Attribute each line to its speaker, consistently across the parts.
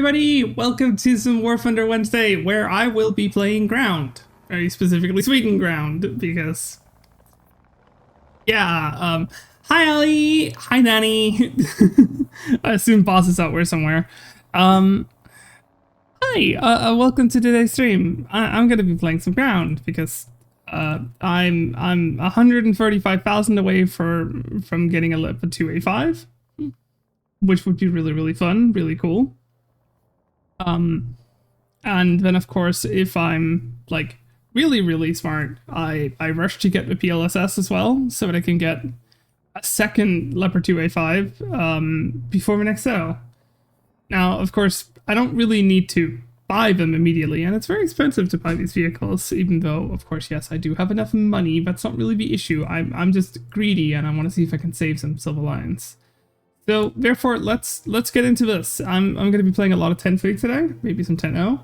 Speaker 1: everybody! Welcome to some War Thunder Wednesday, where I will be playing Ground. Very specifically Sweden Ground, because... Yeah, hi Ellie! Hi Nanny! I assume boss is out there somewhere. Hi, welcome to today's stream. I'm gonna be playing some Ground, because I'm 135,000 away from getting a LIP of 2A5, which would be really fun, really cool. And then of course, if I'm like really smart, I rush to get the PLSS as well, so that I can get a second Leopard 2A5 before my next sale. Now, of course, I don't really need to buy them immediately, and it's very expensive to buy these vehicles, even though, of course, yes, I do have enough money. That's not really the issue. I'm just greedy, and I want to see if I can save some Silver Lions. So therefore, let's get into this. I'm going to be playing a lot of 10 Fig today, maybe some 10-0.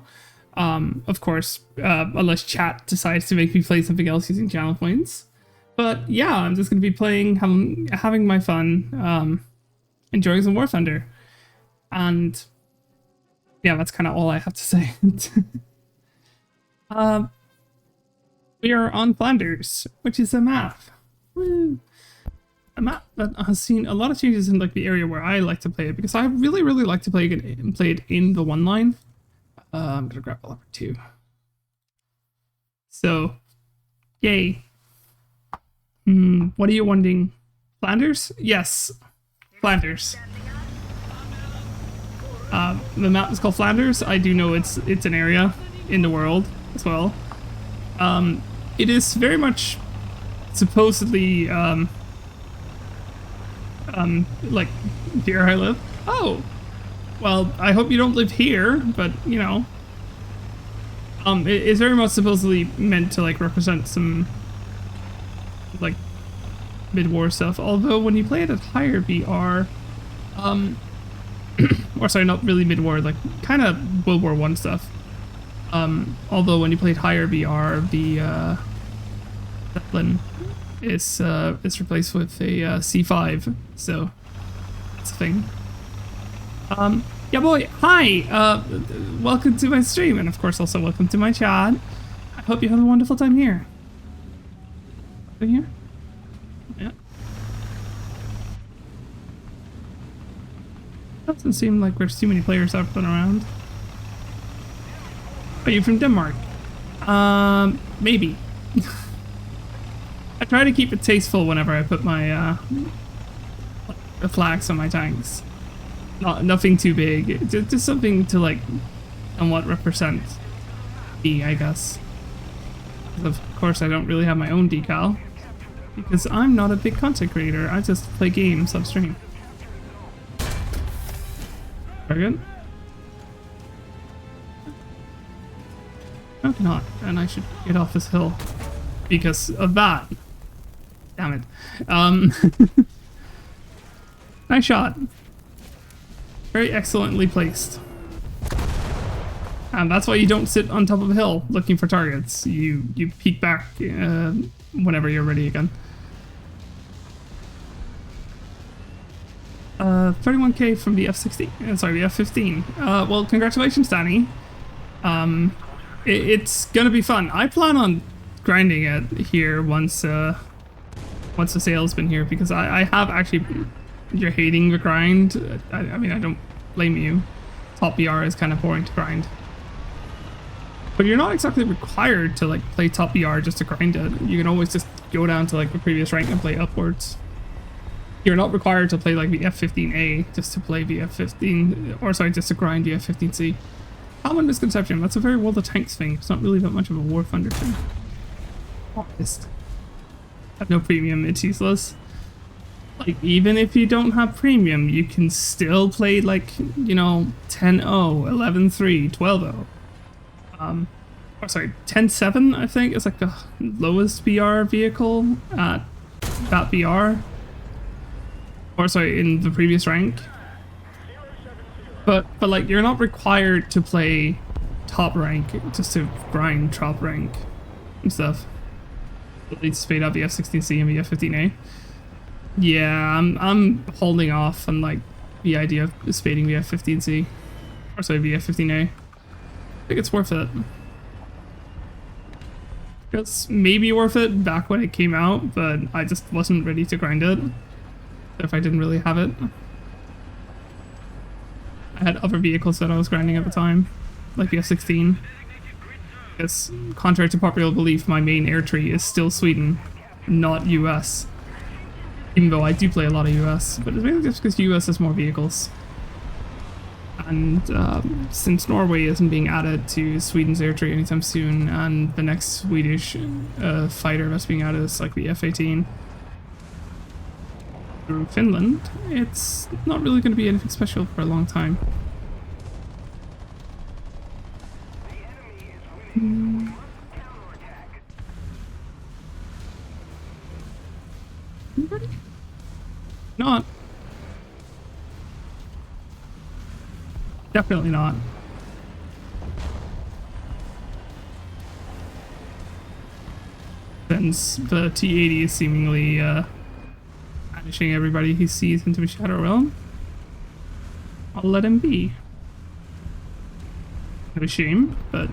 Speaker 1: Of course, unless chat decides to make me play something else using channel points. But yeah, I'm just going to be playing, having my fun, enjoying some War Thunder. And yeah, that's kind of all I have to say. We are on Flanders, which is a map. Woo. A map that has seen a lot of changes in like the area where I like to play it, because I really like to play it in the one line. I'm gonna grab a leopard 2. So, yay. What are you wanting? Flanders? Yes, Flanders. The map is called Flanders. I do know it's an area in the world as well. It is very much supposedly like here I live. Oh, well, I hope you don't live here, but you know, it is very much supposedly meant to like represent some like mid-war stuff. Although when you play it at higher BR, or sorry, not really mid-war, like kind of World War I stuff. Although when you played higher BR, the Zeppelin is replaced with a C5, so that's a thing. Yeah, boy, hi, welcome to my stream, and of course also welcome to my chat. I hope you have a wonderful time here. Over here? Yeah. Doesn't seem like there's too many players out and around. Are you from Denmark? Maybe. I try to keep it tasteful whenever I put my the flags on my tanks. Nothing too big, just something to like somewhat represent me, I guess. Of course, I don't really have my own decal because I'm not a big content creator. I just play games upstream. Very good. No, not, and I should get off this hill because of that. Damn it. Nice shot. Very excellently placed. And that's why you don't sit on top of a hill looking for targets. You peek back whenever you're ready again. 31k from the F-16. Sorry, the F-15. Well, congratulations, Danny. It's gonna be fun. I plan on grinding it here once the sale's been here, because I have actually, you're hating the grind. I mean, I don't blame you. Top BR is kind of boring to grind, but you're not exactly required to like play top BR just to grind it. You can always just go down to like the previous rank and play upwards. You're not required to play like the F-15A just to play the F-15, or sorry, just to grind the F-15C. Common misconception. That's a very World of Tanks thing. It's not really that much of a War Thunder thing. Honest. Have no premium, it's useless. Like, even if you don't have premium, you can still play like, you know, 10-0, 11-3, 12-0. Or sorry, 10-7, I think, is like the lowest BR vehicle at that BR. Or sorry, in the previous rank. But like, you're not required to play top rank just to grind top rank and stuff. At least speed up the F-16C and the F-15A. Yeah, I'm holding off on like the idea of spading the F-15C. Or sorry, VF-15A. I think it's worth it. It's maybe worth it back when it came out, but I just wasn't ready to grind it. If I didn't really have it. I had other vehicles that I was grinding at the time, like the F-16. Because, contrary to popular belief, my main air tree is still Sweden, not US. Even though I do play a lot of US, but it's mainly just because US has more vehicles. And since Norway isn't being added to Sweden's air tree anytime soon, and the next Swedish fighter that's being added is like the F-18. Through Finland, it's not really going to be anything special for a long time. Anybody? Not. Definitely not. Since the T-80 is seemingly banishing everybody he sees into the Shadow Realm, I'll let him be. Kind of a shame, but...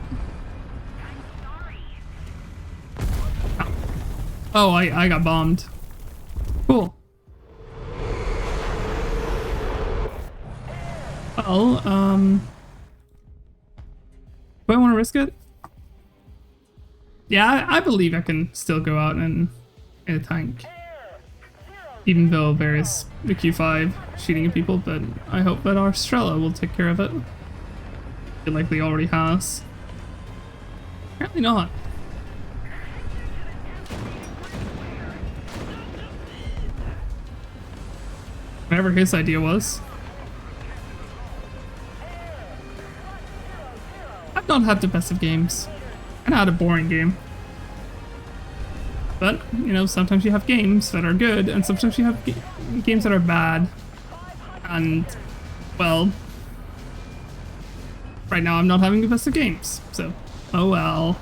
Speaker 1: Oh, I got bombed. Cool. Well, do I want to risk it? Yeah, I believe I can still go out in a tank. Even though there is the Q5 shooting at people, but I hope that our Strela will take care of it. It likely already has. Apparently not. Whatever his idea was. I've not had the best of games. And I had a boring game. But, you know, sometimes you have games that are good, and sometimes you have games that are bad. And, well... right now I'm not having the best of games, so... oh well.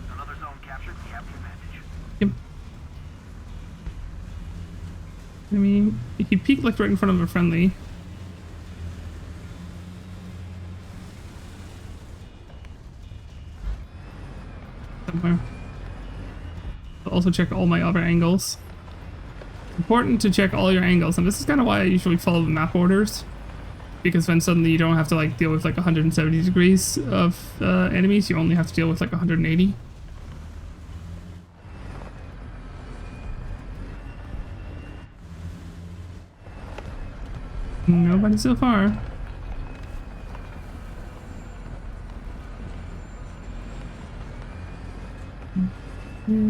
Speaker 2: Another zone captured. We have the advantage.
Speaker 1: Yep. I mean, he peeked like right in front of a friendly. Somewhere. I'll also check all my other angles. Important to check all your angles, and this is kind of why I usually follow the map orders. Because then suddenly you don't have to like deal with like 170 degrees of enemies, you only have to deal with like 180. Nobody so far. I'm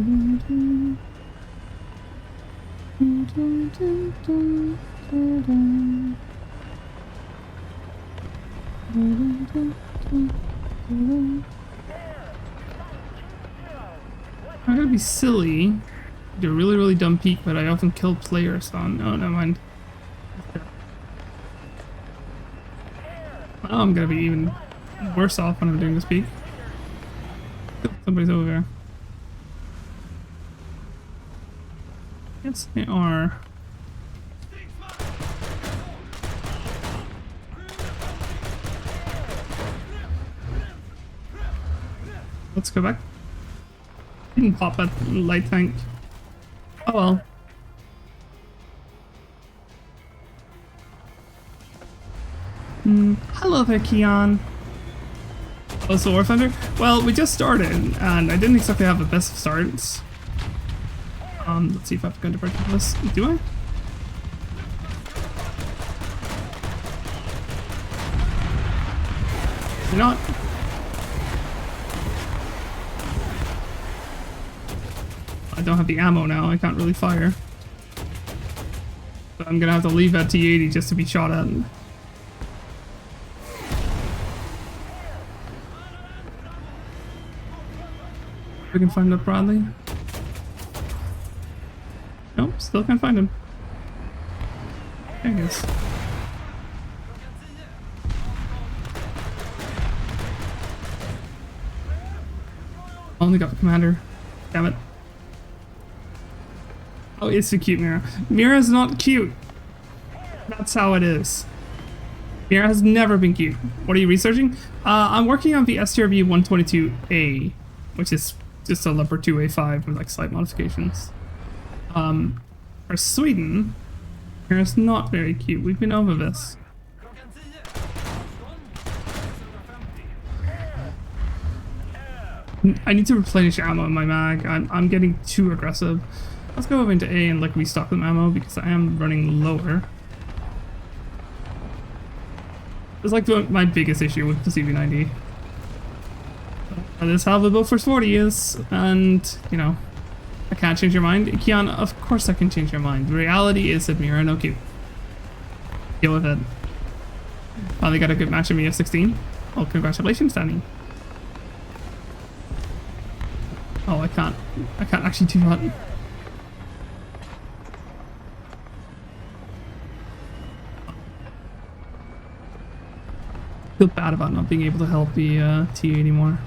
Speaker 1: gonna be silly. Do a really, really dumb peek, but I often kill players on. Oh, never mind. Oh, I'm gonna be even worse off when I'm doing this peek. Somebody's over there. Yes, they are. Let's go back. Didn't pop that light tank. Oh well. Hello there, Keon. Oh, so War Thunder? Well, we just started, and I didn't exactly have the best of starts. Let's see if I have to go into break this. Do I? Do not. I don't have the ammo now, I can't really fire. But I'm gonna have to leave that T-80 just to be shot at. We can find out Bradley. Nope, still can't find him. There he is. Only got the commander. Damn it. Oh, it's a cute Mira. Mira's not cute. That's how it is. Mira has never been cute. What are you researching? I'm working on the STRV 122A, which is just a Leopard 2A5 with like slight modifications. For Sweden, Mira's not very cute. We've been over this. I need to replenish ammo in my mag. I'm getting too aggressive. Let's go over into A and like restock some ammo because I am running lower. It's like my biggest issue with the CV90. That is how the Bofors 40 is, and you know, I can't change your mind. Kian, of course I can change your mind. The reality is that Mira no cute. Deal with it. Finally got a good match in EF16. Oh, congratulations, Danny. Oh, I can't actually do that. I feel bad about not being able to help the TA anymore.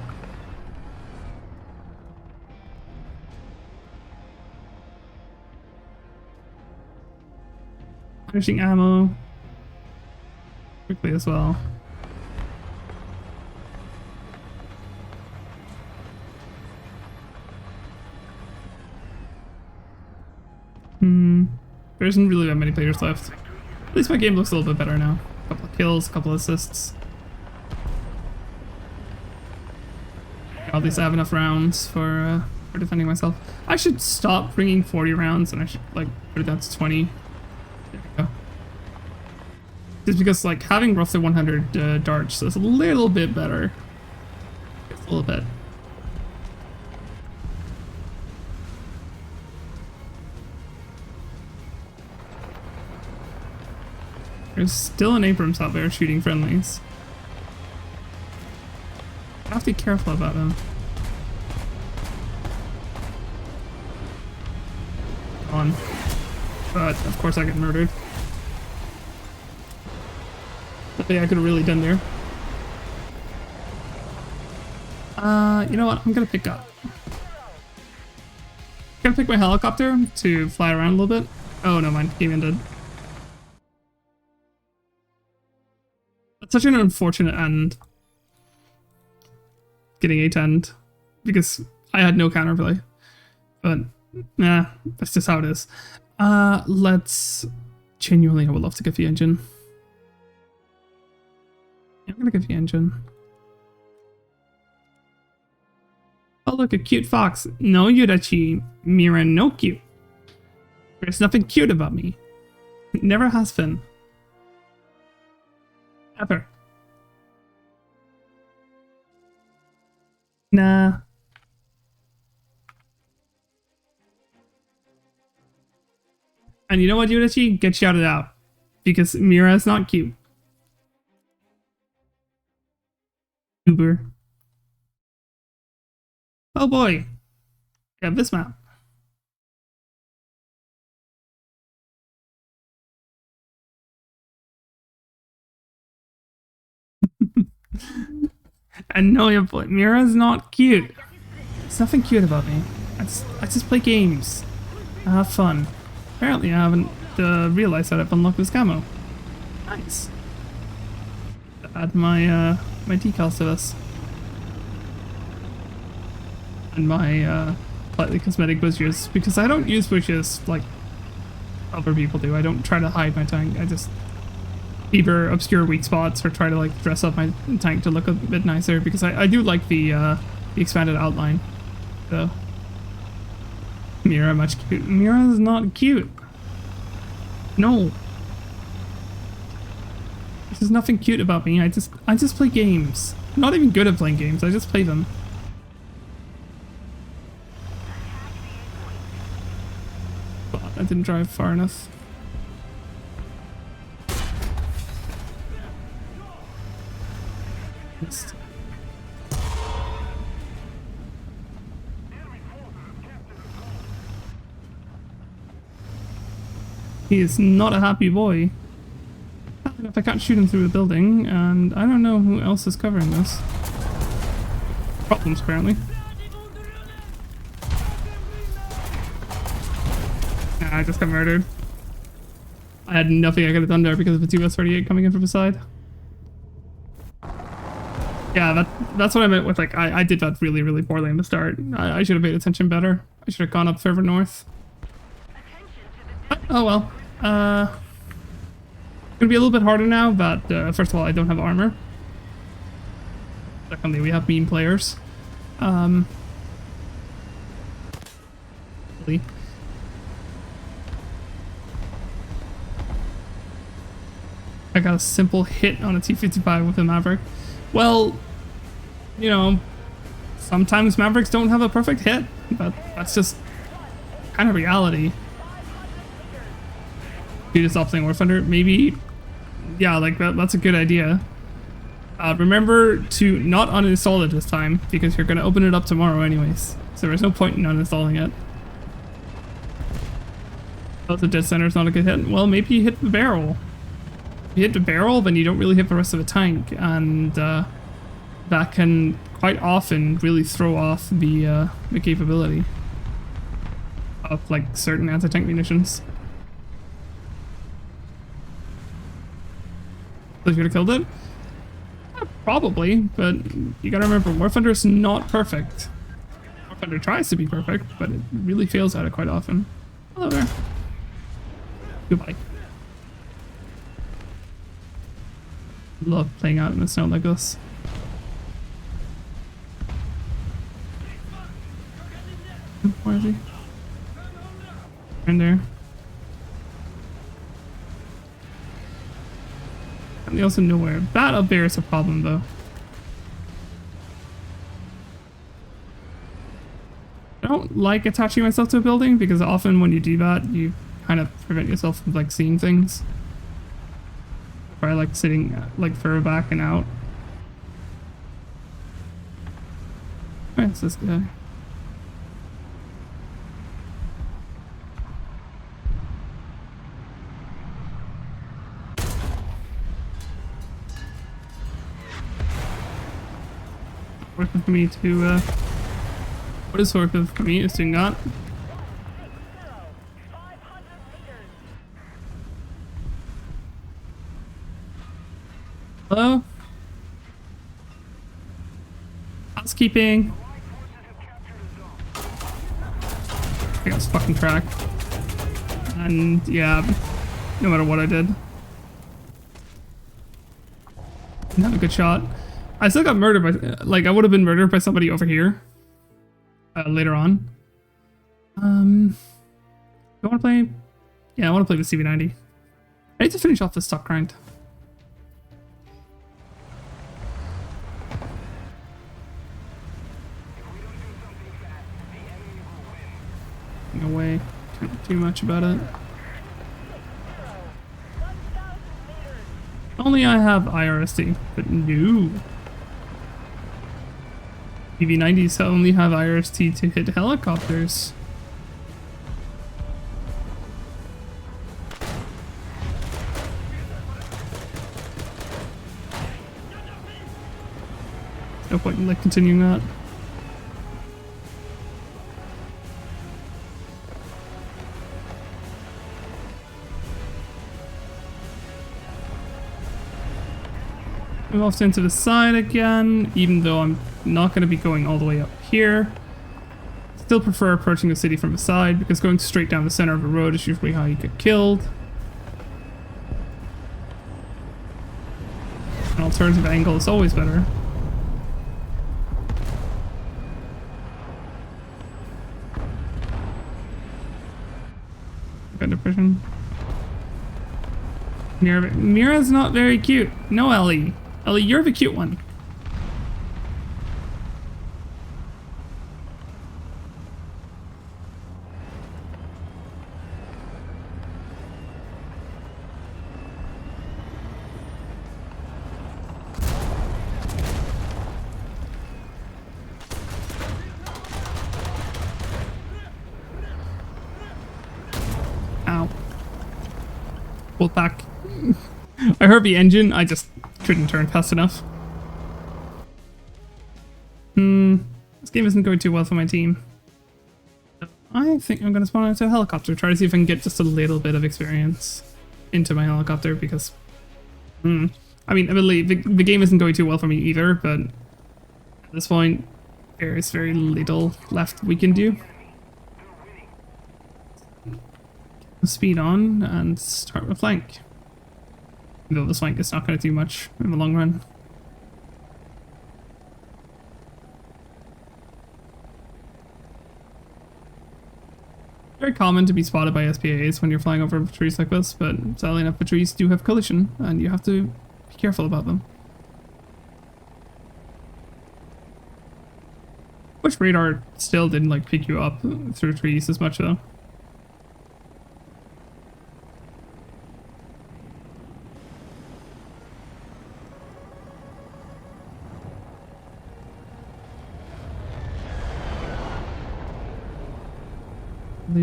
Speaker 1: Finishing ammo quickly as well. There isn't really that many players left. At least my game looks a little bit better now. A couple of kills, a couple of assists. At least I have enough rounds for defending myself. I should stop bringing 40 rounds and I should like put it down to 20. There we go. Just because like having roughly 100 darts is a little bit better. Just a little bit. There's still an Abrams out there shooting friendlies. I have to be careful about them. On. But of course I get murdered. Nothing I could have really done there. You know what? I'm gonna pick up. I'm gonna pick my helicopter to fly around a little bit. Oh no, mine game ended. That's such an unfortunate end. Getting a 10 because I had no counterplay. But nah, that's just how it is. Let's genuinely I would love to get the engine. Yeah, I'm gonna get the engine. Oh look, a cute fox. No Yudachi, Mira no cute. There's nothing cute about me. It never has been. Ever. Nah. And you know what, Yudachi? Get shouted out. Because Mira is not cute. Uber. Oh boy. We have this map. And no, your boy Mira's not cute. There's nothing cute about me. I just play games. I have fun. Apparently I haven't realized that I've unlocked this camo. Nice. Add my my decals to this. And my slightly cosmetic bushes, because I don't use bushes like other people do. I don't try to hide my tank. I just either obscure weak spots or try to like dress up my tank to look a bit nicer, because I do like the expanded outline. So Mira much cute. Mira is not cute. No. There's nothing cute about me. I just play games. I'm not even good at playing games. I just play them. But I didn't drive far enough. He is not a happy boy. If I can't shoot him through the building, and I don't know who else is covering this. Problems, apparently. Nah, I just got murdered. I had nothing I could have done there because of the 2S38 coming in from the side. Yeah, that's what I meant with, like, I did that really, really poorly in the start. I should have paid attention better. I should have gone up further north. But, oh well. Gonna be a little bit harder now, but first of all, I don't have armor. Secondly, we have meme players. Really. I got a simple hit on a T-55 with a Maverick. Well, you know, sometimes Mavericks don't have a perfect hit, but that's just kind of reality. You just stop playing War Thunder, maybe. Yeah, like that's a good idea. Remember to not uninstall it this time, because you're going to open it up tomorrow anyways. So there's no point in uninstalling it. Oh, the dead center is not a good hit. Well, maybe you hit the barrel. If you hit the barrel, then you don't really hit the rest of the tank, and that can quite often really throw off the capability of like certain anti-tank munitions. So you could have killed it? Probably, but you gotta remember, War Thunder is not perfect. War Thunder tries to be perfect, but it really fails at it quite often. Hello there. Goodbye. Love playing out in the snow like this. Where is he? In there. And they also nowhere. That up there is a problem though. I don't like attaching myself to a building because often when you do that, you kind of prevent yourself from like seeing things. Or I like sitting like further back and out. Where's this guy? Working for me to what is working for me is doing that. Hello? Housekeeping. I got fucking tracked. And yeah, no matter what I did. Not a good shot. I still got murdered by, like, I would have been murdered by somebody over here. Later on. Do I want to play? Yeah, I want to play the CV90. I need to finish off this stock grind. No way. Can't do too much about it. Only I have IRST, but no. CV90s only have IRST to hit helicopters. No point in like continuing that. I'm off into the side again, even though I'm not going to be going all the way up here. Still prefer approaching the city from the side, because going straight down the center of the road is usually how you get killed. An alternative angle is always better. Got depression. Mira's not very cute. No, Ellie. Ellie, you're the cute one. Ow. pull back. I heard the engine, I just couldn't turn fast enough. This game isn't going too well for my team. I think I'm going to spawn into a helicopter, try to see if I can get just a little bit of experience into my helicopter, because... I mean, admittedly, the game isn't going too well for me either, but at this point, there is very little left we can do. Speed on and start with flank. Though this flank is not going to do much in the long run. Very common to be spotted by SPAs when you're flying over trees like this, but sadly enough the trees do have collision and you have to be careful about them. Which radar still didn't like pick you up through trees as much though.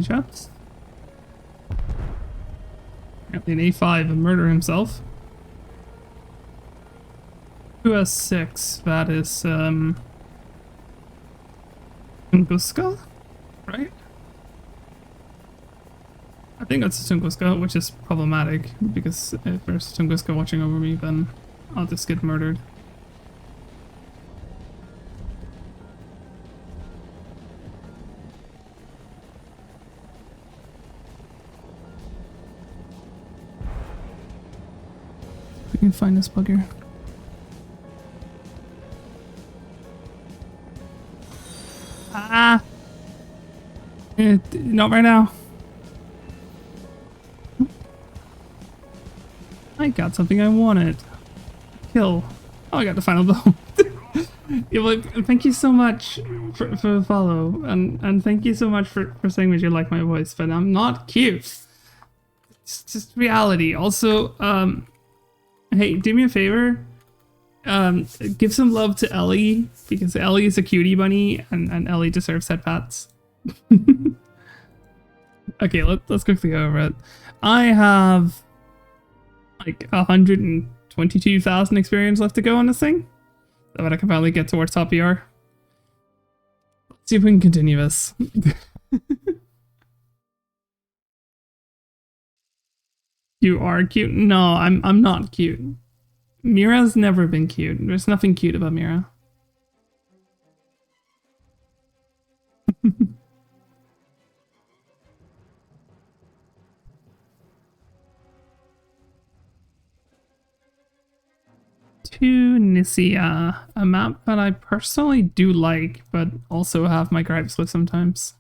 Speaker 1: Shots. Apparently an A5 and murder himself. 2S6, that is Tunguska, right? I think that's Tunguska, which is problematic because if there's Tunguska watching over me, then I'll just get murdered. We can find this bugger. Ah! Not right now. I got something I wanted. Kill. Oh, I got the final blow. Yeah, well, thank you so much for the follow, and thank you so much for saying that you like my voice, but I'm not cute. It's just reality. Also, hey, do me a favor. Give some love to Ellie, because Ellie is a cutie bunny, and Ellie deserves head pats. Okay, let's quickly go over it. I have like 122,000 experience left to go on this thing, so that I can finally get towards top PR. Let's see if we can continue this. You are cute. No, I'm not cute. Mira's never been cute. There's nothing cute about Mira. Tunisia, a map that I personally do like, but also have my gripes with sometimes.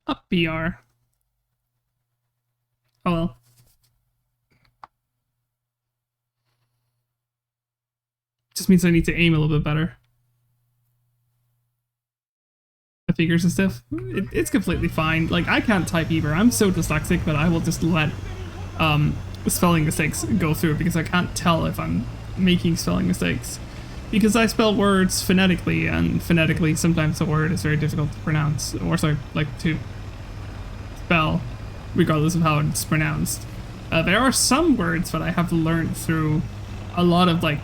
Speaker 1: Up BR. Oh well. Just means I need to aim a little bit better. The figures and stuff, it's completely fine. Like, I can't type either. I'm so dyslexic that I will just let spelling mistakes go through because I can't tell if I'm making spelling mistakes. Because I spell words phonetically, and phonetically sometimes the word is very difficult to pronounce, or sorry, like to spell, regardless of how it's pronounced. There are some words that I have learned through a lot of, like,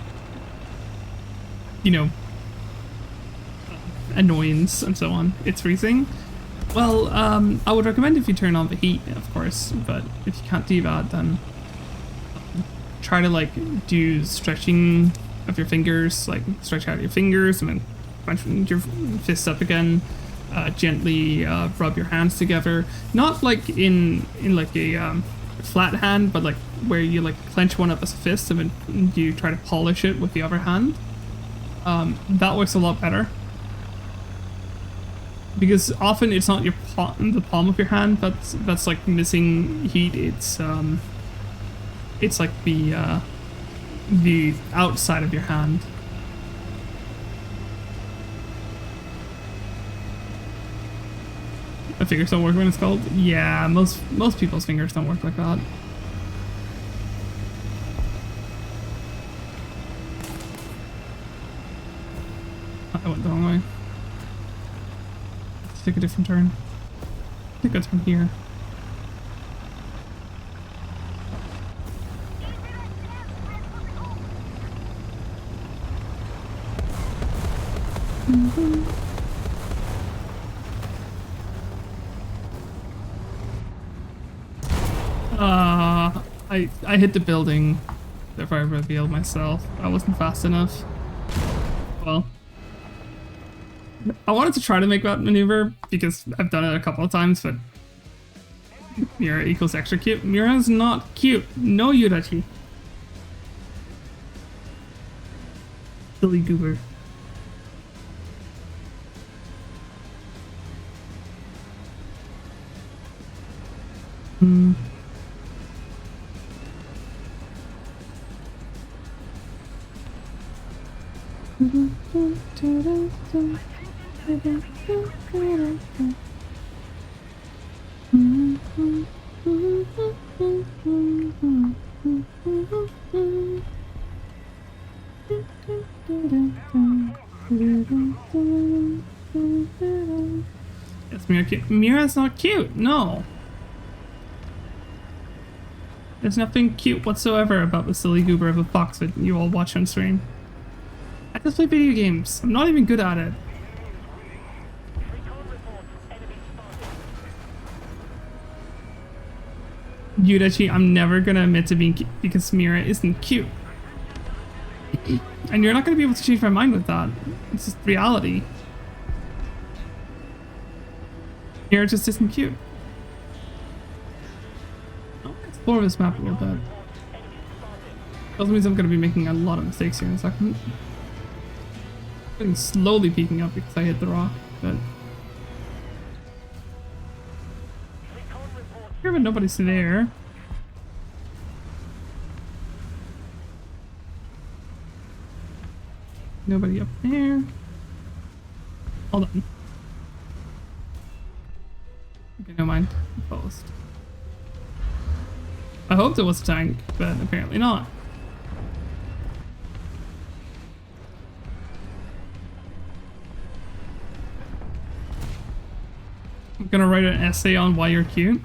Speaker 1: you know, annoyance and so on. It's freezing. Well, I would recommend if you turn on the heat, of course, but if you can't do that, then try to, like, do stretching of your fingers, like stretch out your fingers and then bunch your fists up again. Gently rub your hands together, not like in like a flat hand, but like where you like clench one up as a fist and then you try to polish it with the other hand. That works a lot better, because often it's not your the palm of your hand that's like missing heat. It's like the outside of your hand. My fingers don't work when it's cold? Yeah, most people's fingers don't work like that. I went the wrong way. Let's take a different turn. Take a turn here. I hit the building before I revealed myself. I wasn't fast enough. Well, I wanted to try to make that maneuver because I've done it a couple of times, but Mira equals extra cute. Mira's not cute. No, Yurachi. Silly goober. Is Mira cute? Mira's not cute, no. There's nothing cute whatsoever about the silly goober of a fox that you all watch on stream. I just play video games. I'm not even good at it. Yudachi, I'm never gonna admit to being cute because Mira isn't cute. And you're not gonna be able to change my mind with that. It's just reality. Mira just isn't cute. I'll explore this map a little bit. That means I'm gonna be making a lot of mistakes here in a second. I'm slowly peeking up because I hit the rock, but here, but nobody's there. Nobody up there. Hold on. Okay, no mind. Post. I hoped it was a tank, but apparently not. I'm gonna write an essay on why you're cute,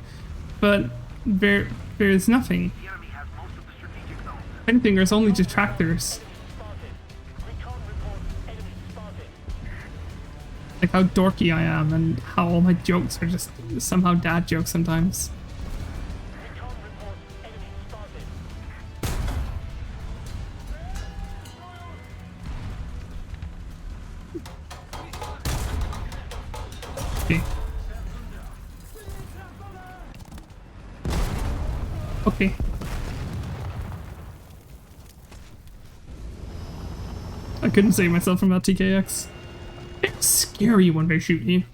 Speaker 1: but there's nothing.
Speaker 2: The enemy has most of the strategic zones.
Speaker 1: If anything, there's only detractors. Like how dorky I am and how all my jokes are just somehow dad jokes sometimes. Okay. Okay. I couldn't save myself from that TKX. It's scary when they shoot you.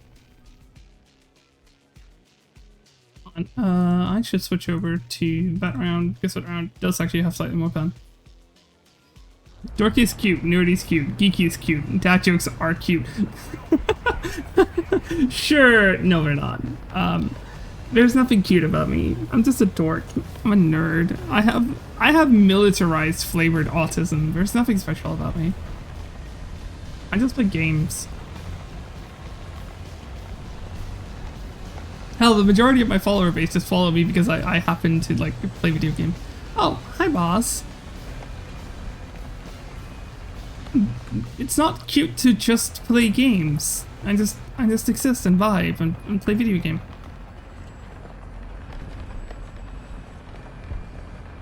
Speaker 1: I should switch over to that round because that round does actually have slightly more fun. Dorky is cute, nerdy is cute, geeky is cute, dad jokes are cute. Sure, no they're not. There's nothing cute about me. I'm just a dork. I'm a nerd. I have militarized flavored autism. There's nothing special about me. I just play games. Hell, the majority of my follower base just follow me because I happen to like play video game. Oh, hi boss. It's not cute to just play games. I just exist and vibe and play video game.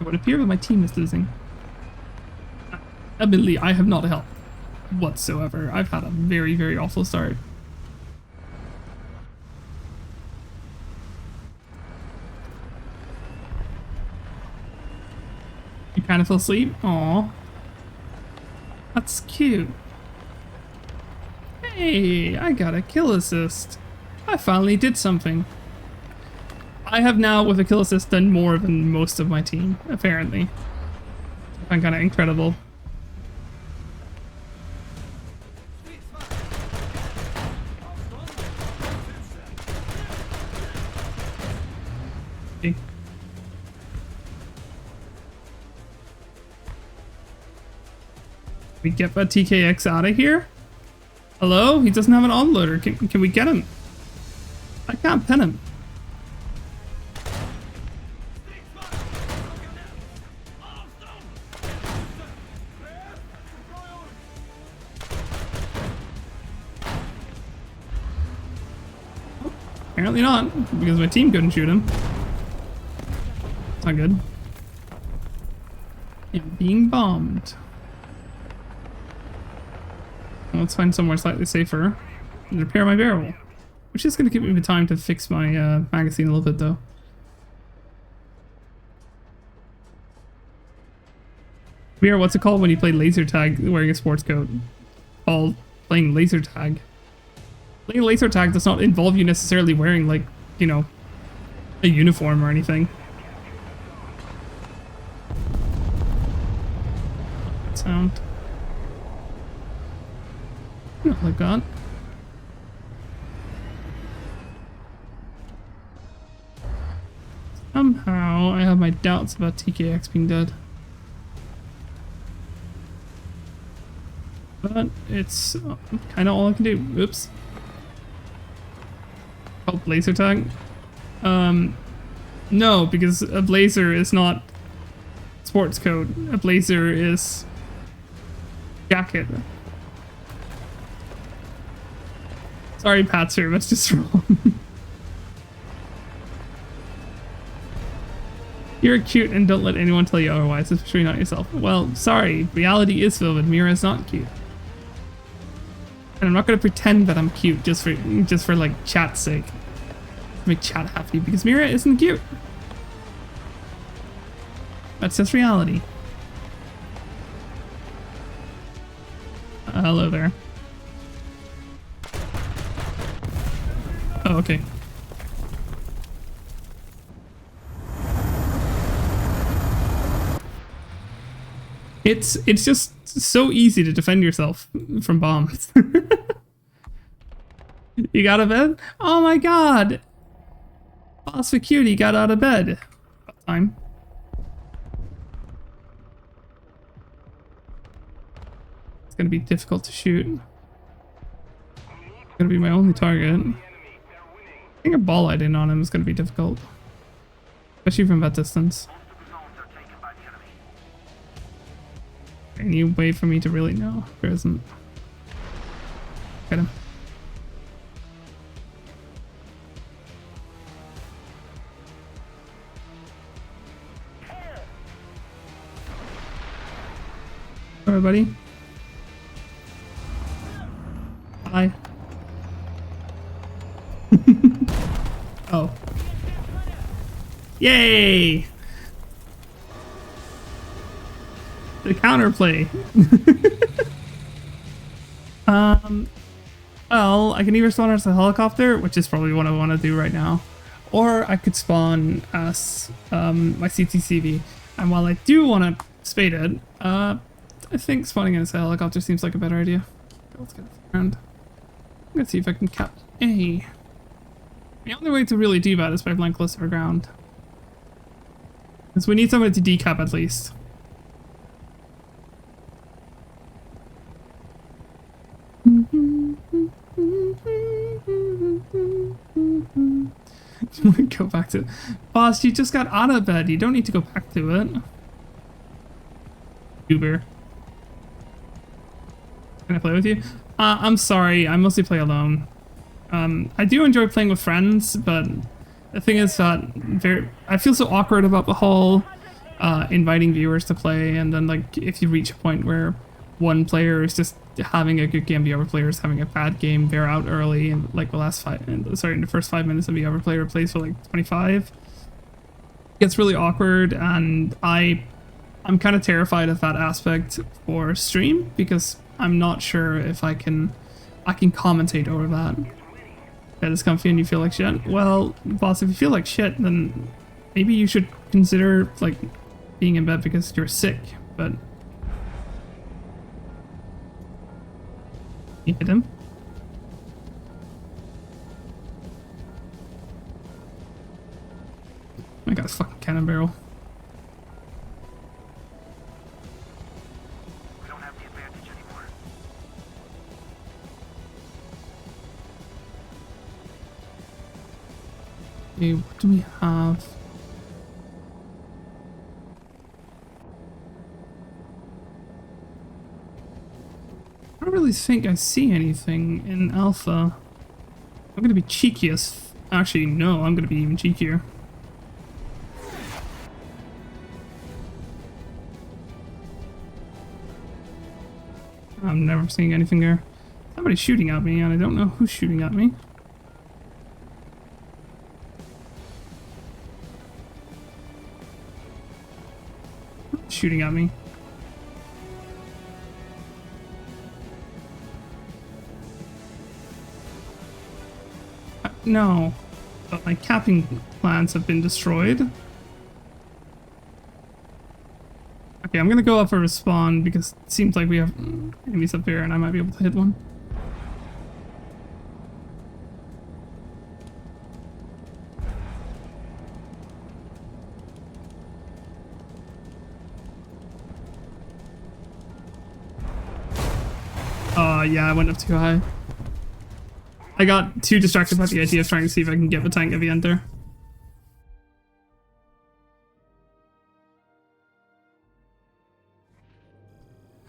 Speaker 1: It would appear that my team is losing. Admittedly, I have not helped whatsoever. I've had a very, very awful start. You kind of fell asleep? Aww. That's cute. Hey, I got a kill assist. I finally did something. I have now, with a kill assist, done more than most of my team, apparently. I'm kind of incredible. Okay. We get that TKX out of here? Hello? He doesn't have an onloader. Can we get him? I can't pin him. Apparently not, because my team couldn't shoot him. It's not good. I'm being bombed. Let's find somewhere slightly safer and repair my barrel. Which is going to give me the time to fix my magazine a little bit though. Mira, what's it called when you play laser tag wearing a sports coat? Called playing laser tag. Playing laser tag does not involve you necessarily wearing, like, you know, a uniform or anything. Sound. Not like that. Somehow I have my doubts about TKX being dead. But it's kind of all I can do. Oops. Called laser tag? No, because a blazer is not sports coat. A blazer is jacket. Sorry, Patser, that's just wrong. You're cute and don't let anyone tell you otherwise, especially not yourself. Well, sorry, reality is filled with Mira is not cute. And I'm not gonna pretend that I'm cute just for like chat's sake. Make chat happy because Mira isn't cute. That's just reality. Hello there. Oh, okay. It's just so easy to defend yourself from bombs. You got out of bed? Oh my god! Boss for cutie got out of bed. About time. It's gonna be difficult to shoot. It's gonna be my only target. I think a ball light in on him is gonna be difficult. Especially from that distance. Any way for me to really know? There isn't. Get him. Alright, buddy. Hi. Oh. Yay! The counterplay. Well, I can either spawn as a helicopter, which is probably what I want to do right now, or I could spawn as my CTCV. And while I do want to spade it, I think spawning as a helicopter seems like a better idea. Let's get around. Let's see if I can cap A. The only way to really do that is by flying close to the ground. Because we need somebody to decap at least. You want to go back to... Boss, you just got out of bed. You don't need to go back to it. Uber. Can I play with you? I'm sorry. I mostly play alone. I do enjoy playing with friends, but the thing is that I feel so awkward about the whole inviting viewers to play, and then like if you reach a point where one player is just having a good game, the other player is having a bad game, they're out early, and like in the first 5 minutes of the other player plays for like 25. It gets really awkward, and I'm kind of terrified of that aspect for stream because I'm not sure if I can commentate over that. Bed is comfy and you feel like shit. Well, boss, if you feel like shit, then maybe you should consider like being in bed because you're sick. But you hit him. I got a fucking cannon barrel.
Speaker 2: We don't have the advantage anymore.
Speaker 1: Okay, what do we have? I don't really think I see anything in alpha. I'm gonna be cheeky as Actually, no, I'm gonna be even cheekier. I'm never seeing anything there. Somebody's shooting at me, and I don't know who's shooting at me. Shooting at me. No. But my capping plans have been destroyed. Okay, I'm gonna go up for a spawn because it seems like we have enemies up there and I might be able to hit one. Yeah, I went up too high. I got too distracted by the idea of trying to see if I can get the tank at the end there.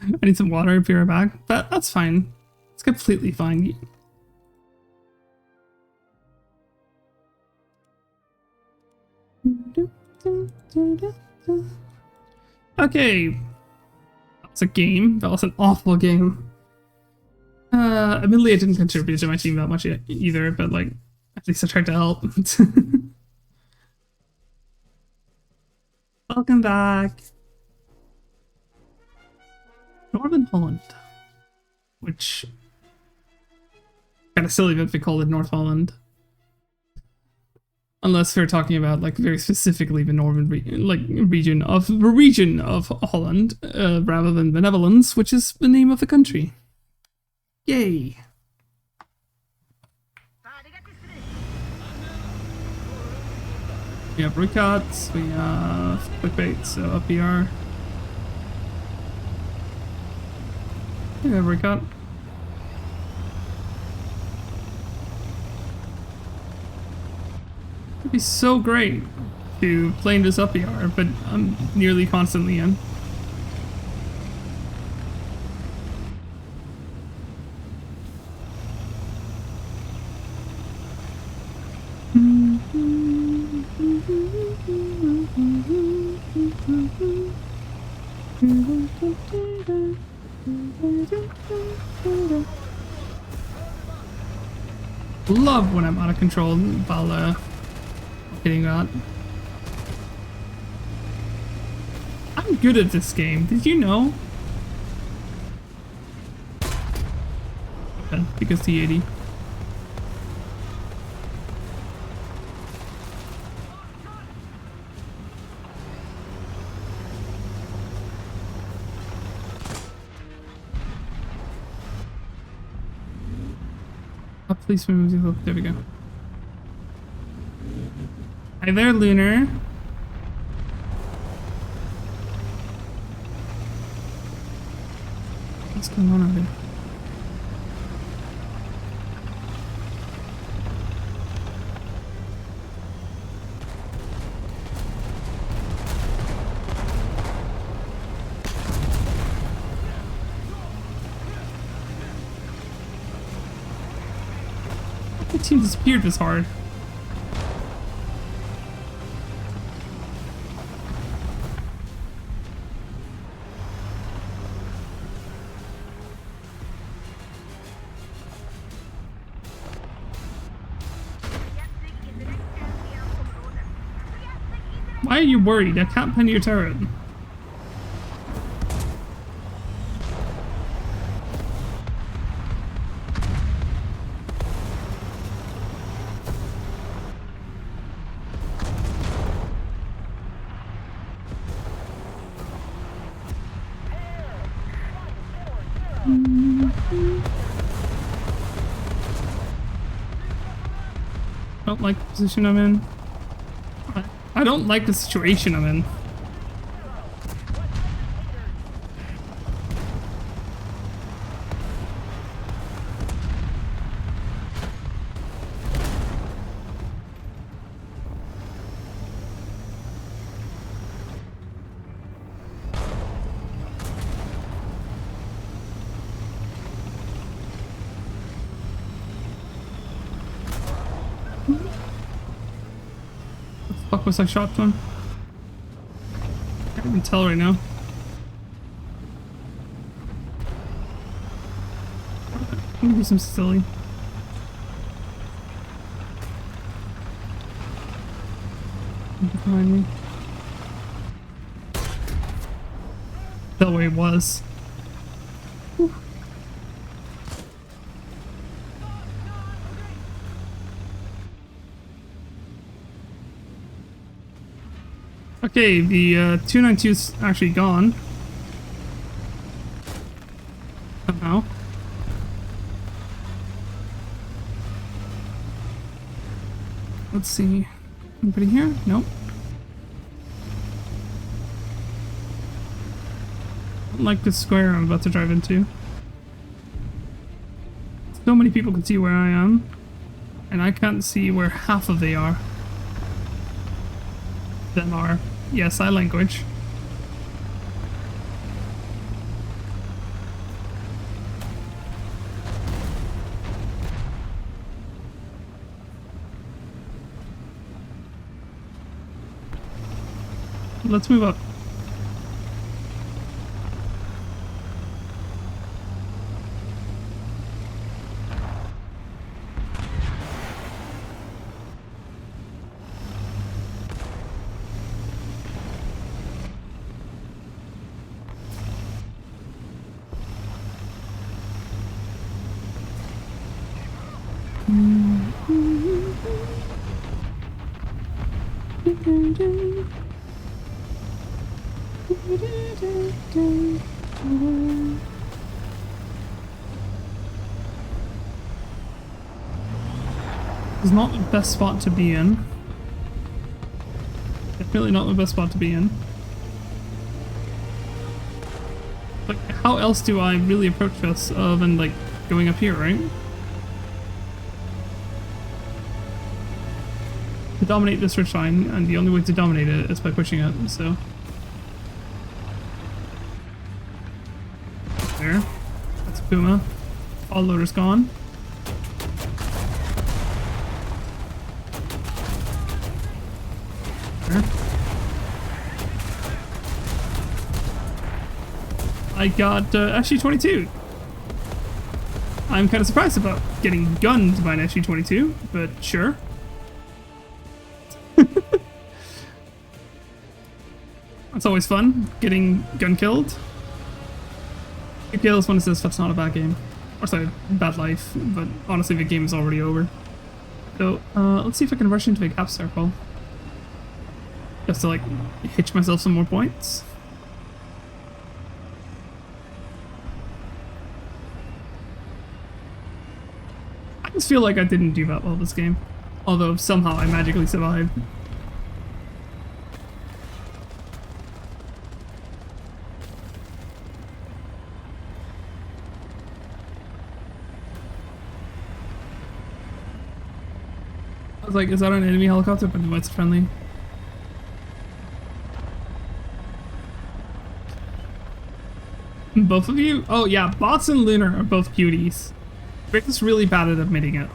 Speaker 1: I need some water, be right back. But that's fine. It's completely fine. Okay. That's a game. That was an awful game. Admittedly, I didn't contribute to my team that much either, but like, at least I tried to help. Welcome back. Northern Holland. Which, kind of silly that they call it North Holland. Unless we're talking about like very specifically the northern region of Holland, rather than the Netherlands, which is the name of the country. Yay! We have Ricots, we have clickbait, so up here. We have Ricot. It'd be so great to play in this up here, but I'm nearly constantly in. Love when I'm out of control while hitting that. I'm good at this game. Did you know? Okay, because T80. Please remove the hook. There we go. Hi there, Lunar. What's going on over there? The team disappeared this hard. Why are you worried? I can't pin your turret. Don't like the position I'm in. I don't like the situation I'm in. Fuck was I shot from? Can't even tell right now. I'm gonna do some silly. Behind me. That way it was. Whew. Okay, the 292 is actually gone. Somehow. Let's see. Anybody here? Nope. Don't like the square I'm about to drive into. So many people can see where I am, and I can't see where half of they are. Them are. Yes, I language. Let's move up. It's not the best spot to be in. Definitely not the best spot to be in. Like, how else do I really approach this other than, like, going up here, right? To dominate this ridge line, and the only way to dominate it is by pushing it, so... There. That's Puma. All loader's gone. There. I got SG-22. I'm kind of surprised about getting gunned by an SG-22, but sure. That's always fun, getting gun killed. Good kills when it says that's not a bad game. Or sorry, bad life, but honestly the game is already over. So, let's see if I can rush into a cap circle. Just to, like, hitch myself some more points. I just feel like I didn't do that well this game. Although somehow I magically survived. I was like, is that an enemy helicopter? But no, it's friendly. Both of you? Oh yeah, Bots and Lunar are both cuties. Rick is really bad at admitting it.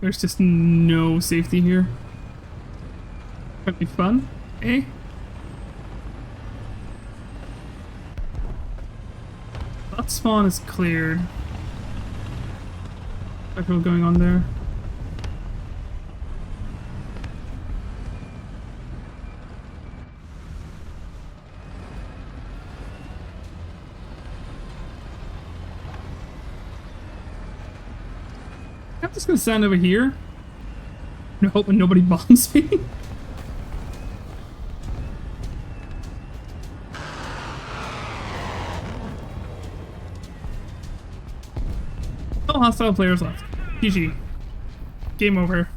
Speaker 1: There's just no safety here. Could be fun, eh? That spawn is cleared. What's going on there? I'm just gonna stand over here and hoping nobody bombs me. No hostile players left. GG. Game over.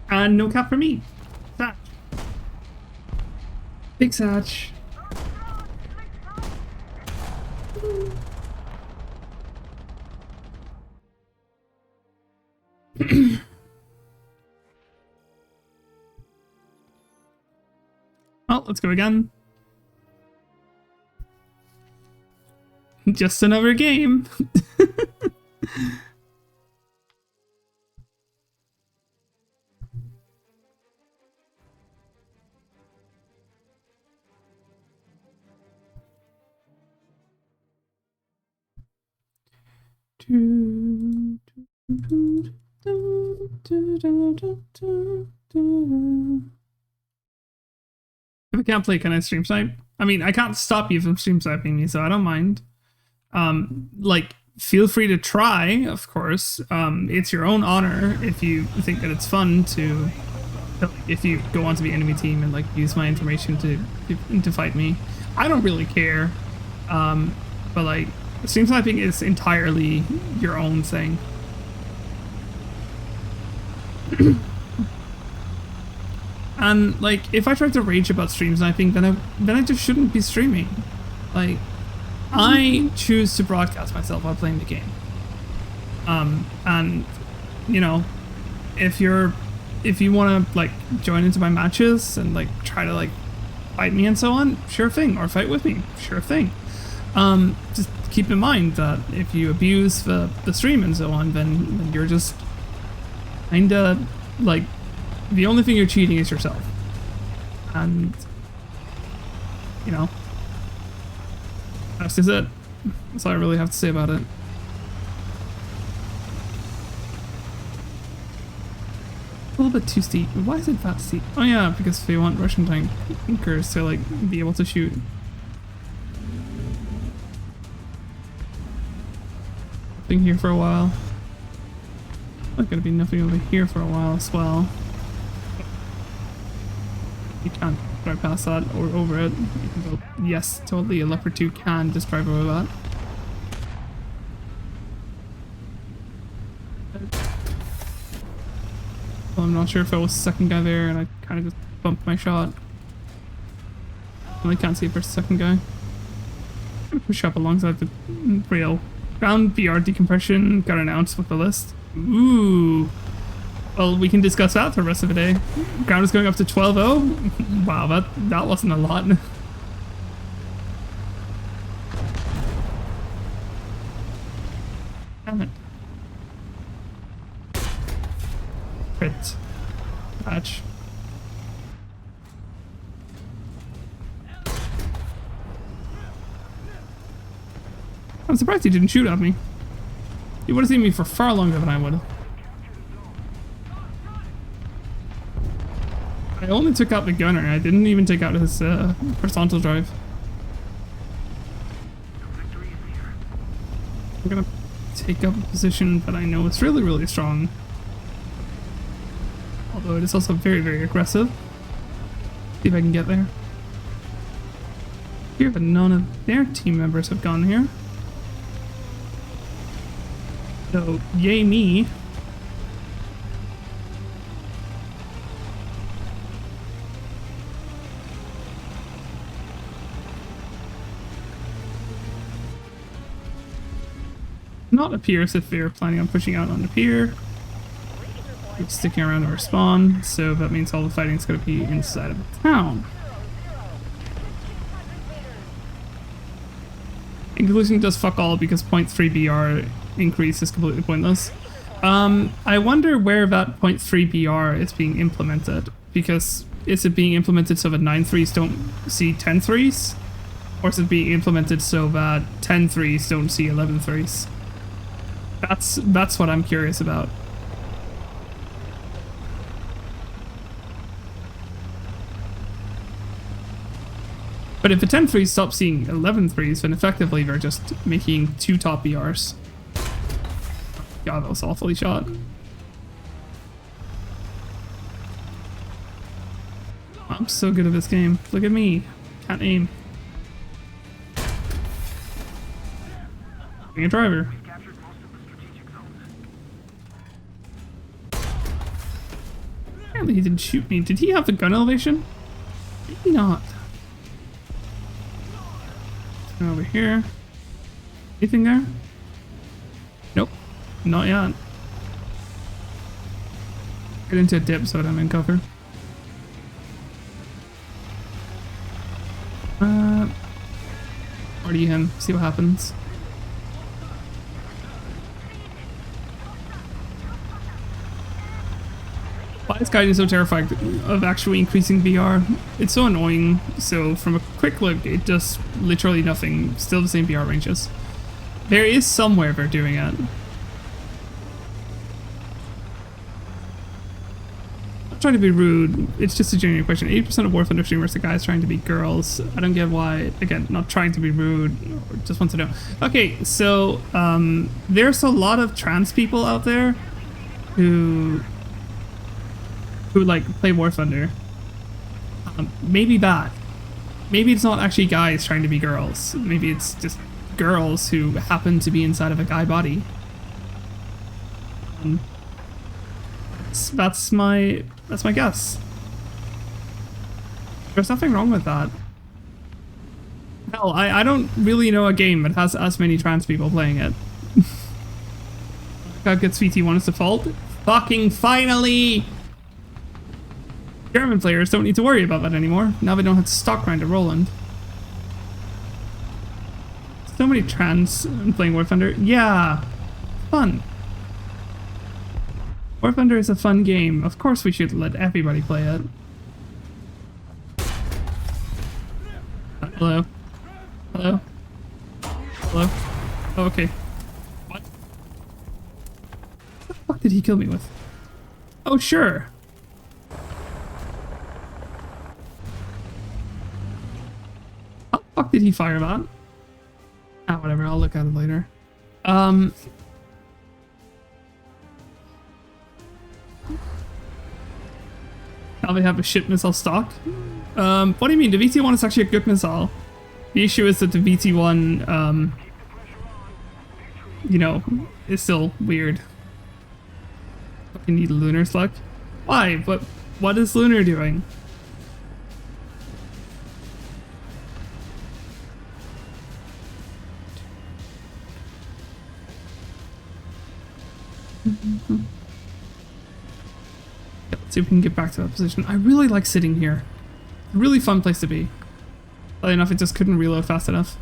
Speaker 1: And no cap for me. Satch. Big Satch. let's go again. Just another game. If I can't play, can I stream snipe? I mean, I can't stop you from stream sniping me, so I don't mind. Like, feel free to try, of course. It's your own honor if you think that it's fun to, if you go onto the enemy team and like use my information to fight me. I don't really care. But like, stream sniping is entirely your own thing. And like, if I try to rage about stream sniping, then I just shouldn't be streaming. Like, I choose to broadcast myself while playing the game. And you know, if you want to like join into my matches and like try to like fight me and so on, sure thing, or fight with me, sure thing. Just keep in mind that if you abuse the stream and so on, then you're just kinda like, the only thing you're cheating is yourself. And you know, that's just it. That's all I really have to say about it. A little bit too steep. Why is it that steep? Oh yeah, because they want Russian tankers to like be able to shoot. Nothing here for a while. Not gonna be nothing over here for a while as well. You can't drive past that or over it. You can go, yes, totally. A Leopard 2 can just drive over that. Well, I'm not sure if I was the second guy there and I kind of just bumped my shot. I can't see if there's a second guy. I'm gonna push up alongside the rail. Ground VR decompression got announced with the list. Ooh. Well, we can discuss that for the rest of the day. Ground is going up to 12-0. Wow, that wasn't a lot. Damn it. Crit. Patch. I'm surprised he didn't shoot at me. He would have seen me for far longer than I would have. I only took out the gunner. I didn't even take out his horizontal drive. I'm gonna take up a position that I know is really, really strong. Although it is also very, very aggressive. See if I can get there. Here, but none of their team members have gone here. So, yay me. Not appears if they're planning on pushing out on the pier. It's sticking around to our spawn, so that means all the fighting is going to be inside of the town. In conclusion, does fuck all because 0.3 BR increase is completely pointless. I wonder where that 0.3 BR is being implemented, because is it being implemented so that 9-3s don't see 10-3s? Or is it being implemented so that 10-3s don't see 11-3s? That's what I'm curious about. But if the 10-3s stop seeing 11-3s, then effectively they're just making 2 top BRs. God, that was awfully shot. I'm so good at this game. Look at me. Can't aim. Being a driver. Apparently he didn't shoot me. Did he have the gun elevation? Maybe not. Turn over here. Anything there? Nope. Not yet. Get into a dip so that I'm in cover. Party him, see what happens. Why is Gaiden so terrified of actually increasing VR? It's so annoying. So from a quick look, it does literally nothing. Still the same VR ranges. There is somewhere they're doing it. I'm not trying to be rude. It's just a genuine question. 80% of War Thunder streamers are guys trying to be girls. I don't get why. Again, not trying to be rude. Just want to know. Okay, so there's a lot of trans people out there who like play War Thunder. Maybe that. Maybe it's not actually guys trying to be girls. Maybe it's just girls who happen to be inside of a guy body. That's my guess. There's nothing wrong with that. Hell, I don't really know a game that has as many trans people playing it. How good VT1 is default? Fucking finally! German players don't need to worry about that anymore. Now they don't have to stock grind a Roland. So many trans playing War Thunder. Yeah, fun. War Thunder is a fun game. Of course we should let everybody play it. Hello? Hello? Hello? Oh, okay. What? What the fuck did he kill me with? Oh, sure. How the fuck did he fire that? Ah, whatever, I'll look at it later. Now they have a shit missile stock. What do you mean? The VT1 is actually a good missile. The issue is that the VT1, you know, is still weird. Fucking need Lunar Slug. Why? What is Lunar doing? Let's see if we can get back to that position. I really like sitting here. Really fun place to be. Oddly enough, it just couldn't reload fast enough.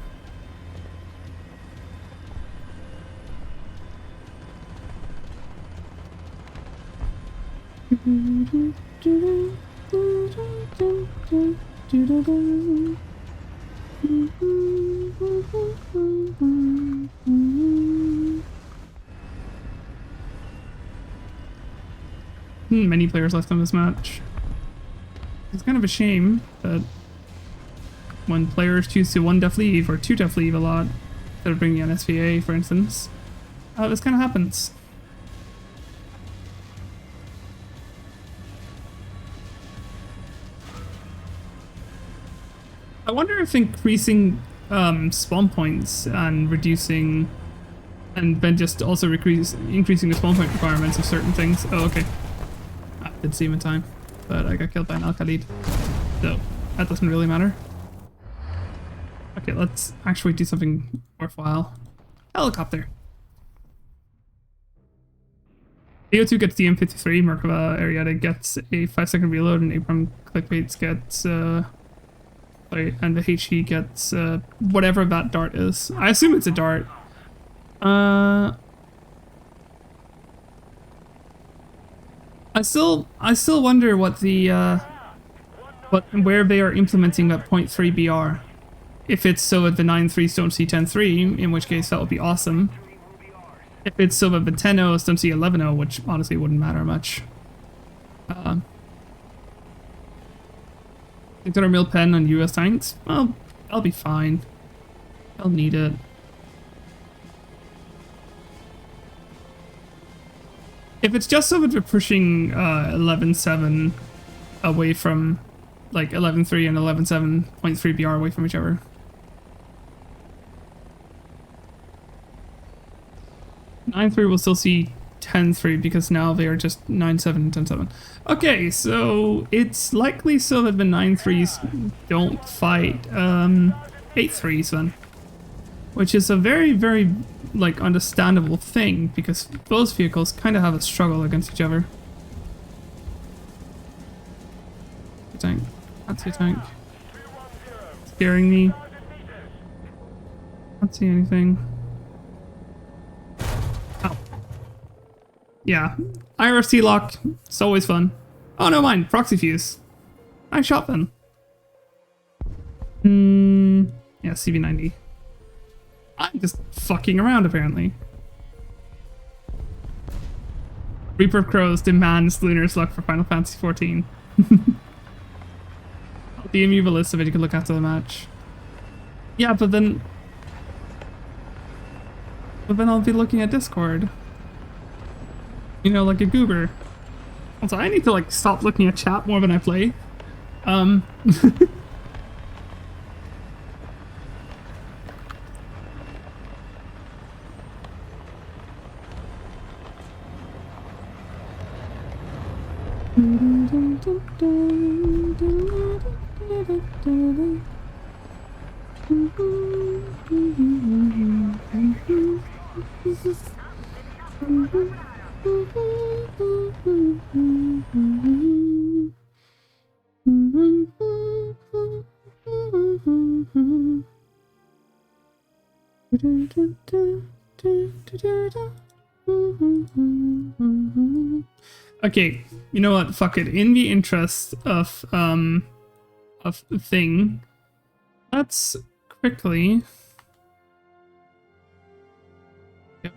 Speaker 1: Many players left on this match. It's kind of a shame that when players choose to one def leave or two def leave a lot instead of bringing an SVA, for instance, this kind of happens. I wonder if increasing spawn points and reducing, and then just also increasing the spawn point requirements of certain things. Oh, okay. I did see him in time, but I got killed by an Al-Khalid, so that doesn't really matter. Okay, let's actually do something worthwhile. Helicopter. AO2 gets the M53, Merkava Arietta gets a 5-second reload, and Abram Clickbaits gets, and the HE gets, whatever that dart is. I assume it's a dart. I still wonder what the, where they are implementing that 0.3 BR. If it's so that the 9.3s don't see 10.3, in which case that would be awesome. If it's so that the 10.0s don't see 11.0, which honestly wouldn't matter much. $600 mil pen on US tanks? Well, I'll be fine. I'll need it. If it's just so that we're pushing 11.7 away from, like 11.3 and 11.7.3 BR away from each other. 9.3 will still see 10.3 because now they are just 9.7 and 10.7. Okay, so it's likely so that the 9.3s don't fight 8.3s then. Which is a very, very, like, understandable thing because those vehicles kind of have a struggle against each other. Tank. That's your tank. Scaring me. Can't see anything. Oh. Yeah. IRC lock. It's always fun. Oh, no, mine. Proxy fuse. Nice shot then. Yeah, CV90. I'm just fucking around, apparently. Reaper of Crows demands Lunar's luck for Final Fantasy XIV. I'll DM you a list of it, you can look after the match. Yeah, but then I'll be looking at Discord. You know, like a goober. Also, I need to like stop looking at chat more when I play. Okay, you know what? Fuck it. In the interest of thing, let's quickly. Yep.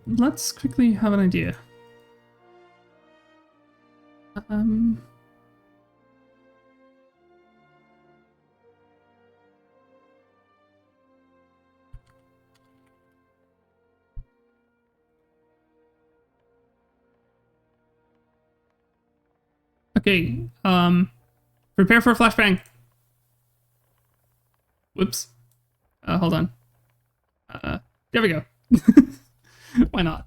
Speaker 1: Let's quickly have an idea. Okay, prepare for a flashbang. Whoops. Hold on. There we go. Why not?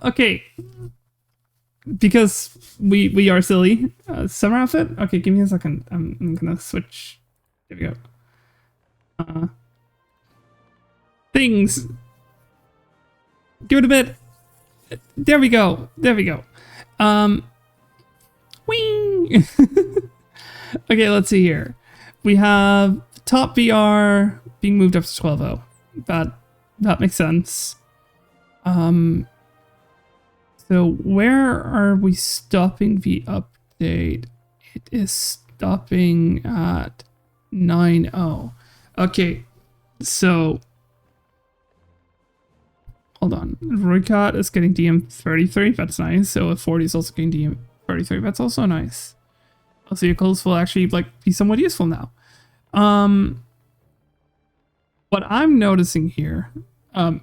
Speaker 1: Okay. Because we are silly. Summer outfit? Okay, give me a second. I'm gonna switch. There we go. Things. Give it a bit. There we go. There we go. Wing! Okay, let's see here. We have top VR being moved up to 12.0. That makes sense. So where are we stopping the update? It is stopping at 9.0. Okay, so hold on. Roycott is getting DM33. That's nice. So if 40 is also getting DM33, that's also nice. Those vehicles will actually like be somewhat useful now. What I'm noticing here,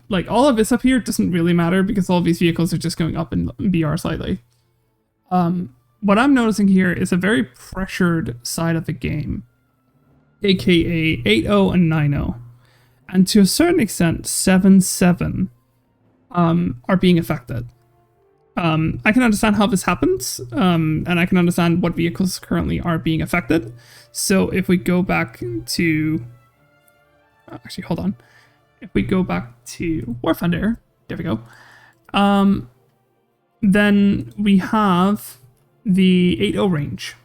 Speaker 1: like all of this up here doesn't really matter because all of these vehicles are just going up in BR slightly. What I'm noticing here is a very pressured side of the game, aka 8.0 and 9.0, and to a certain extent 7.7 are being affected. I can understand how this happens, and I can understand what vehicles currently are being affected. So if we go back to... actually, hold on. If we go back to War Thunder, there we go. Then we have the 8.0 range.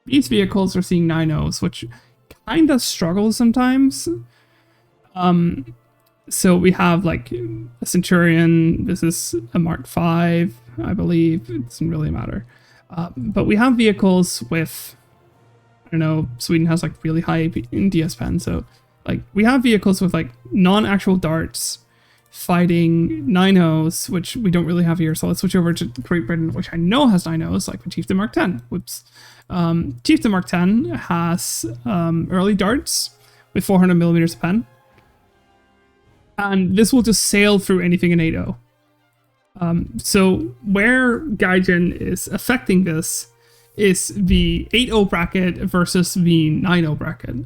Speaker 1: These vehicles are seeing 9.0s, which kind of struggle sometimes. So we have like a Centurion, this is a Mark V, I believe, it doesn't really matter. But we have vehicles with, I don't know, Sweden has like really high AP in DS Pen, so like we have vehicles with like non-actual darts fighting 9.0s, which we don't really have here, so let's switch over to Great Britain, which I know has 9.0s, like the Chieftain Mark 10, whoops. Chieftain Mark 10 has early darts with 400mm of pen. And this will just sail through anything in 8.0. So where Gaijin is affecting this is the 8.0 bracket versus the 9.0 bracket.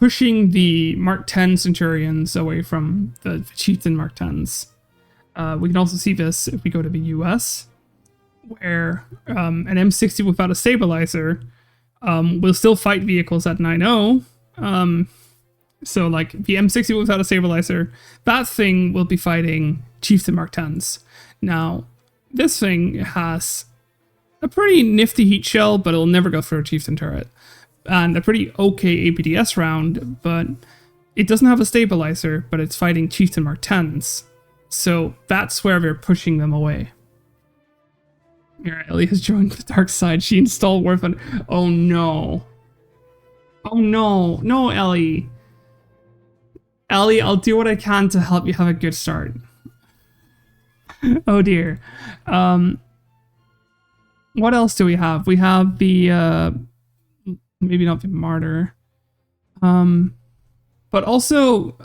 Speaker 1: Pushing the Mark 10 Centurions away from the Chieftain Mark 10s. We can also see this if we go to the US, where an M60 without a stabilizer will still fight vehicles at 9.0. So like the M60 without a stabilizer, that thing will be fighting Chieftain Mark 10s. Now, this thing has a pretty nifty heat shell, but it'll never go through a Chieftain turret. And a pretty okay APDS round, but it doesn't have a stabilizer, but it's fighting Chieftain Mark 10s. So that's where they're pushing them away. Here, Ellie has joined the dark side. She installed War Thunder. Oh no. Oh no. No, Ellie. Ellie, I'll do what I can to help you have a good start. Oh dear. What else do we have? We have the maybe not the martyr. But also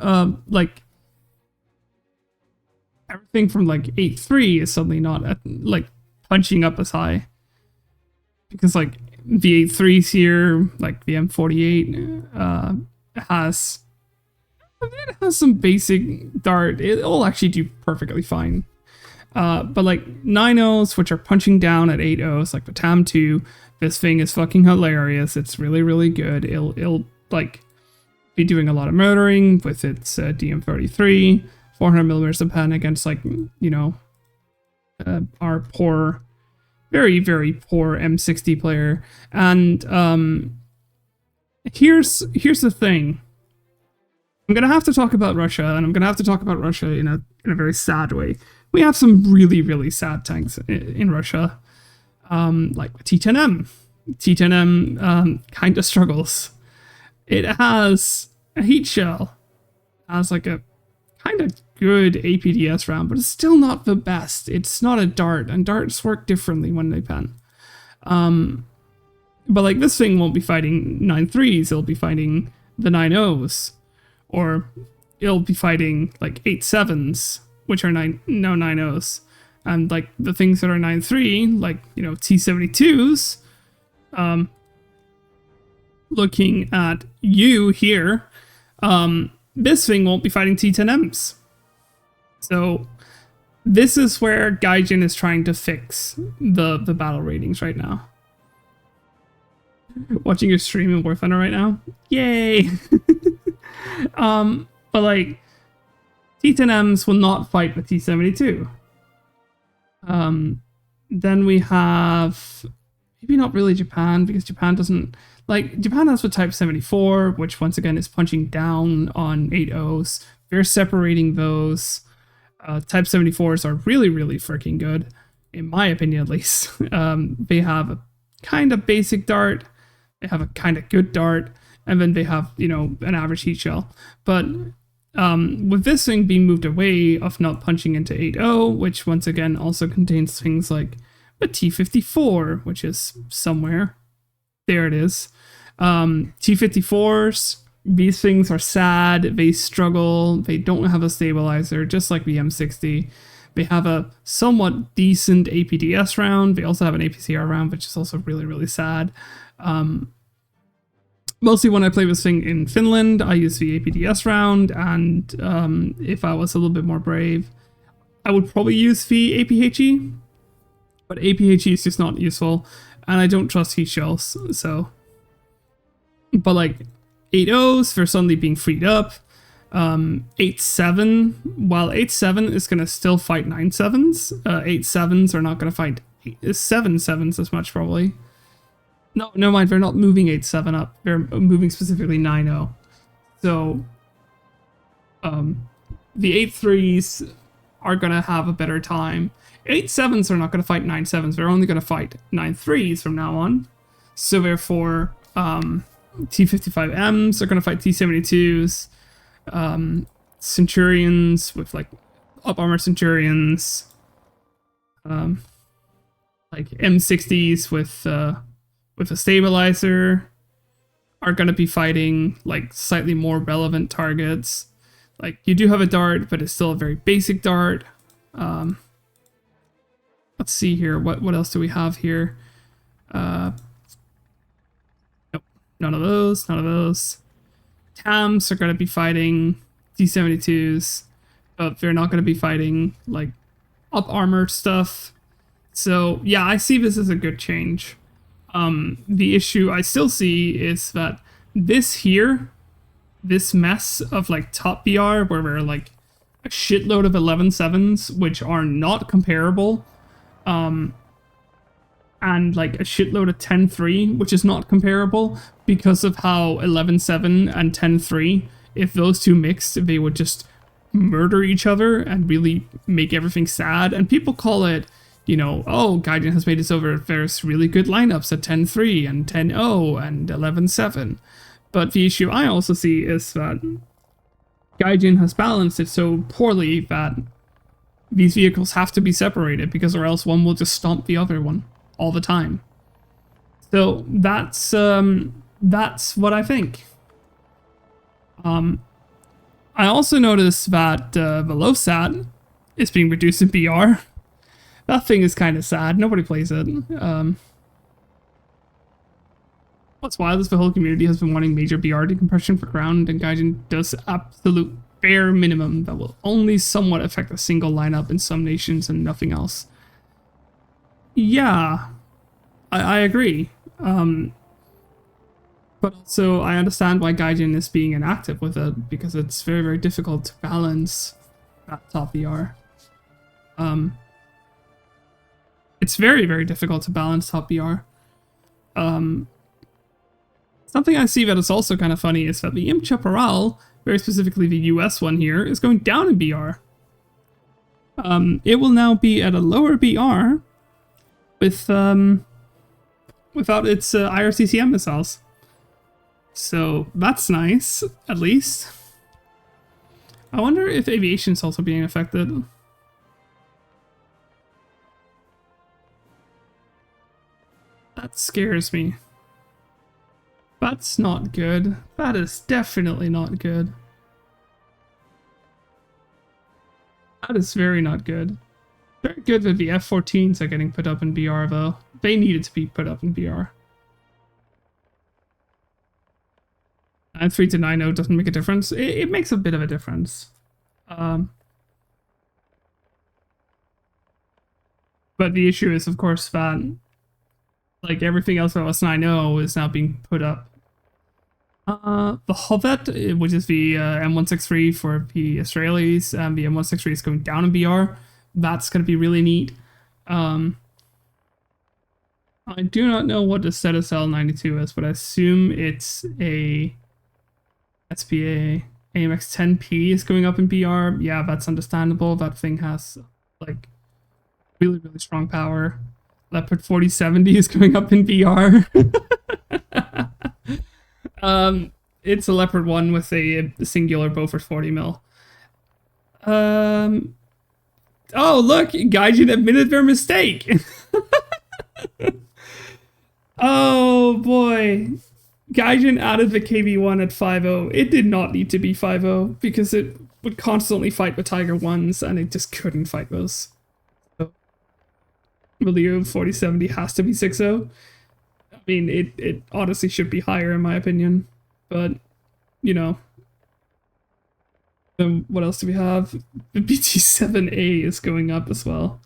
Speaker 1: like everything from like 8.3 is suddenly not at, like punching up as high. Because like the 8.3s here, like the M48 has some basic dart. It'll actually do perfectly fine. But like 9.0s, which are punching down at 8.0s, like the TAM2, this thing is fucking hilarious. It's really, really good. It'll like be doing a lot of murdering with its DM33, 400mm of pen against like, you know, our poor, very, very poor M60 player. And here's the thing. I'm gonna have to talk about Russia, and I'm gonna have to talk about Russia in a very sad way. We have some really, really sad tanks in Russia, like T10M. T10M kind of struggles. It has a heat shell, has like a kind of good APDS round, but it's still not the best. It's not a dart, and darts work differently when they pen. But like this thing won't be fighting 9.3s, it'll be fighting the 9.0s, or it'll be fighting like 8.7s, which are 9.0s, and like the things that are 9.3, like, you know, T72s. Looking at you here, this thing won't be fighting T10Ms. So this is where Gaijin is trying to fix the battle ratings right now. Watching your stream in War Thunder right now? Yay! But like, T10Ms will not fight the T72. Then we have, maybe not really Japan, because Japan doesn't, like, Japan has the Type 74, which once again is punching down on 8.0s. They're separating those. Type 74s are really, really freaking good, in my opinion at least. They have a kind of basic dart, they have a kind of good dart, and then they have, you know, an average heat shell. But with this thing being moved away of not punching into 8.0, which once again also contains things like the T54, which is somewhere. There it is. T54s, these things are sad, they struggle, they don't have a stabilizer, just like the M60. They have a somewhat decent APDS round, they also have an APCR round, which is also really, really sad. Mostly when I play this thing in Finland, I use the APDS round, and if I was a little bit more brave, I would probably use the APHE, but APHE is just not useful, and I don't trust heat shells, so. But like 8.0s, they're suddenly being freed up. 8.7, while 8.7 is going to still fight 9.7s, 8.7s are not going to fight 7.7s as much probably. No, never mind, they're not moving 8.7 up, they're moving specifically 9.0. So, the 8.3s are going to have a better time. 8.7s are not going to fight 9.7s, they're only going to fight 9.3s from now on. So therefore, T55Ms are going to fight T72s, Centurions with like up armor Centurions, like M60s with a stabilizer are going to be fighting like slightly more relevant targets. Like you do have a dart, but it's still a very basic dart. Let's see here. What else do we have here? Nope. None of those. None of those. TAMs are going to be fighting T72s, but they're not going to be fighting like up armor stuff. So yeah, I see this as a good change. The issue I still see is that this here, this mess of like top BR where we're like a shitload of 11.7s, which are not comparable, and like a shitload of 10.3, which is not comparable because of how 11.7 and 10.3 if those two mixed, they would just murder each other and really make everything sad. And people call it, you know, oh, Gaijin has made it so there's really good lineups at 10-3 and 10-0 and 11-7. But the issue I also see is that Gaijin has balanced it so poorly that these vehicles have to be separated, because or else one will just stomp the other one all the time. So that's what I think. I also noticed that Velosat is being reduced in BR. That thing is kind of sad. Nobody plays it. What's wild is the whole community has been wanting major BR decompression for ground, and Gaijin does absolute bare minimum that will only somewhat affect a single lineup in some nations and nothing else. Yeah, I agree. But also I understand why Gaijin is being inactive with it, because it's very, very difficult to balance that top BR. It's very, very difficult to balance top BR. Something I see that is also kind of funny is that the Imp Chaparral, very specifically the US one here, is going down in BR. It will now be at a lower BR with without its IRCCM missiles. So that's nice, at least. I wonder if aviation's also being affected. That scares me. That's not good. That is definitely not good. That is very not good. Very good that the F-14s are getting put up in BR though. They needed to be put up in BR. And 3 to 9.0 doesn't make a difference. It makes a bit of a difference. But the issue is, of course, that like everything else that was 9.0 is now being put up. The Hovet, which is the M163 for the Israelis, and the M163 is going down in BR. That's going to be really neat. I do not know what the ZSL 92 is, but I assume it's a SPA. AMX 10P is going up in BR. Yeah, that's understandable. That thing has like really, really strong power. Leopard 4070 is going up in BR. It's a Leopard 1 with a singular Beaufort 40 mil. Oh, look, Gaijin admitted their mistake. Oh boy. Gaijin added the KV-1 at 5.0. It did not need to be 5.0 because it would constantly fight the Tiger 1s and it just couldn't fight those. So, the Leo 4070 has to be 6.0. I mean, it honestly should be higher in my opinion. But, you know. What else do we have? The BT-7A is going up as well.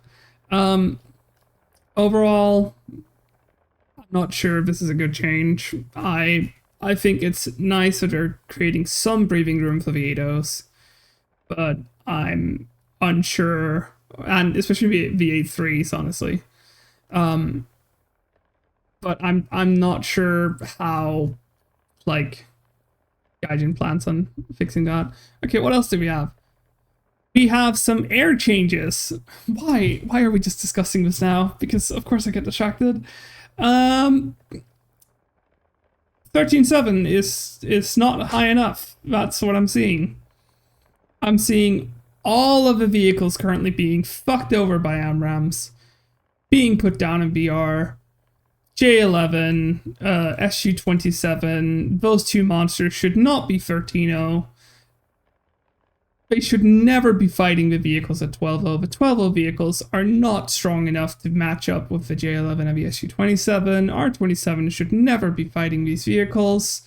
Speaker 1: Overall, I'm not sure if this is a good change. I think it's nice that they're creating some breathing room for the ADOS, but I'm unsure, and especially the A3s, honestly. But I'm not sure how, like, Gaijin plans on fixing that. Okay, what else do we have? We have some air changes. Why are we just discussing this now? Because of course I get distracted. 13.7 is not high enough. That's what I'm seeing. I'm seeing all of the vehicles currently being fucked over by AMRAAMs, being put down in BR. J11, SU-27, those two monsters should not be 13.0. They should never be fighting the vehicles at 12.0. The 12.0 vehicles are not strong enough to match up with the J11 and the SU-27. R-27 should never be fighting these vehicles.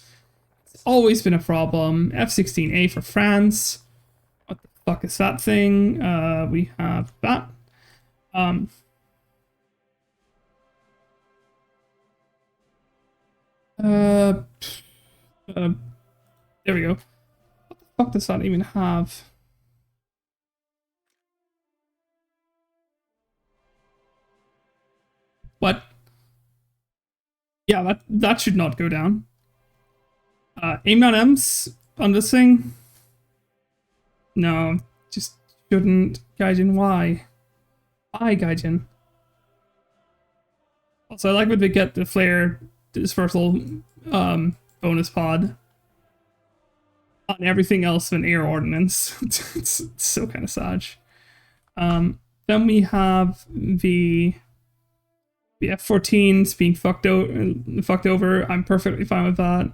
Speaker 1: It's always been a problem. F-16A for France. What the fuck is that thing? We have that. There we go. What the fuck does that even have? What? Yeah, that should not go down. AIM-9Ms on this thing? No, just shouldn't. Gaijin, why? Why, Gaijin? Also, I like when they get the flare dispersal bonus pod on everything else than air ordnance. It's so kind of sad. Then we have the F-14s being fucked over. I'm perfectly fine with that.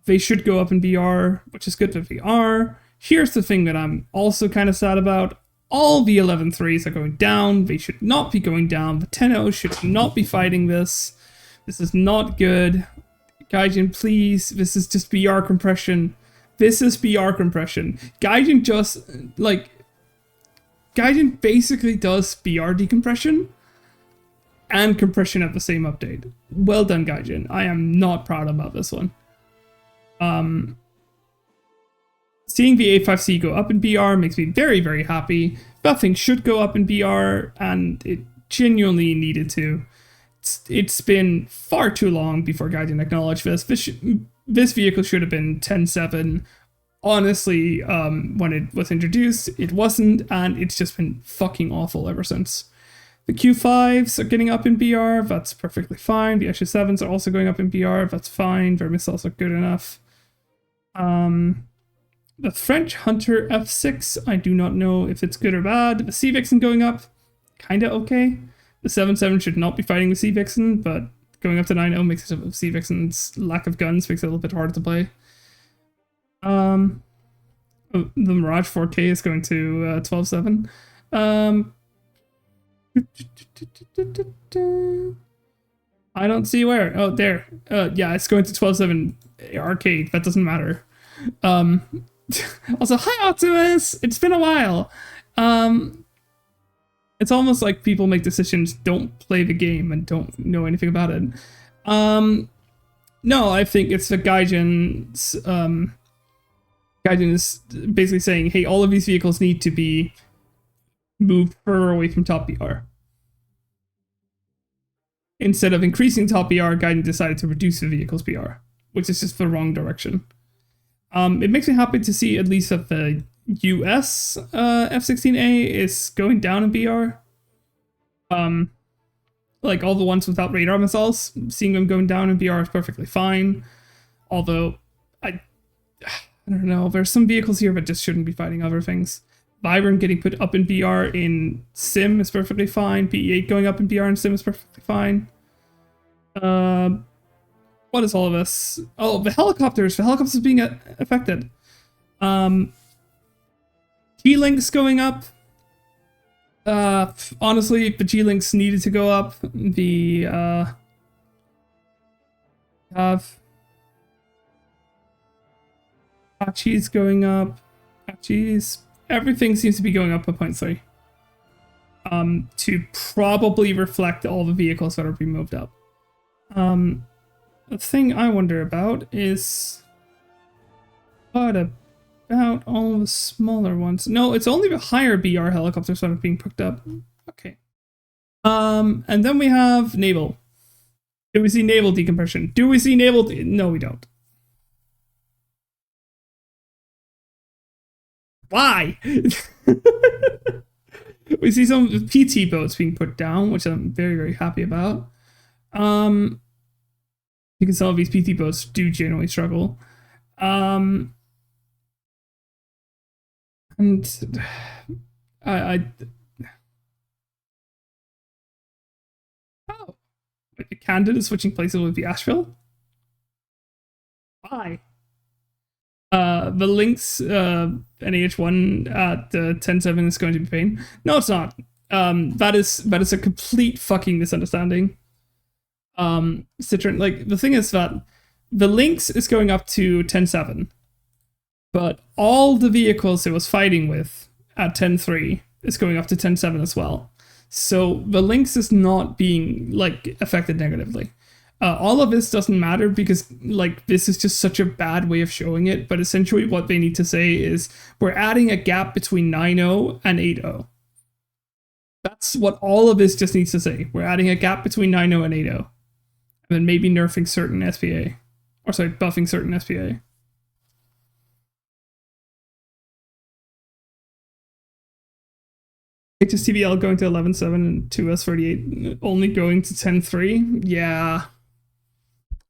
Speaker 1: They should go up in BR, which is good for VR. Here's the thing that I'm also kind of sad about. All the 11-3s are going down. They should not be going down. The 10-0 should not be fighting this. This is not good. Gaijin, please. This is just BR compression. This is BR compression. Gaijin just, like... Gaijin basically does BR decompression and compression at the same update. Well done, Gaijin. I am not proud about this one. Seeing the A5C go up in BR makes me very, very happy. That thing should go up in BR, and it genuinely needed to. It's been far too long before Gaijin acknowledged this. This vehicle should have been 10.7. Honestly, when it was introduced, it wasn't, and it's just been fucking awful ever since. The Q5s are getting up in BR, that's perfectly fine. The SU7s are also going up in BR, that's fine. Their missiles are good enough. The French Hunter F6, I do not know if it's good or bad. The Sea Vixen going up, kinda okay. The 7.7 should not be fighting the Sea Vixen, but going up to 9.0 makes it Sea Vixen's lack of guns makes it a little bit harder to play. The Mirage 4K is going to 12.7. I don't see where. Oh, there. Yeah, it's going to 12.7 arcade. That doesn't matter. Also, hi Optimus! It's been a while. It's almost like people make decisions, don't play the game, and don't know anything about it. No, I think it's the Gaijin's, Gaijin is basically saying, hey, all of these vehicles need to be moved further away from top BR. Instead of increasing top BR, Gaijin decided to reduce the vehicle's BR, which is just the wrong direction. It makes me happy to see at least that the US F-16A is going down in BR. Like all the ones without radar missiles, seeing them going down in BR is perfectly fine. Although, I don't know, there's some vehicles here that just shouldn't be fighting other things. Vibrant getting put up in BR in Sim is perfectly fine. PE8 going up in BR in Sim is perfectly fine. What is all of this? Oh, the helicopters. The helicopters being affected. G-Links going up. Honestly, the G-Links needed to go up. The, Apache's going up. Apache's. Everything seems to be going up a 0.3. To probably reflect all the vehicles that are being moved up. The thing I wonder about is, what about all the smaller ones? No, it's only the higher BR helicopters that are being picked up. Okay. And then we have naval. Do we see naval decompression? Do we see naval? No, we don't. Why? We see some PT boats being put down, which I'm very, very happy about. Because some of these PT boats do generally struggle. And oh, the Candid is switching places with the Asheville. Why? The Lynx NAH1 at 10.7 is going to be pain. No, it's not. That is a complete fucking misunderstanding. Citroen, like, the thing is that the Lynx is going up to 10.7, but all the vehicles it was fighting with at 10.3 is going up to 10.7 as well. So the Lynx is not being, like, affected negatively. All of this doesn't matter because, like, this is just such a bad way of showing it, but essentially what they need to say is we're adding a gap between 9.0 and 8.0. That's what all of this just needs to say. We're adding a gap between 9.0 and 8.0. And then maybe nerfing certain SPA. Or sorry, buffing certain SPA. HSTVL going to 11.7 and 2S38 only going to 10.3. Yeah.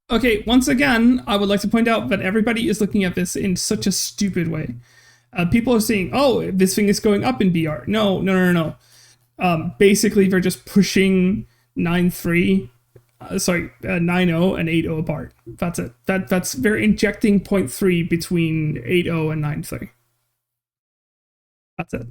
Speaker 1: Okay, once again, I would like to point out that everybody is looking at this in such a stupid way. People are saying, oh, this thing is going up in BR. No. Basically, they're just pushing 9.0 and 8.0 apart. That's it. That's they're injecting 0.3 between 8.0 and 9.3. That's it.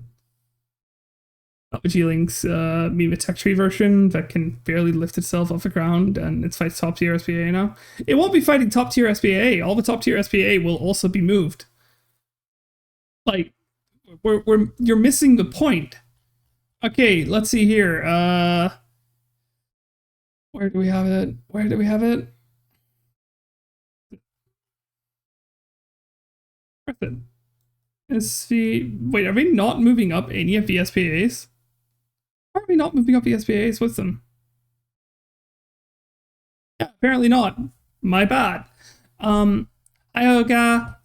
Speaker 1: G-Link's Mima Tech Tree version that can barely lift itself off the ground, and it fights top tier SPA now. It won't be fighting top tier SPA. All the top tier SPA will also be moved. Like, you're missing the point. Okay, let's see here. Where do we have it? Where do we have it? Where's it? Wait, are we not moving up any of the SPAs? Why are we not moving up the SPAs with them? Yeah, apparently not. My bad. Ioga.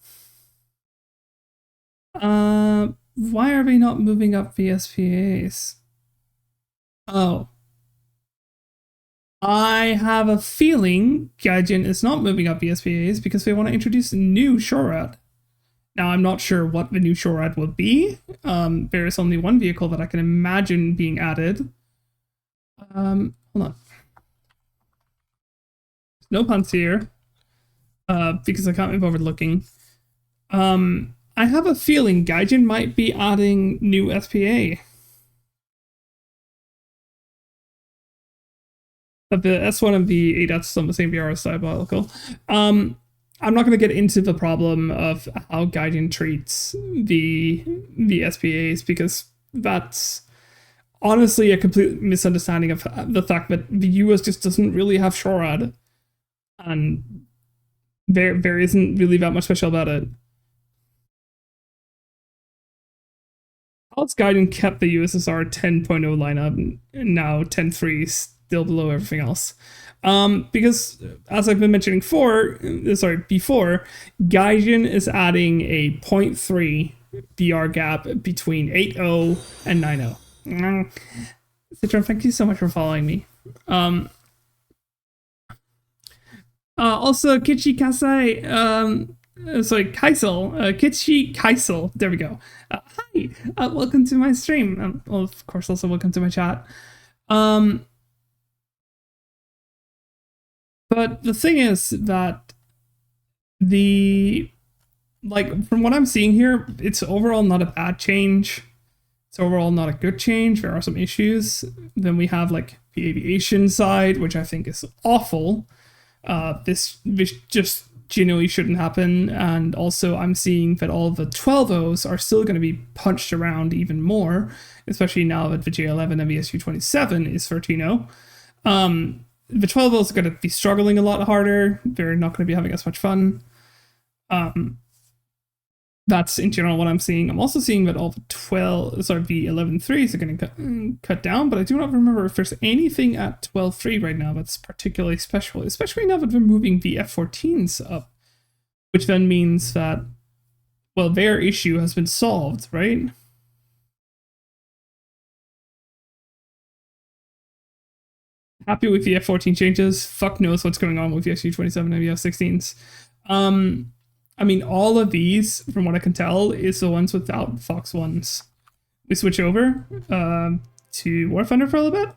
Speaker 1: Why are we not moving up the SPAs? Oh. I have a feeling Gaijin is not moving up the SPAs because they want to introduce a new Shorad. Now, I'm not sure what the new Shorad will be. There is only one vehicle that I can imagine being added. Hold on. No punts here. Because I can't move over looking. I have a feeling Gaijin might be adding new SPA. But the S1 and the ADATs on the same VR is diabolical. I'm not going to get into the problem of how Gaijin treats the SPAs because that's honestly a complete misunderstanding of the fact that the US just doesn't really have Shorad, and there isn't really that much special about it. Alex Gaijin kept the USSR 10.0 lineup, and now 10.3 still below everything else. Because, as I've been mentioning before, Gaijin is adding a 0.3 BR gap between 8.0 and 9.0. Citron, thank you so much for following me. Also, Kichi Kasai, Kaisel, Kichi Kaisel, there we go. Hi, welcome to my stream. Well, of course, also welcome to my chat. But the thing is that from what I'm seeing here, it's overall not a bad change. It's overall not a good change. There are some issues. Then we have like the aviation side, which I think is awful. This just genuinely shouldn't happen. And also I'm seeing that all the 12.0s are still going to be punched around even more, especially now that the J11 and the SU-27 is 13.0. The 12.0s are going to be struggling a lot harder. They're not going to be having as much fun. That's in general what I'm seeing. I'm also seeing that all the 11.3s are going to cut down, but I do not remember if there's anything at 12.3 right now that's particularly special, especially now that we're moving the F14s up, which then means that, well, their issue has been solved, right? Happy with the F14 changes. Fuck knows what's going on with the SU-27 and the F16s. I mean, all of these, from what I can tell, is the ones without Fox 1s. We switch over to War Thunder for a little bit.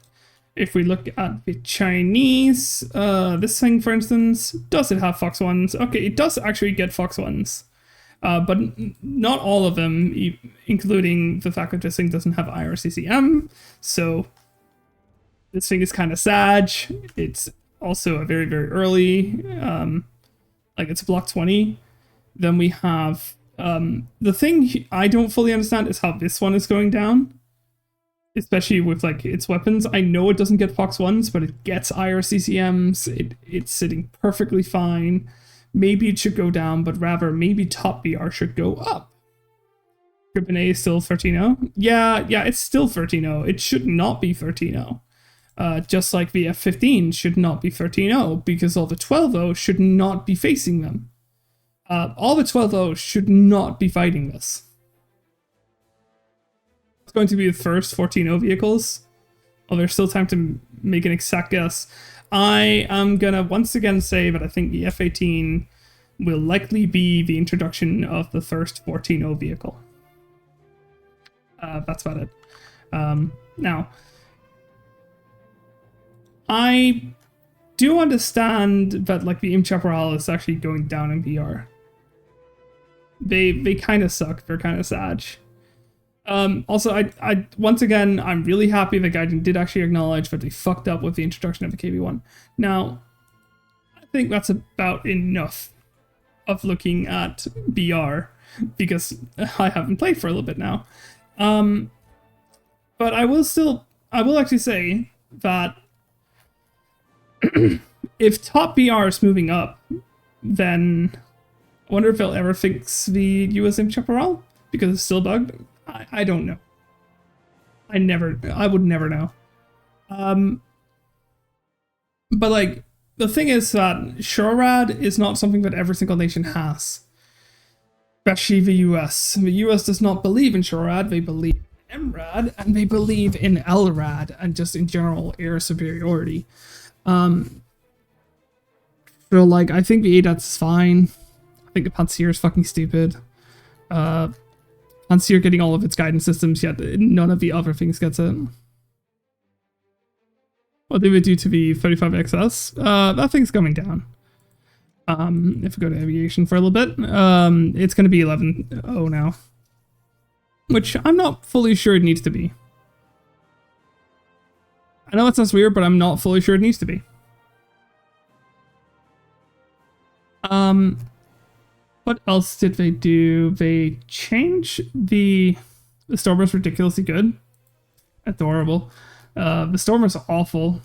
Speaker 1: If we look at the Chinese, this thing, for instance, does it have Fox 1s? Okay, it does actually get Fox 1s. But not all of them, including the fact that this thing doesn't have IRCCM. So this thing is kind of sad. It's also a very, very early, like it's block 20. Then we have, the thing I don't fully understand is how this one is going down. Especially with like its weapons. I know it doesn't get Fox 1s, but it gets IRCCMs. It's sitting perfectly fine. Maybe it should go down, but rather maybe top BR should go up. Triple A is still 13.0. Yeah, it's still 13.0. It should not be 13.0. Just like the F-15 should not be 13.0 because all the 12.0 should not be facing them. All the 12.0 should not be fighting this. It's going to be the first 14O vehicles. Well, there's still time to make an exact guess. I am gonna once again say that I think the F-18 will likely be the introduction of the first 14O vehicle. That's about it. Now, I do understand that like the Im Chaparral is actually going down in PR. They kind of suck. They're kind of sad. Also, I once again, I'm really happy that Gaijin did actually acknowledge that they fucked up with the introduction of the KV-1. Now, I think that's about enough of looking at BR, because I haven't played for a little bit now. But I will actually say that if top BR is moving up, then I wonder if they'll ever fix the US Im Chaparral, because it's still bugged. I don't know. I would never know. But like, the thing is that SHORAD is not something that every single nation has. Especially the US. The US does not believe in SHORAD, they believe in MRAD, and they believe in LRAD, and just in general air superiority. So like, I think the ADATS is fine. I think the Pantsir is fucking stupid. Pantsir getting all of its guidance systems, yet none of the other things gets it. What they would do to the 35XS? That thing's coming down. If we go to aviation for a little bit, it's going to be 11.0 now. Which I'm not fully sure it needs to be. I know it sounds weird, but I'm not fully sure it needs to be. What else did they do? They changed the Stormer's ridiculously good. Adorable. The Stormer's awful.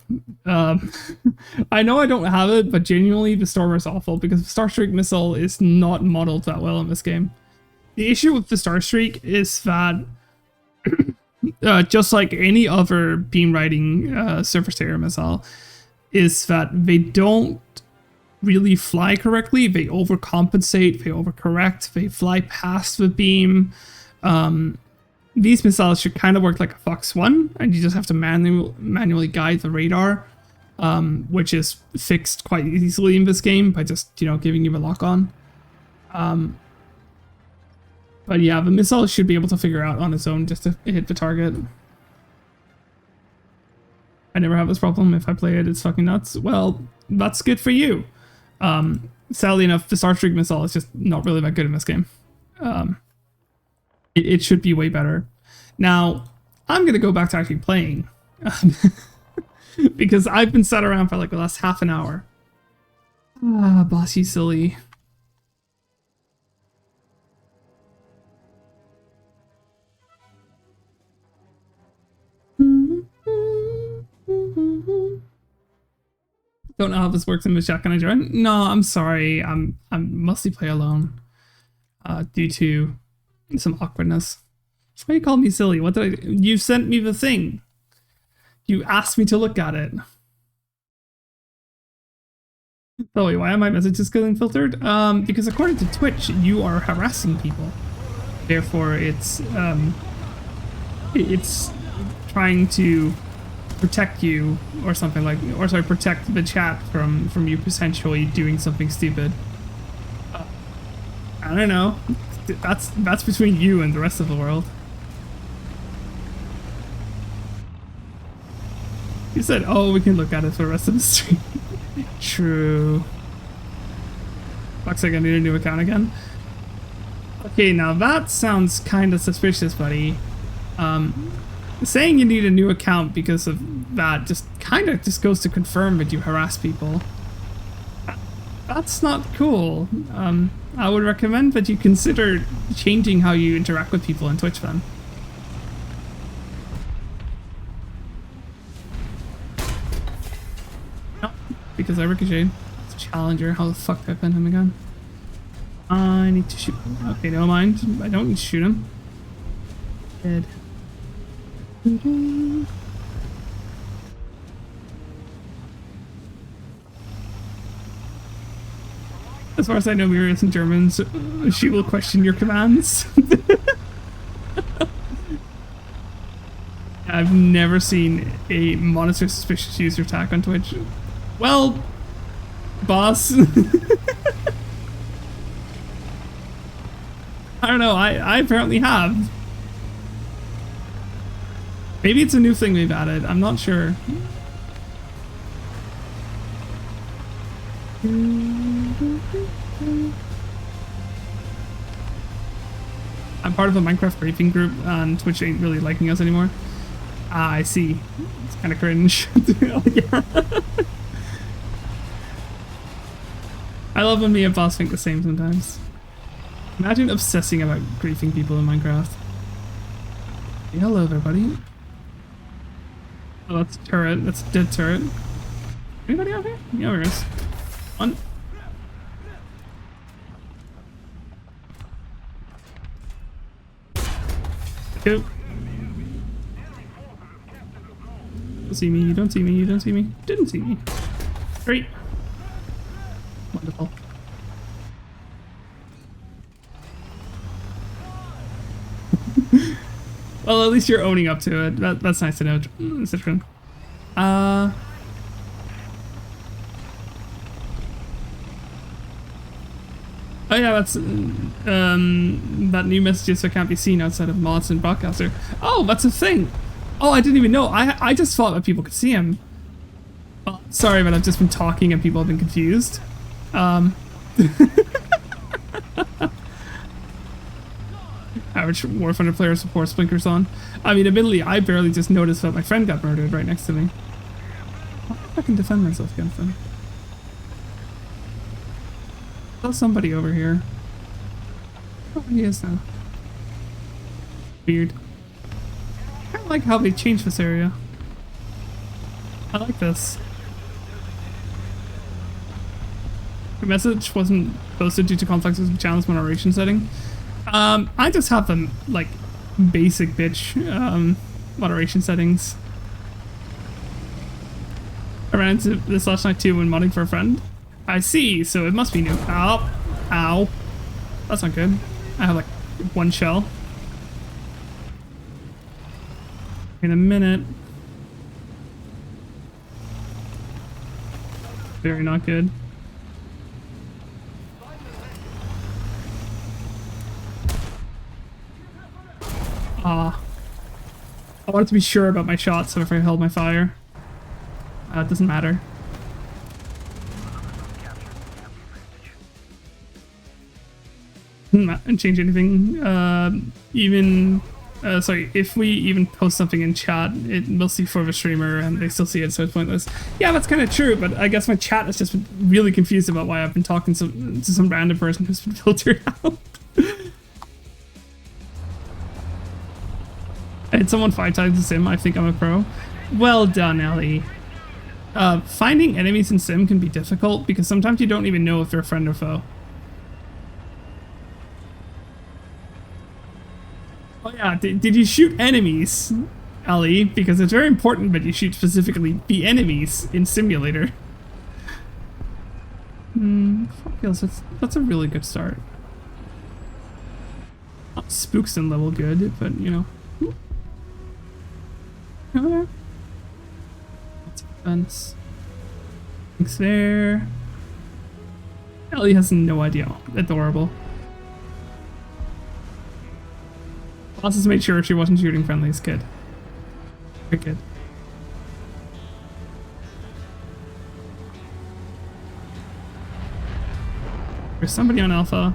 Speaker 1: I know I don't have it, but genuinely the Stormer's awful because the Starstreak missile is not modeled that well in this game. The issue with the Starstreak is that just like any other beam riding surface to air missile, is that they don't really fly correctly. They overcompensate, they overcorrect, they fly past the beam. These missiles should kind of work like a Fox 1, and you just have to manually guide the radar, which is fixed quite easily in this game by just, you know, giving you a lock on. But yeah, the missile should be able to figure out on its own just to hit the target. I never have this problem. If I play it, it's fucking nuts. Well, that's good for you. Sadly enough, the Starstreak missile is just not really that good in this game. It should be way better. Now, I'm going to go back to actually playing. Because I've been sat around for like the last half an hour. Ah, boss, you silly. Don't know how this works in the chat. Can I join? No, I'm sorry. I'm mostly play alone. Due to some awkwardness. Why you call me silly? What did I do? You sent me the thing. You asked me to look at it. Oh wait, why are my messages getting filtered? Because according to Twitch, you are harassing people. Therefore, it's trying to protect you or something like, or sorry, protect the chat from you potentially doing something stupid. I don't know. That's between you and the rest of the world. You said, oh, we can look at it for the rest of the stream. True. Looks like I need a new account again. Okay, now that sounds kind of suspicious, buddy. Saying you need a new account because of that just kind of just goes to confirm that you harass people. That's not cool. I would recommend that you consider changing how you interact with people on Twitch then. No, because I ricocheted. It's a challenger. How the fuck did I pin him again? I need to shoot him. Okay, never mind. I don't need to shoot him. Dead. As far as I know, Mirius in Germans, she will question your commands. I've never seen a monitor suspicious user attack on Twitch. Well, boss. I don't know, I apparently have. Maybe it's a new thing they've added, I'm not sure. I'm part of a Minecraft briefing group and Twitch ain't really liking us anymore. Ah, I see. It's kind of cringe. Yeah. I love when me and Boss think the same sometimes. Imagine obsessing about griefing people in Minecraft. Hey, hello there, buddy. Oh, that's a turret. That's a dead turret. Anybody out here? Yeah, there is. One. Two. Don't see me, you don't see me, you don't see me. Didn't see me. Three. Wonderful. Well, at least you're owning up to it. That's nice to know, Citron. Oh yeah, that's that new messages that can't be seen outside of mods and broadcaster. Oh, that's a thing. Oh, I didn't even know. I just thought that people could see him. Oh, sorry, but I've just been talking and people have been confused. Average War Thunder players with four blinkers on. I mean, admittedly, I barely just noticed that my friend got murdered right next to me. I can defend myself against them. There's somebody over here. Oh, he is now. Weird. I kind of like how they changed this area. I like this. The message wasn't posted due to conflicts with channel's moderation setting. I just have them like basic bitch moderation settings. I ran into this last night too when modding for a friend. I see, so it must be new. Ow. Ow. That's not good. I have like one shell. In a minute. Very not good. I wanted to be sure about my shots, so if I held my fire. It doesn't matter. Doesn't change anything. Sorry, if we even post something in chat, it will see for the streamer and they still see it, so it's pointless. Yeah, that's kind of true, but I guess my chat has just been really confused about why I've been talking to some random person who's been filtered out. I had someone 5 times in Sim, I think I'm a pro. Well done, Ellie. Finding enemies in Sim can be difficult because sometimes you don't even know if they're a friend or foe. Oh yeah, did you shoot enemies, Ellie? Because it's very important that you shoot specifically the enemies in Simulator. That's a really good start. Not Spookston level good, but you know. Oh yeah. That's a fence. Thanks there. Ellie has no idea. Adorable. Boss has made sure she wasn't shooting friendlies. Good. Very good. There's somebody on Alpha.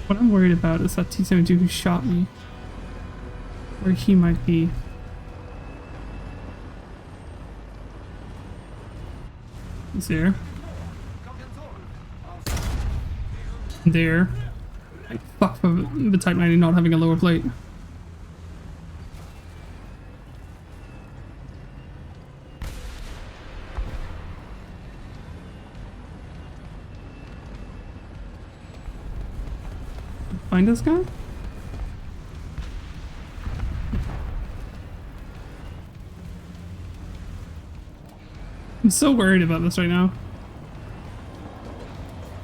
Speaker 1: What I'm worried about is that T-72 who shot me. Where he might be. He's there. There. Like, fuck for the Type 90 not having a lower plate. Find this guy? I'm so worried about this right now.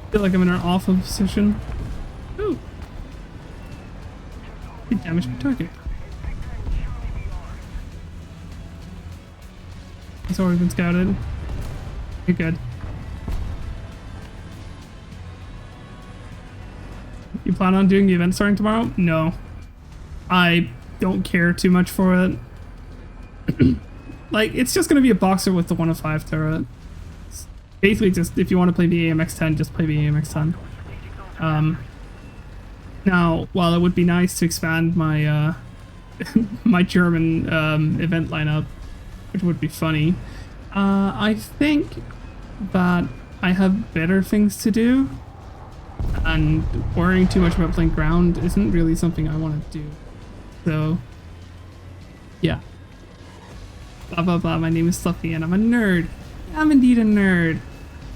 Speaker 1: I feel like I'm in an awful position. Ooh. It damaged my target. It's already been scouted. You're good. You plan on doing the event starting tomorrow? No. I don't care too much for it. Like, it's just gonna be a boxer with the 1 of 5 turret. It's basically, just if you want to play the AMX-10, just play the AMX-10. Now, while it would be nice to expand my my German event lineup, which would be funny, I think that I have better things to do, and worrying too much about playing ground isn't really something I want to do. So, yeah. Blah blah blah, my name is Fluffy and I'm a nerd. I'm indeed a nerd.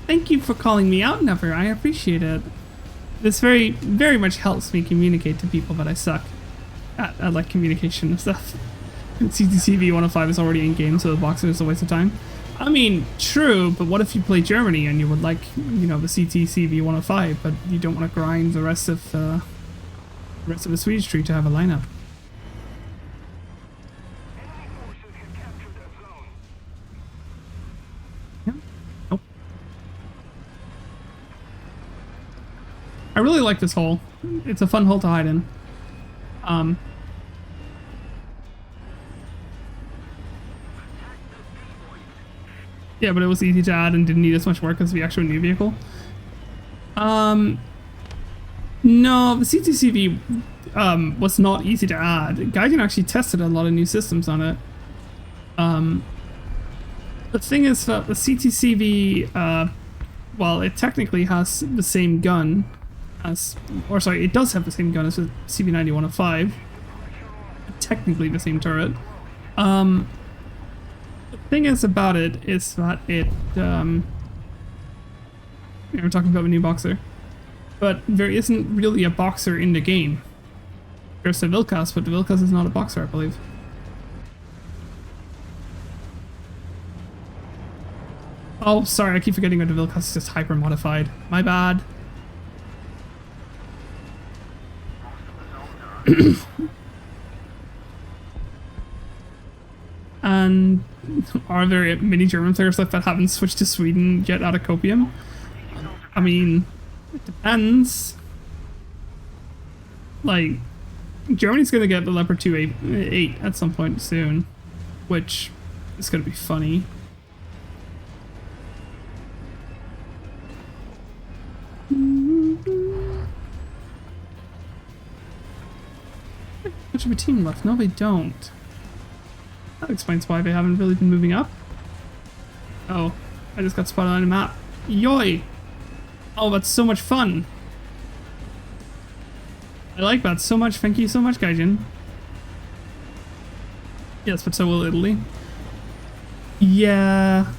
Speaker 1: Thank you for calling me out, Never. I appreciate it. This very much helps me communicate to people that I suck at like communication and stuff. CTCV 105 is already in game, so the boxer is a waste of time. I mean, true, but what if you play Germany and you would like, you know, the CTCV 105, but you don't want to grind the rest of the Swedish tree to have a lineup? Yeah. Nope. I really like this hole. It's a fun hole to hide in. Yeah, but it was easy to add and didn't need as much work as the actual new vehicle. No, the CTCV was not easy to add. Gaijin actually tested a lot of new systems on it. The thing is that the CTCV, well, it technically has the same gun as, or sorry, it does have the same gun as the CV90-105. Technically the same turret. The thing is about it is that it, we're talking about a new boxer, but there isn't really a boxer in the game. There's the Vilkas, but the Vilkas is not a boxer, I believe. Oh, sorry, I keep forgetting that the Vilkas is just hyper modified. My bad. And are there many German players left that haven't switched to Sweden yet out of Copium? I mean, it depends. Like, Germany's gonna get the Leopard 2-8 at some point soon, which is gonna be funny. Much of a team left? No, they don't. That explains why they haven't really been moving up. Oh, I just got spotted on a map. Yoy! Oh, that's so much fun. I like that so much. Thank you so much, Gaijin. Yes, but so will Italy. Yeah.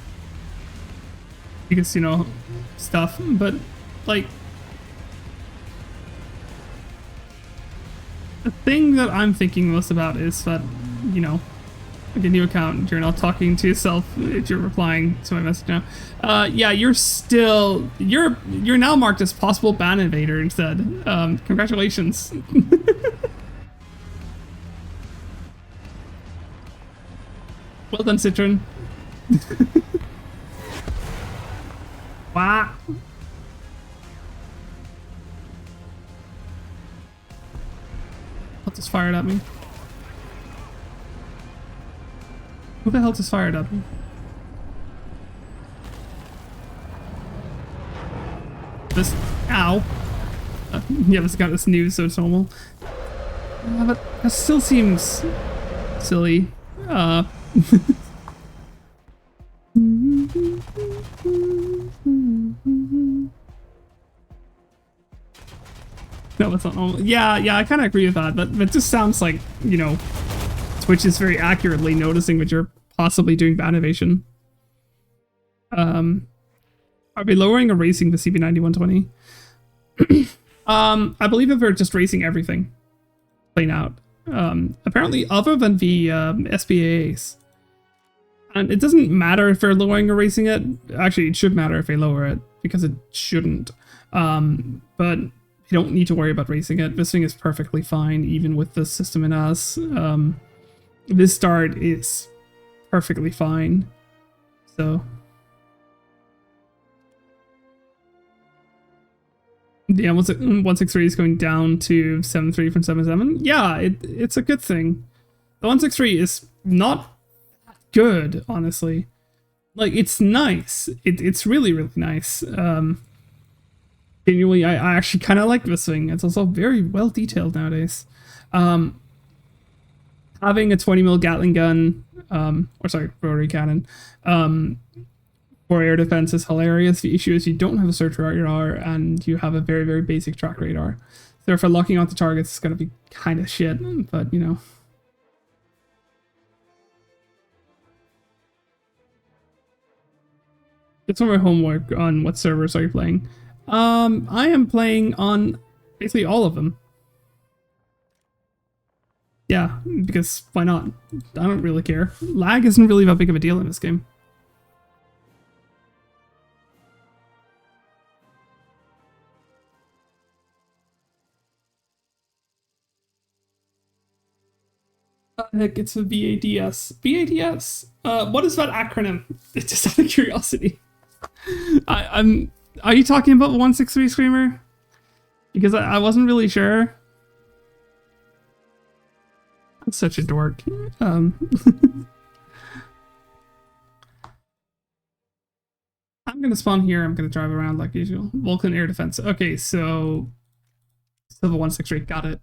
Speaker 1: Because, you know, stuff. But, like, the thing that I'm thinking most about is that, you know, like a new account, you're not talking to yourself if you're replying to my message now. Yeah, you're now marked as possible ban invader instead. Congratulations. Well done, Citron. Wow. Just fired at me. Who the hell just fired at me? This. Ow. Yeah, this got this news, so it's normal. But that still seems silly. No, that's not normal. Yeah, I kind of agree with that, but it just sounds like, you know, Twitch is very accurately noticing that you're possibly doing ban evasion. Are we lowering or raising the CB90-120? I believe that they're just raising everything. Plain out. Apparently, other than the SBAs. And it doesn't matter if they're lowering or raising it. Actually, it should matter if they lower it, because it shouldn't. But you don't need to worry about raising it. This thing is perfectly fine, even with the system in us. This start is perfectly fine. So yeah, 163 is going down to 73 from 77. Yeah, it's a good thing. The 163 is not good, honestly. Like, it's nice. It's really, really nice. Genuinely, I actually kind of like this thing. It's also very well detailed nowadays. Having a 20mm Gatling gun, or sorry, rotary cannon, for air defense is hilarious. The issue is you don't have a search radar and you have a very, very basic track radar. Therefore, locking onto targets is going to be kind of shit, but you know. Get some of my homework on what servers are you playing. I am playing on basically all of them. Yeah, because why not? I don't really care. Lag isn't really that big of a deal in this game. Heck, it's a VADS. VADS? What is that acronym? It's just out of curiosity. Are you talking about 163 Screamer? Because I wasn't really sure. I'm such a dork. I'm gonna spawn here. I'm gonna drive around like usual. Vulcan air defense. Okay, so Civil 163. Got it.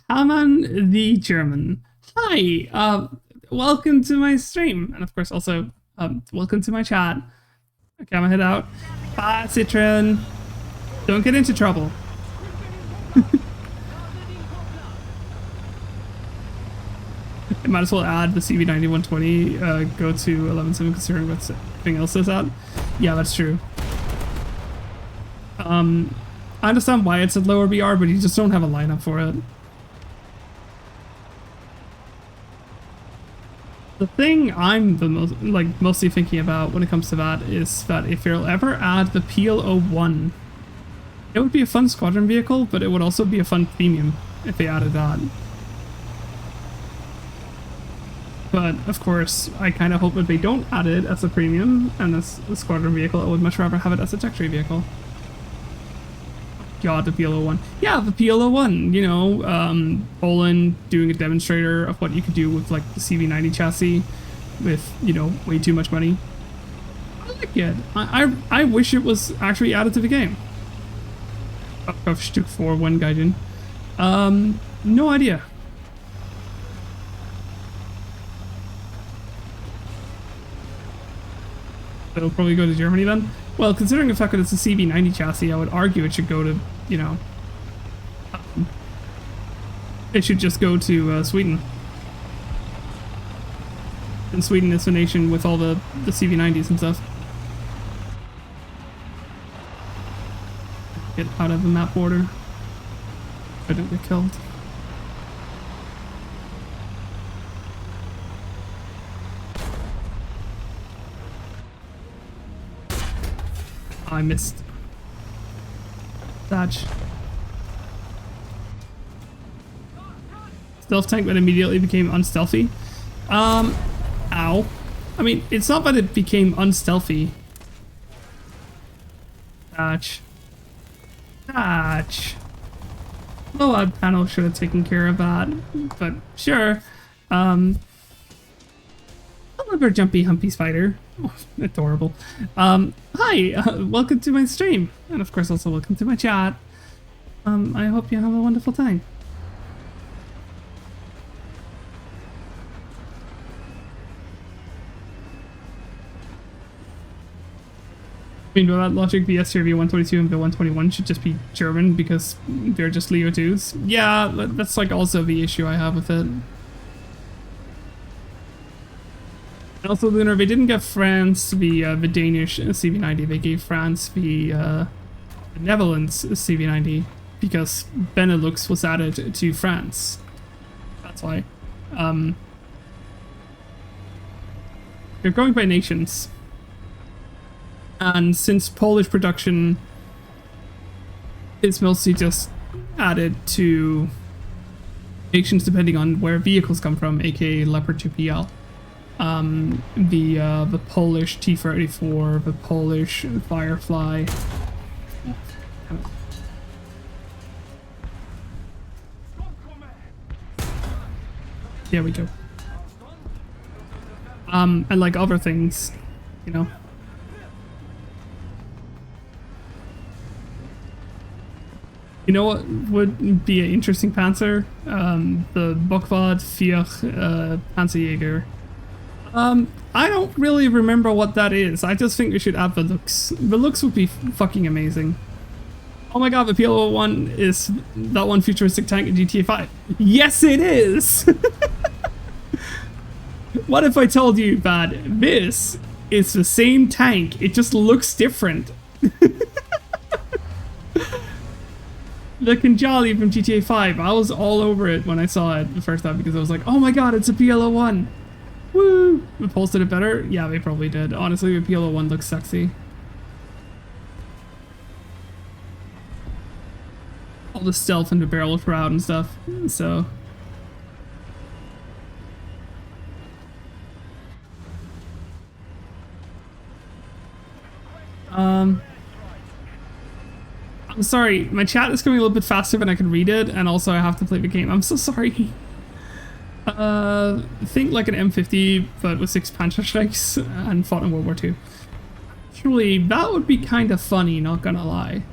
Speaker 1: Haman the German. Hi. Welcome to my stream, and of course also welcome to my chat. Okay, I'm gonna head out. Bye, Citron. Don't get into trouble. I might as well add the CV90-120, go to 11.7 considering what everything else is out. Yeah, that's true. I understand why it's at lower BR, but you just don't have a lineup for it. The thing I'm the mostly thinking about when it comes to that is that if you'll ever add the PL01, it would be a fun squadron vehicle, but it would also be a fun premium if they added that. But of course, I kind of hope that they don't add it as a premium and as a squadron vehicle. I would much rather have it as a tech tree vehicle. God, the PL01. Yeah, the PL01, you know, Poland doing a demonstrator of what you could do with like the CV90 chassis with, you know, way too much money. I like it. I wish it was actually added to the game. Oh, Stück 4, 1 Gaijin. No idea. It'll probably go to Germany then? Well, considering the fact that it's a CV90 chassis, I would argue it should go to, you know... it should just go to Sweden. And Sweden is the nation with all the CV90s and stuff. Get out of the map border. I don't get killed. I missed. Dodge. Stealth tank that immediately became unstealthy. Ow. I mean, it's not that it became unstealthy. Dodge. Dodge. Low panel should have taken care of that, but sure. Another jumpy humpy spider. Oh, adorable. Hi, welcome to my stream, and of course also welcome to my chat. I hope you have a wonderful time. I mean, by that logic, the STRV 122 and the 121 should just be German because they're just Leo 2s. Yeah, that's like also the issue I have with it. Also, Lunar, they didn't give France the Danish CV90, they gave France the Netherlands CV90 because Benelux was added to France. That's why. They're going by nations. And since Polish production is mostly just added to nations depending on where vehicles come from, aka Leopard 2PL. The Polish T-34, the Polish Firefly. There we go. And like other things, you know. You know what would be an interesting Panzer? The Bockwart 4 Panzerjäger. I don't really remember what that is. I just think we should add the looks. The looks would be fucking amazing. Oh my god, the PL01 is that one futuristic tank in GTA 5. Yes, it is! What if I told you that this is the same tank, it just looks different? The Kinjali from GTA 5, I was all over it when I saw it the first time because I was like, oh my god, it's a PL01. Woo! We posted it better? Yeah, they probably did. Honestly, the PL01 looks sexy. All the stealth and the barrel shroud and stuff, so... I'm sorry, my chat is going a little bit faster than I can read it, and also I have to play the game. I'm so sorry. Think like an M50, but with 6 Panzerstreiks and fought in World War II. Actually, that would be kind of funny, not gonna lie.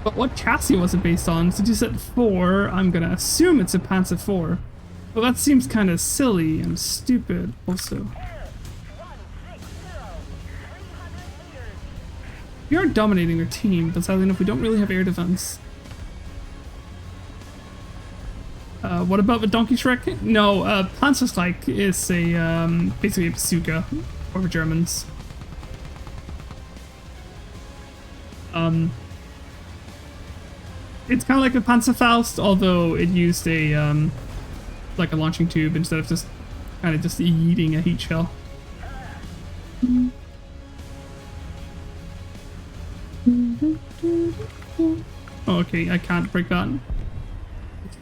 Speaker 1: But what chassis was it based on? So you said 4, I'm gonna assume it's a Panzer 4. Well, that seems kind of silly and stupid, also. We are dominating their team, but sadly enough, we don't really have air defense. What about the Donkey Shrek? No, Panzerstreik is a, basically a bazooka for the Germans. It's kind of like a Panzerfaust, although it used a, like a launching tube instead of just kind of just eating a heat shell. Okay, I can't break that. I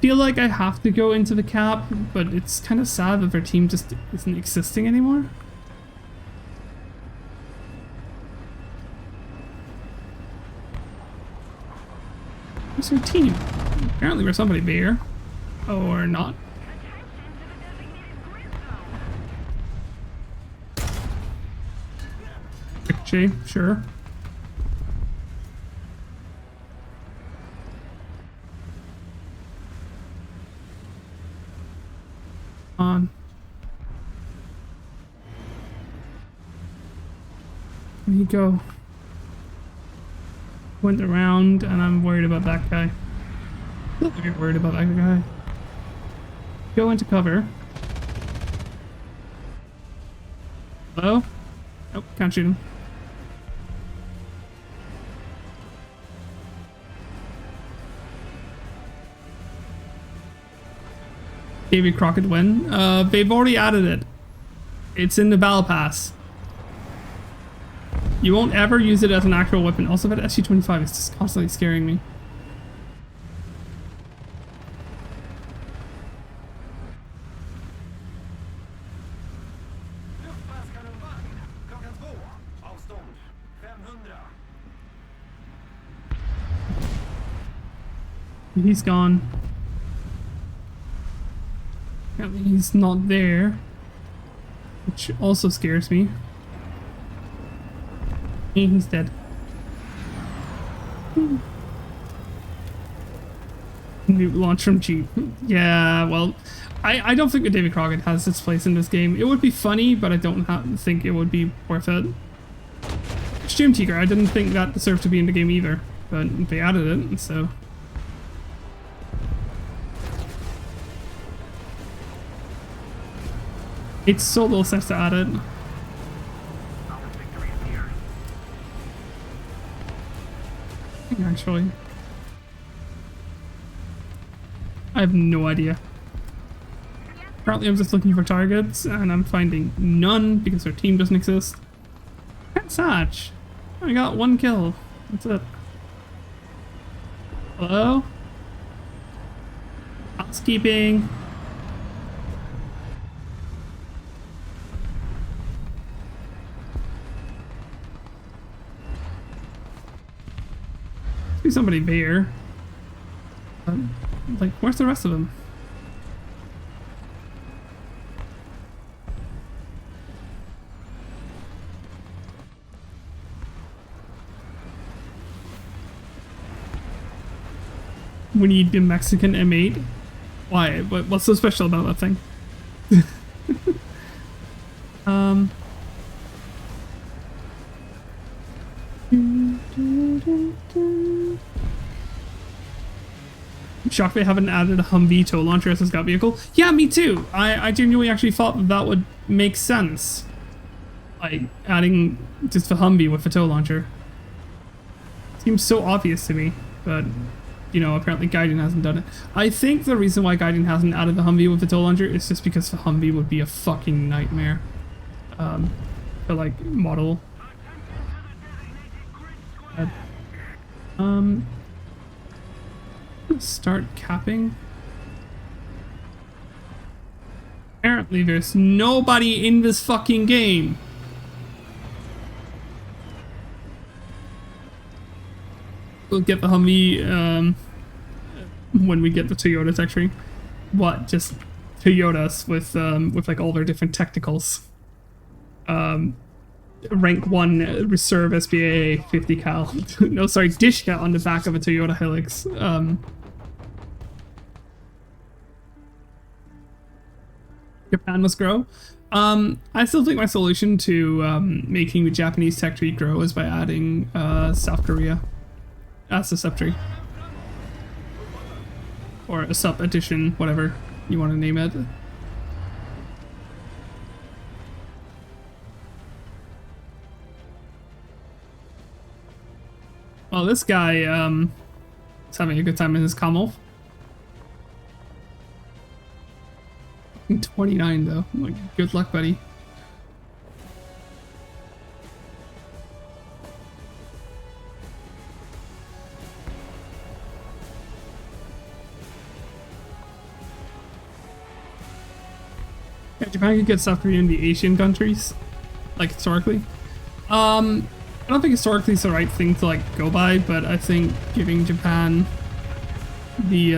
Speaker 1: feel like I have to go into the cap, but it's kind of sad that their team just isn't existing anymore. Where's their team? Apparently there's somebody there. Or not. Ricochet, sure. On. There you go. Went around and I'm worried about that guy. I'm very worried about that guy. Go into cover. Hello? Nope, can't shoot him. Davy Crockett win. They've already added it. It's in the Battle Pass. You won't ever use it as an actual weapon. Also, that SU-25 is just constantly scaring me. He's gone. Apparently he's not there, which also scares me. And he's dead. New launch from Jeep. Yeah, well, I don't think that David Crockett has its place in this game. It would be funny, but I don't think it would be worth it. Stream Tiger, I didn't think that deserved to be in the game either, but they added it, so... It's so little sense to add it. Actually, I have no idea. Apparently I'm just looking for targets and I'm finding none because our team doesn't exist. That's Satch. I got 1 kill. That's it. Hello? Housekeeping. somebody there. Like, where's the rest of them? We need a Mexican M8. Why? What's so special about that thing? I'm shocked they haven't added a Humvee tow launcher as a scout vehicle. Yeah, me too. I genuinely actually thought that, that would make sense. Like, adding just the Humvee with the tow launcher. Seems so obvious to me, but... you know, apparently Gaiden hasn't done it. I think the reason why Gaiden hasn't added the Humvee with the tow launcher is just because the Humvee would be a fucking nightmare. To like model. Start capping. Apparently there's nobody in this fucking game. We'll get the Humvee when we get the Toyota tech tree. What? Just Toyotas with like all their different technicals. Rank 1 reserve SPA 50 cal. No, sorry, dish cat on the back of a Toyota Hilux. Japan must grow. I still think my solution to making the Japanese tech tree grow is by adding South Korea as a subtree. Or a sub edition, whatever you want to name it. Well, this guy is having a good time in his camel. 29 though. Like, good luck, buddy. Yeah, Japan could get South Korea in the Asian countries, like historically. I don't think historically is the right thing to like go by, but I think giving Japan the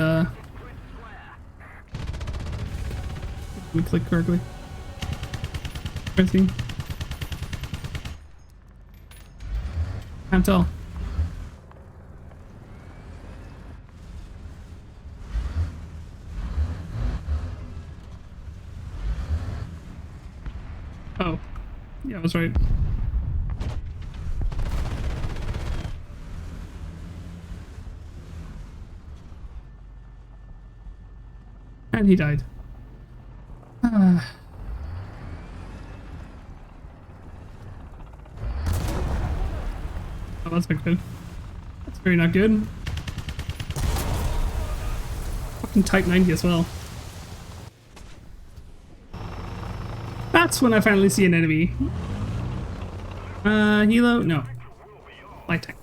Speaker 1: let me click correctly. Can't tell. Oh, yeah, I was right. And he died. Oh, that's not good. That's very not good. Fucking Type 90 as well. That's when I finally see an enemy. Hilo? No. Light tank.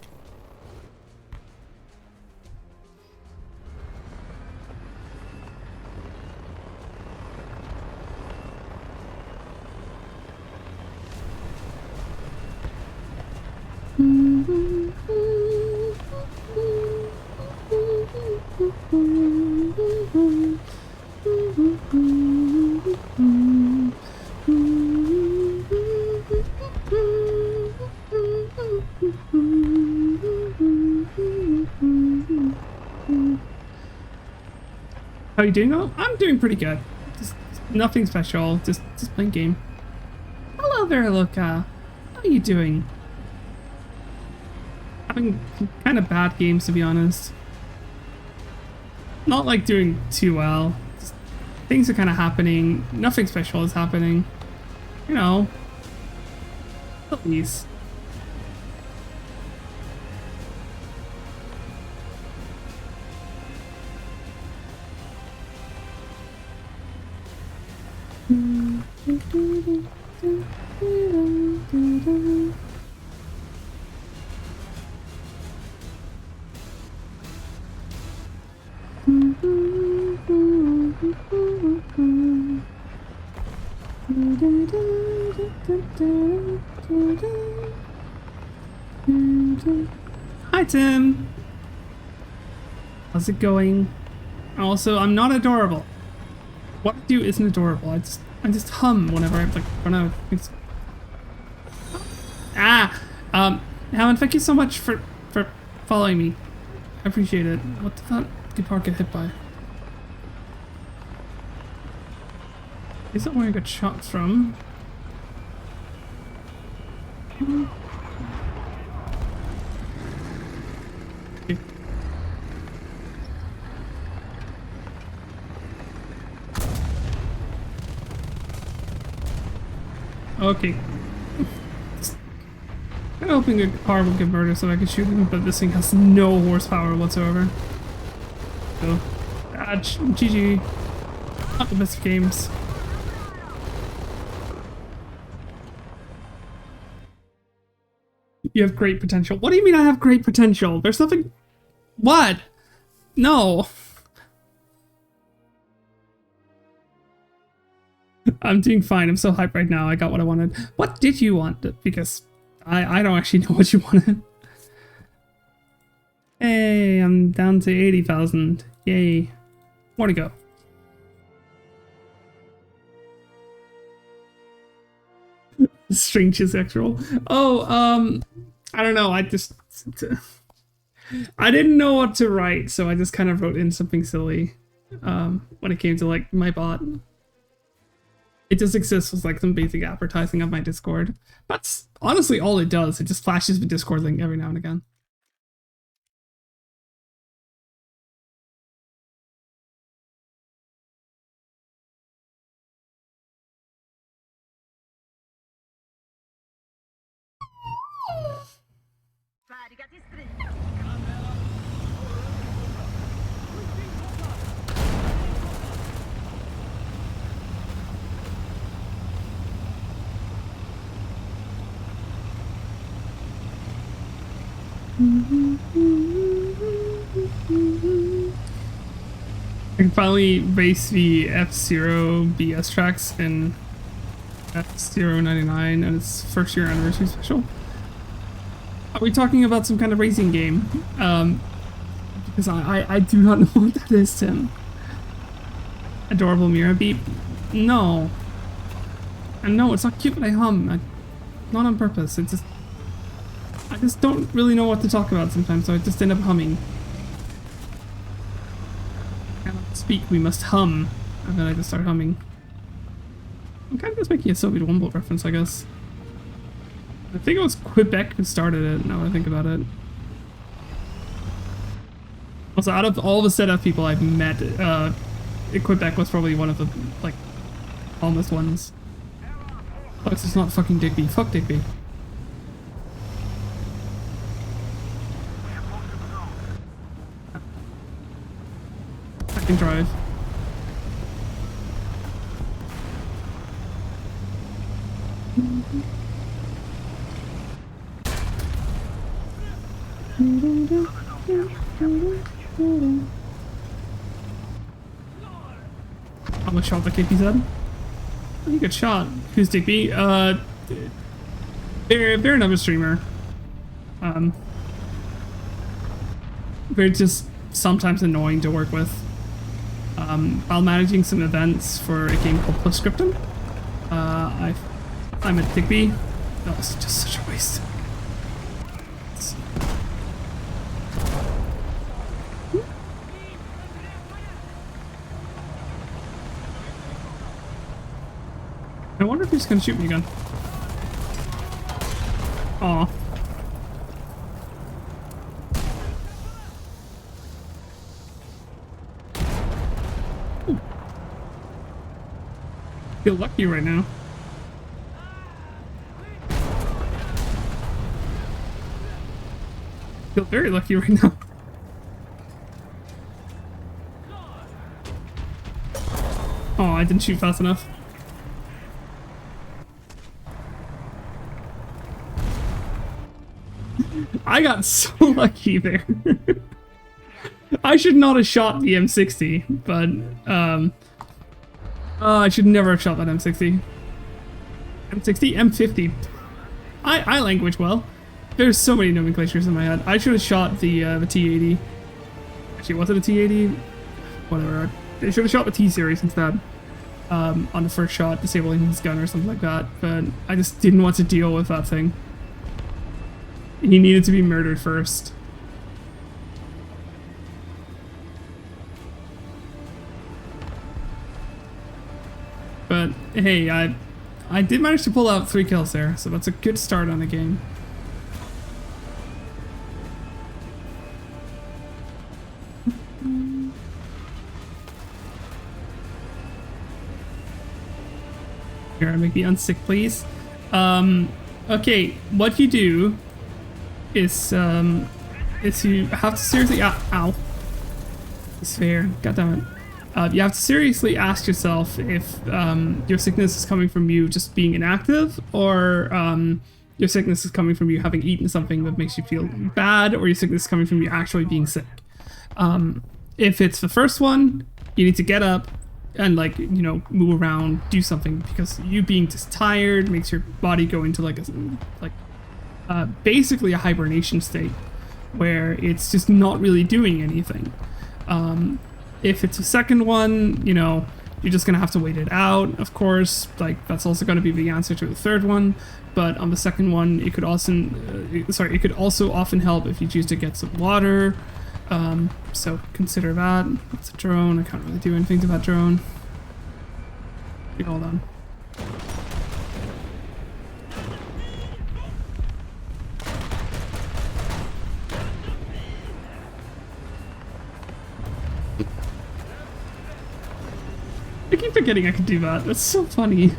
Speaker 1: How are you doing? Oh, I'm doing pretty good. Just nothing special. Just playing game. Hello there, Luca. How are you doing? Having kind of bad games, to be honest. Not like doing too well. Just, things are kind of happening. Nothing special is happening. You know. At least. Hi, Tim. How's it going? Also, I'm not adorable. What I do isn't adorable. I just hum whenever I like run out of things. Alan, thank you so much for following me. I appreciate it. What did that guitar get hit by? Is that where I got shot from? Okay. Okay. I'm hoping the car will get murdered so I can shoot him, but this thing has no horsepower whatsoever. So, GG. Not the best of games. You have great potential. What do you mean I have great potential? There's nothing... What? No. I'm doing fine. I'm so hyped right now. I got what I wanted. What did you want? Because I don't actually know what you wanted. Hey, I'm down to 80,000. Yay. More to go. Strange sexual. Oh, I don't know. I didn't know what to write, so I just kind of wrote in something silly. When it came to like my bot, it just exists as like some basic advertising of my Discord. That's honestly all it does. It just flashes the Discord link every now and again.
Speaker 2: Färdiga till strid.
Speaker 1: I can finally race the F-Zero BS tracks in F-Zero 99 and its first year anniversary special. Are we talking about some kind of racing game? Because I do not know what that is, Tim. Adorable Mira beep? No. And no, it's not cute when I hum. Not on purpose. It's just... I just don't really know what to talk about sometimes, so I just end up humming. I cannot speak, we must hum. And then I just start humming. I'm kind of just making a Soviet Womble reference, I guess. I think it was Quebec who started it, now that I think about it. Also, out of all the setup people I've met, Quebec was probably one of the, like, calmest ones. Plus, it's not fucking Digby. Fuck Digby. I can drive. I'm a shot the KP said. Oh, you got shot. Who's Digby? They're another streamer. They're just sometimes annoying to work with. While managing some events for a game called Postscriptum, I'm at Digby. That was just such a waste. I wonder if he's gonna shoot me again. Aw. Feel lucky right now. Feel very lucky right now. Oh, I didn't shoot fast enough. I got so lucky there. I should not have shot the M60, but I should never have shot that M60. M60? M50. I language well. There's so many nomenclatures in my head. I should have shot the T80. Actually, was it a T-80? Whatever. They should have shot the T-Series instead. On the first shot, disabling his gun or something like that. But I just didn't want to deal with that thing. He needed to be murdered first. But hey, I did manage to pull out 3 kills there, so that's a good start on the game. Here, make me unsick, please. Okay, what you do is you have to seriously ow. It's fair. God damn it. You have to seriously ask yourself if your sickness is coming from you just being inactive, or your sickness is coming from you having eaten something that makes you feel bad, or your sickness is coming from you actually being sick. If it's the first one, you need to get up and, like, you know, move around, do something, because you being just tired makes your body go into like basically a hibernation state where it's just not really doing anything. If it's a second one, you know, you're just gonna have to wait it out, of course. Like, that's also gonna be the answer to the third one. But on the second one, it could also, it could also often help if you choose to get some water. So consider that. It's a drone. I can't really do anything to that drone. Okay, hold on. I keep forgetting I could do that. That's so funny.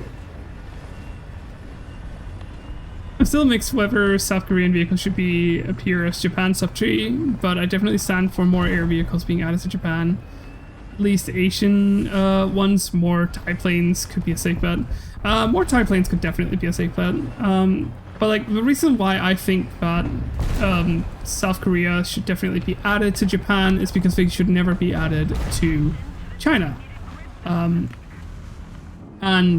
Speaker 1: I'm still mixed whether South Korean vehicles should appear as Japan sub 3, but I definitely stand for more air vehicles being added to Japan. At least Asian ones, more TIE planes could be a safe bet. More TIE planes could definitely be a safe bet. But like, the reason why I think that South Korea should definitely be added to Japan is because they should never be added to China. And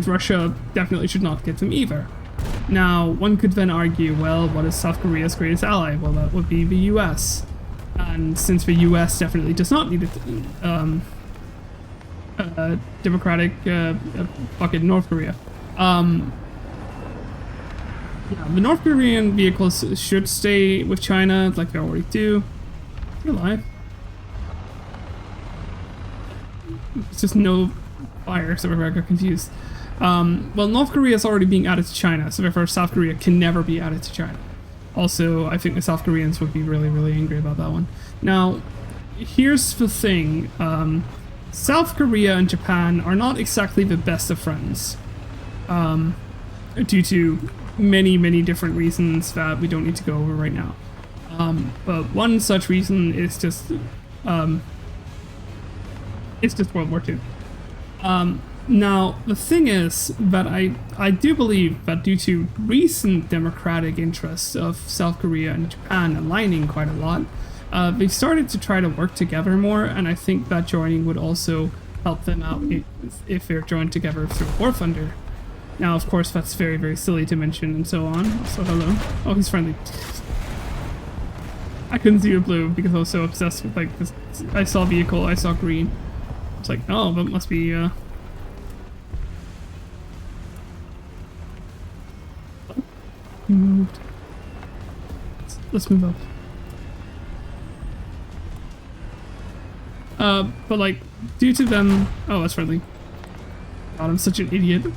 Speaker 1: Russia definitely should not get them either. Now, one could then argue, well, what is South Korea's greatest ally? Well, that would be the US. And since the US definitely does not need a democratic fucking North Korea. Yeah, the North Korean vehicles should stay with China, like they already do. You're alive. It's just no fire, so I got confused. Well, North Korea is already being added to China, so therefore South Korea can never be added to China. Also, I think the South Koreans would be really, really angry about that one. Now, here's the thing. South Korea and Japan are not exactly the best of friends. Due to many, many different reasons that we don't need to go over right now. But one such reason is just World War II. Now, the thing is that I do believe that due to recent democratic interests of South Korea and Japan aligning quite a lot, they've started to try to work together more, and I think that joining would also help them out if they're joined together through War Thunder. Now, of course, that's very, very silly to mention and so on. So, hello. Oh, he's friendly. I couldn't see a blue because I was so obsessed with, like, this. I saw vehicle, I saw green. It's like, oh, that must be, He moved. Let's move up. But like, due to them... Oh, that's friendly. God, I'm such an idiot.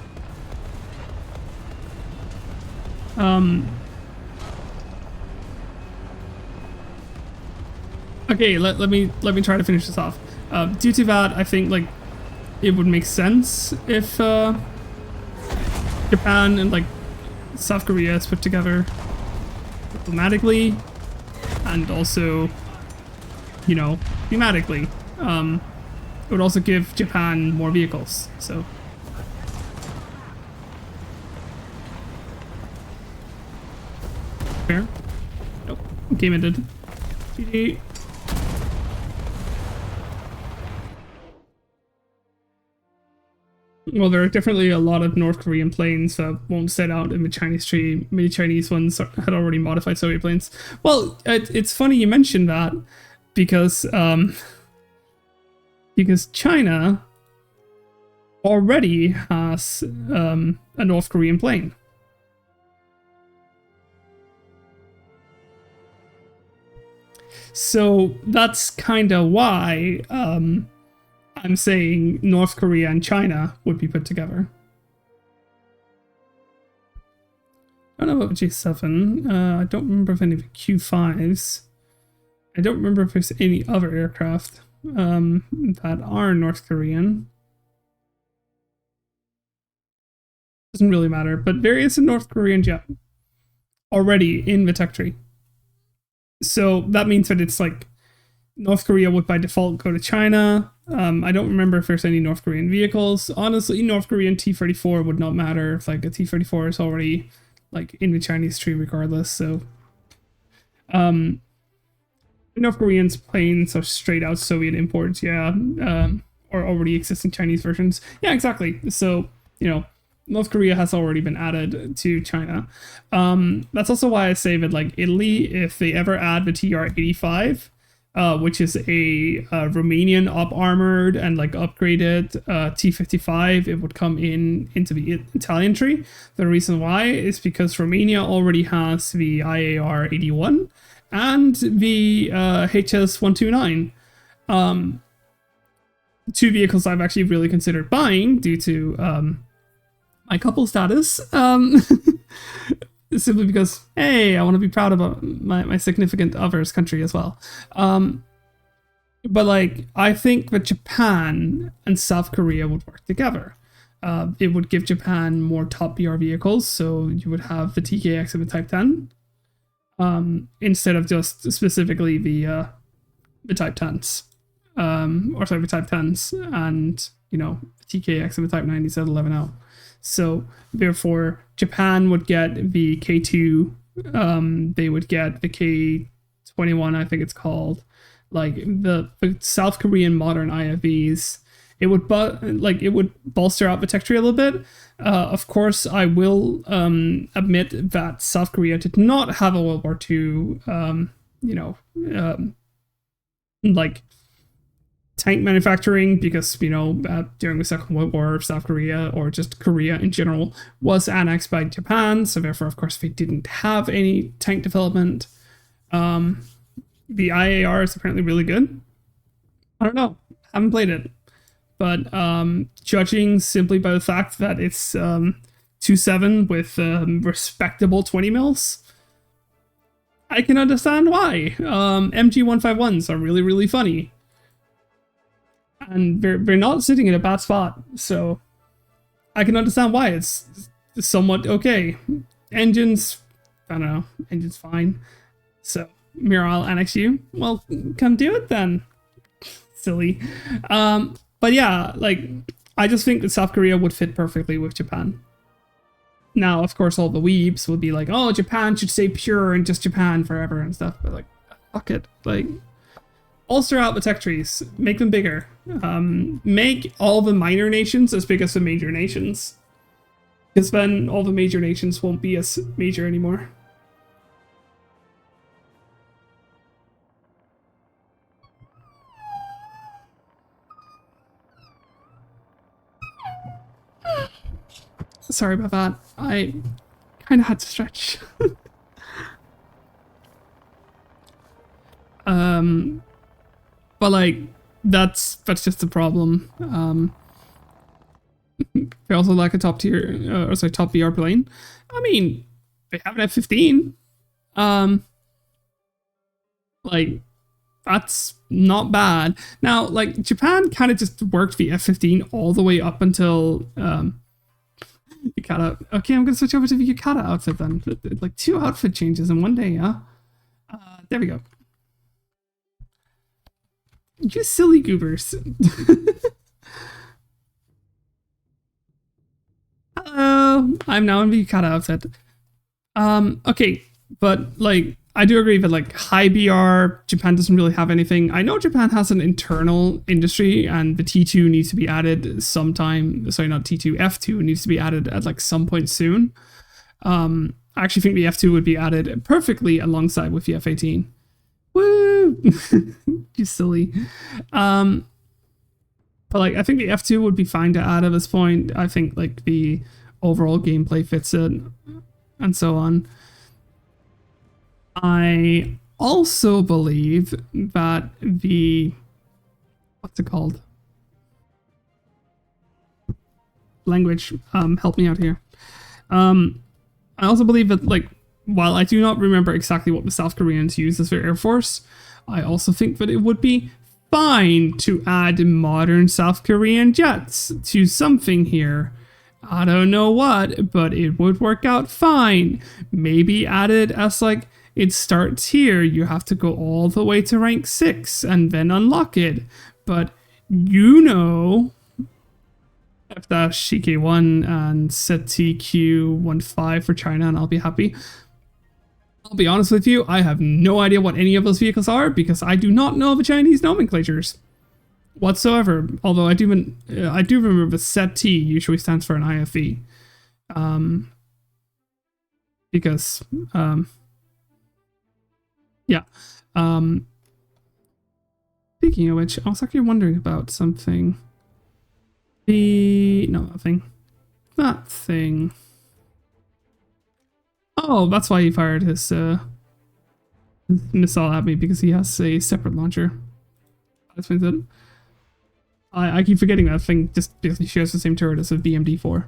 Speaker 1: Okay, let me try to finish this off. Due to that, I think, like, it would make sense if, Japan and, like, South Korea is put together diplomatically and also, you know, thematically. It would also give Japan more vehicles, so. Fair? Nope. Game ended. GG. Well, there are definitely a lot of North Korean planes that won't set out in the Chinese tree. Many Chinese ones had already modified Soviet planes. Well, it's funny you mentioned that because because China already has a North Korean plane. So that's kind of why I'm saying North Korea and China would be put together. I don't know about J7. I don't remember if any of the Q5s. I don't remember if there's any other aircraft that are North Korean. Doesn't really matter, but there is a North Korean jet already in the tech tree. So that means that it's like North Korea would by default go to China. I don't remember if there's any North Korean vehicles. Honestly, North Korean T-34 would not matter if like a T-34 is already like in the Chinese tree regardless. So North Korean's planes are straight out Soviet imports, yeah, or already existing Chinese versions. Yeah, exactly. So, you know, North Korea has already been added to China. That's also why I say that like Italy, if they ever add the TR-85, which is a Romanian up-armored and like upgraded T-55, it would come into the Italian tree. The reason why is because Romania already has the IAR-81 and the HS-129. Two vehicles I've actually really considered buying due to my couple status. Simply because, hey, I want to be proud about my significant other's country as well. But like, I think that Japan and South Korea would work together. It would give Japan more top BR vehicles, so you would have the TKX and the Type 10, instead of just specifically the Type 10s, the Type 10s, and you know, the TKX and the Type 90s at 11L. So therefore, Japan would get the K2, they would get the K21, I think it's called, like the South Korean modern IFVs. It would bolster out the tech tree a little bit. Of course, I will admit that South Korea did not have a World War II, like tank manufacturing, because during the Second World War, South Korea, or just Korea in general, was annexed by Japan, so therefore of course they didn't have any tank development. The IAR is apparently really good. I don't know, haven't played it, but judging simply by the fact that it's 2.7 with respectable 20 mils, I can understand why. MG151s are really, really funny. And they're not sitting in a bad spot, so I can understand why it's somewhat okay. Engines, I don't know, engines fine. So, Mira, I'll annex you. Well, come do it then. Silly. But yeah, like, I just think that South Korea would fit perfectly with Japan. Now, of course, all the weebs would be like, oh, Japan should stay pure and just Japan forever and stuff, but like, fuck it. Like, bolster out the tech trees, make them bigger. Make all the minor nations as big as the major nations. Because then all the major nations won't be as major anymore. Sorry about that. I kind of had to stretch. But like, that's just the problem. They also lack a top VR plane. I mean, they have an F-15. Like, that's not bad. Now, like, Japan kind of just worked the F-15 all the way up until Yukata. Okay, I'm gonna switch over to the Yukata outfit then. Like 2 outfit changes in one day, yeah? There we go. You silly goobers. Hello, I'm now in the Yukata outfit. Okay, but like, I do agree that like high BR, Japan doesn't really have anything. I know Japan has an internal industry, and the T2 needs to be added sometime. Sorry, not T2, F2 needs to be added at like some point soon. I actually think the F2 would be added perfectly alongside with the F-18. Woo! You silly. But like, I think the F2 would be fine to add at this point. I think like the overall gameplay fits it, and so on. I also believe that the, what's it called? Language, help me out here. I also believe that, like, while I do not remember exactly what the South Koreans use as their Air Force, I also think that it would be fine to add modern South Korean jets to something here. I don't know what, but it would work out fine. Maybe add it as like, it starts here, you have to go all the way to rank 6 and then unlock it. But you know, F-CK1 and set TQ15 for China, and I'll be happy. I'll be honest with you, I have no idea what any of those vehicles are because I do not know the Chinese nomenclatures whatsoever. Although I do remember the set T usually stands for an IFV. Because yeah. Speaking of which, I was actually wondering about something. That thing. Oh, that's why he fired his missile at me, because he has a separate launcher. That explains it. I keep forgetting that thing just basically shares the same turret as a BMD-4.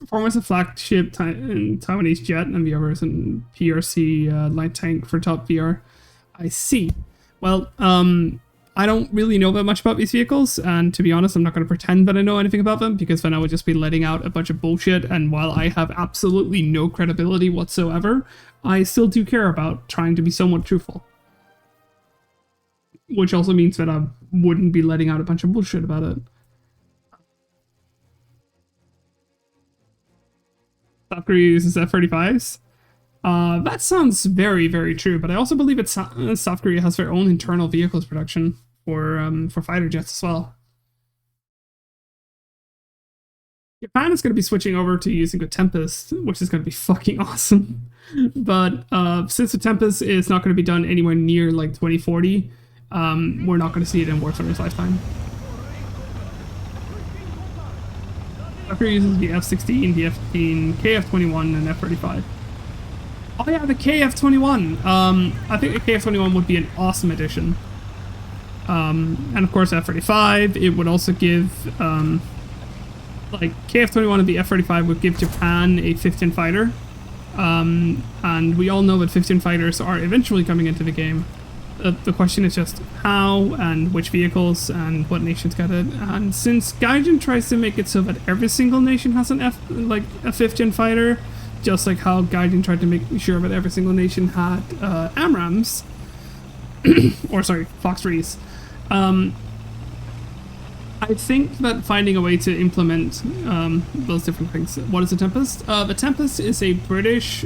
Speaker 1: Performance of flagship Taiwanese jet, and the other is an PRC light tank for top VR. I see. Well, I don't really know that much about these vehicles, and to be honest, I'm not going to pretend that I know anything about them, because then I would just be letting out a bunch of bullshit, and while I have absolutely no credibility whatsoever, I still do care about trying to be somewhat truthful. Which also means that I wouldn't be letting out a bunch of bullshit about it. South Korea uses F-35s? That sounds very, very true, but I also believe that South Korea has their own internal vehicles production for fighter jets as well. Japan is going to be switching over to using the Tempest, which is going to be fucking awesome. But since the Tempest is not going to be done anywhere near like 2040, we're not going to see it in War Thunder lifetime. South Korea uses the F-16, the F-15, KF-21, and F-35. Oh yeah, the KF-21. I think the KF-21 would be an awesome addition. And of course F-35. It would also give, like KF-21 and the F-35 would give Japan a 15 fighter. And we all know that 15 fighters are eventually coming into the game. The question is just how and which vehicles and what nations get it. And since Gaijin tries to make it so that every single nation has an a 15 fighter, just like how Gaijin tried to make sure that every single nation had AMRAAMs, or sorry, Fox 3s. I think that finding a way to implement those different things. What is the Tempest? The Tempest is a British,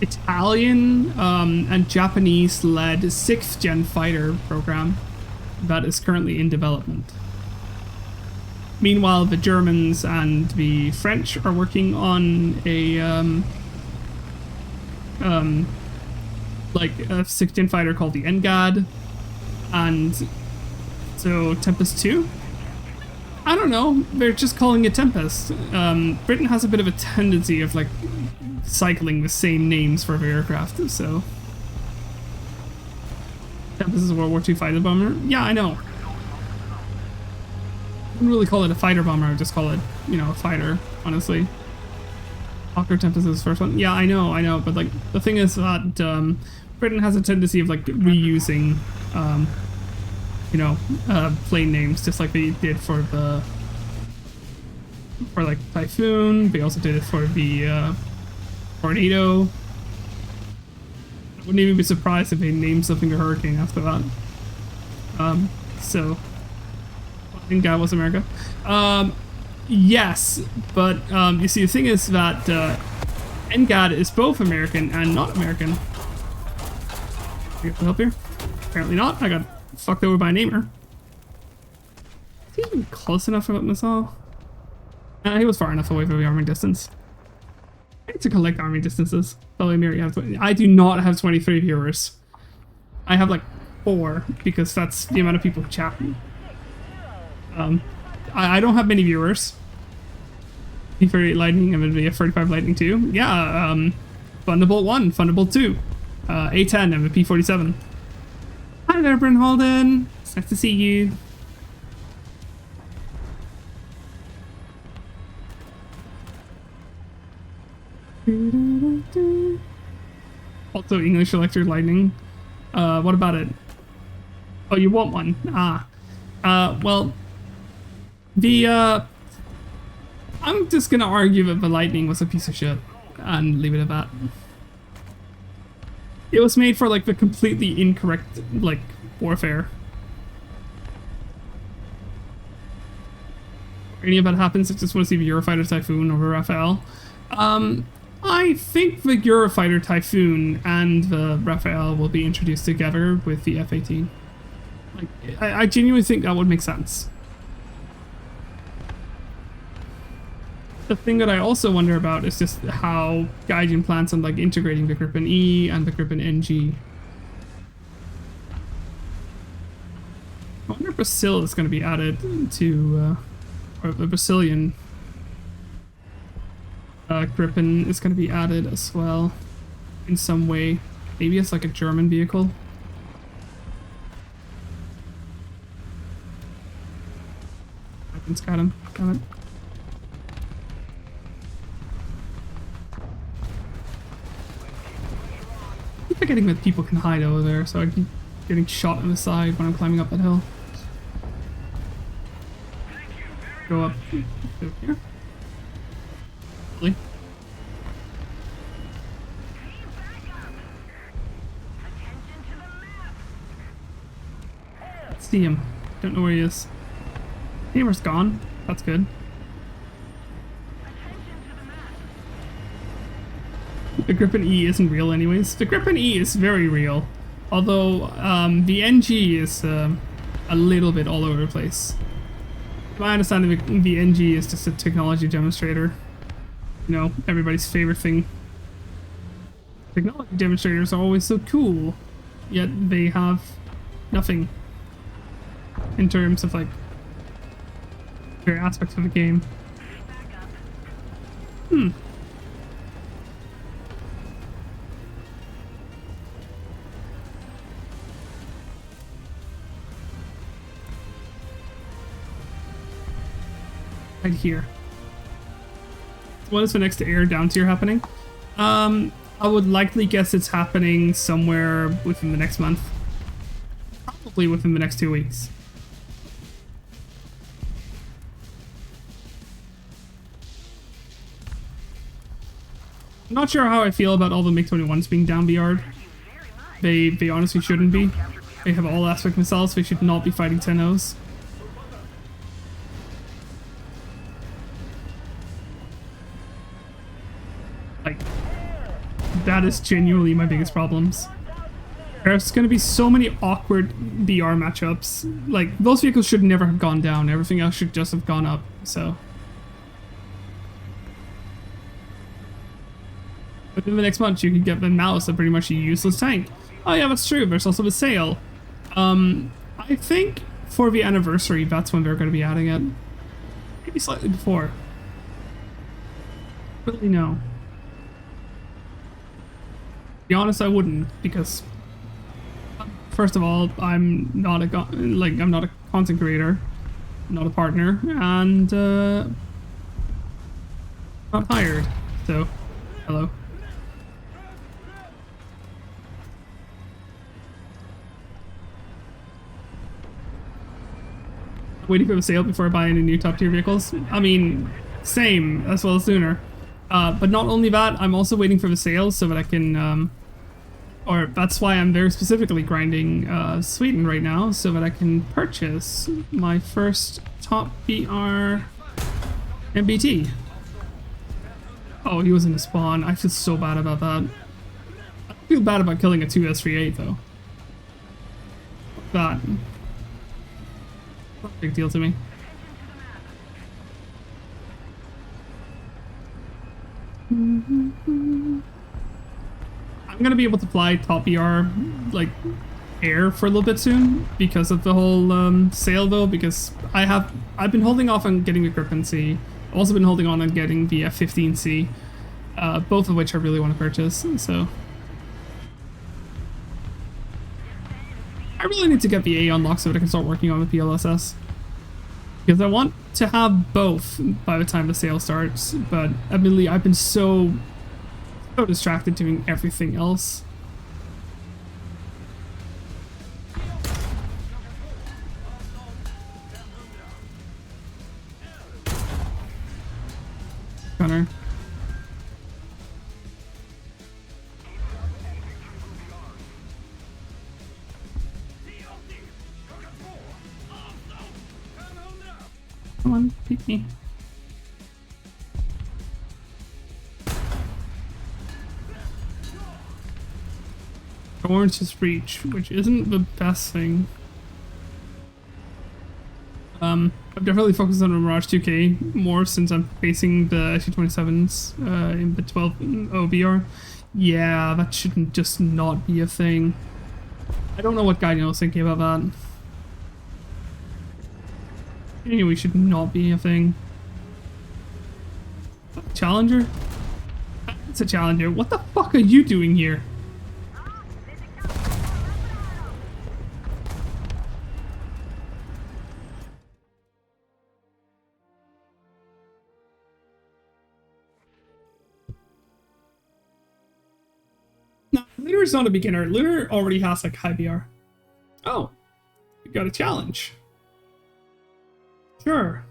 Speaker 1: Italian, and Japanese-led 6th gen fighter program that is currently in development. Meanwhile, the Germans and the French are working on a like a 6th gen fighter called the NGAD, and so Tempest 2? I don't know, they're just calling it Tempest. Britain has a bit of a tendency of like cycling the same names for their aircraft, so Tempest is a World War II fighter bomber. Yeah, I know. I wouldn't really call it a fighter bomber, I would just call it, you know, a fighter, honestly. Hawker Tempest is the first one. Yeah, I know, but like the thing is that Britain has a tendency of like reusing you know, plane names, just like they did for like Typhoon. They also did it for the Tornado. I wouldn't even be surprised if they named something a Hurricane after that. So I think that was America. Yes, but you see, the thing is that NGAD is both American and not American. I get the help here? Apparently not. I got fucked over by a namer. Is he even close enough for that missile? He was far enough away from the arming distance. I need to collect arming distances. Probably Mary, I do not have 23 viewers. I have like 4 because that's the amount of people who chat. I don't have many viewers. P38 Lightning, I'm gonna be a 45 Lightning 2. Yeah, Thunderbolt 1, Thunderbolt 2, A10, I'm a P47. Hi there, Bryn Holden. It's nice to see you. Also, English Electric Lightning. What about it? Oh, you want one? Ah. Well, I'm just gonna argue that the Lightning was a piece of shit and leave it at that. It was made for, like, the completely incorrect, like, warfare. If any of that happens, I just want to see the Eurofighter Typhoon over Raphael. I think the Eurofighter Typhoon and the Raphael will be introduced together with the F-18. Like, I genuinely think that would make sense. The thing that I also wonder about is just how Gaijin plans on, like, integrating the Gripen E and the Gripen NG. I wonder if Brazil is going to be added to, or the Brazilian Gripen is going to be added as well in some way. Maybe it's like a German vehicle. Weapons got him. Damn it. I keep forgetting that people can hide over there, so I keep getting shot in the side when I'm climbing up that hill. Go up. Go here. Really? See him. Don't know where he is. Hammer's gone. That's good. The Gripen E isn't real anyways. The Gripen E is very real. Although, the NG is a little bit all over the place. My understanding, the NG is just a technology demonstrator. You know, everybody's favorite thing. Technology demonstrators are always so cool, yet they have nothing in terms of, like, various aspects of the game. Right here. What is the next air down tier happening? I would likely guess it's happening somewhere within the next month. Probably within the next 2 weeks. I'm not sure how I feel about all the MiG-21s being down BR'd. They honestly shouldn't be. They have all aspect missiles, they should not be fighting 10-0s. Like, that is genuinely my biggest problems. There's gonna be so many awkward BR matchups. Like, those vehicles should never have gone down, everything else should just have gone up, so. Within the next month, you can get the Mouse, a pretty much a useless tank. Oh yeah, that's true, there's also the Sail. I think for the anniversary, that's when they're gonna be adding it. Maybe slightly before. Really no. To be honest, I wouldn't, because first of all, I'm not a content creator, not a partner, and not hired. So, hello. Waiting for the sale before I buy any new top tier vehicles. I mean, same as well as sooner. But not only that, I'm also waiting for the sale so that I can, or that's why I'm very specifically grinding Sweden right now, so that I can purchase my first top BR MBT. Oh, he was in the spawn. I feel so bad about that. I feel bad about killing a 2S38 though. That. Not a big deal to me. I'm gonna be able to fly top BR like air for a little bit soon because of the whole sale though, because I've been holding off on getting the Gripen C. I've also been holding on getting the F-15C, both of which I really want to purchase, so I really need to get the A unlocked so that I can start working on the PLSS. Because I want to have both by the time the sale starts, but admittedly I've been so distracted doing everything else. Gunner. Come on, pick me. Orange's Reach, which isn't the best thing. I've definitely focused on Mirage 2K more since I'm facing the SU-27s in the 12 OBR. Yeah, that shouldn't just not be a thing. I don't know what Guardian was thinking about that. Anyway, should not be a thing. Challenger? It's a Challenger. What the fuck are you doing here? No, Lunar is not a beginner. Lunar already has like high BR. Oh, we got a challenge. Sure.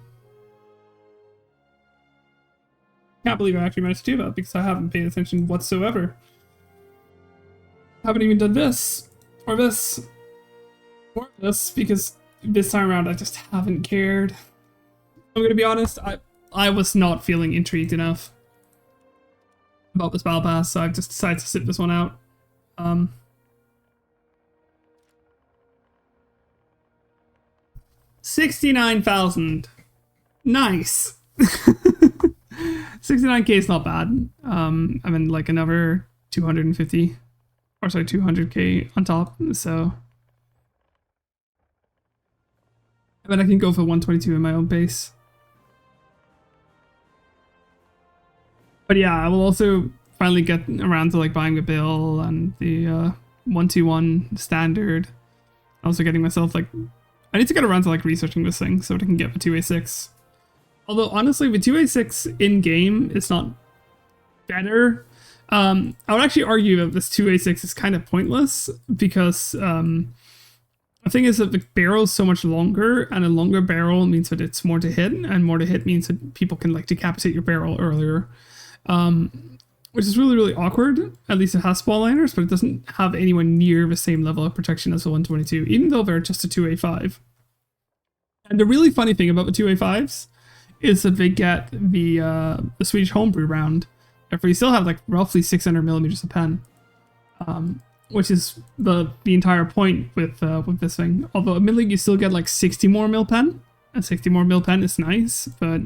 Speaker 1: Can't believe I actually managed to do that because I haven't paid attention whatsoever. Haven't even done this or this or this because this time around I just haven't cared. I'm gonna be honest, I was not feeling intrigued enough about this battle pass, so I've just decided to sit this one out. 69,000. Nice. 69k is not bad. I'm in like another 250, or sorry, 200k on top. So I bet I can go for 122 in my own base. But yeah, I will also finally get around to like buying a bill and the 121 standard. Also getting myself like, I need to get around to like researching this thing so that I can get the 2A6. Although honestly, the 2A6 in game is not better. I would actually argue that this 2A6 is kind of pointless because the thing is that the barrel is so much longer, and a longer barrel means that it's more to hit, and more to hit means that people can like decapitate your barrel earlier. Which is really, really awkward. At least it has spawn liners, but it doesn't have anywhere near the same level of protection as the 122, even though they're just a 2A5. And the really funny thing about the 2A5s is that they get the Swedish homebrew round, where you still have like roughly 600 millimeters of pen, which is the entire point with this thing. Although admittedly you still get like 60 more mil pen, and 60 more mil pen is nice, but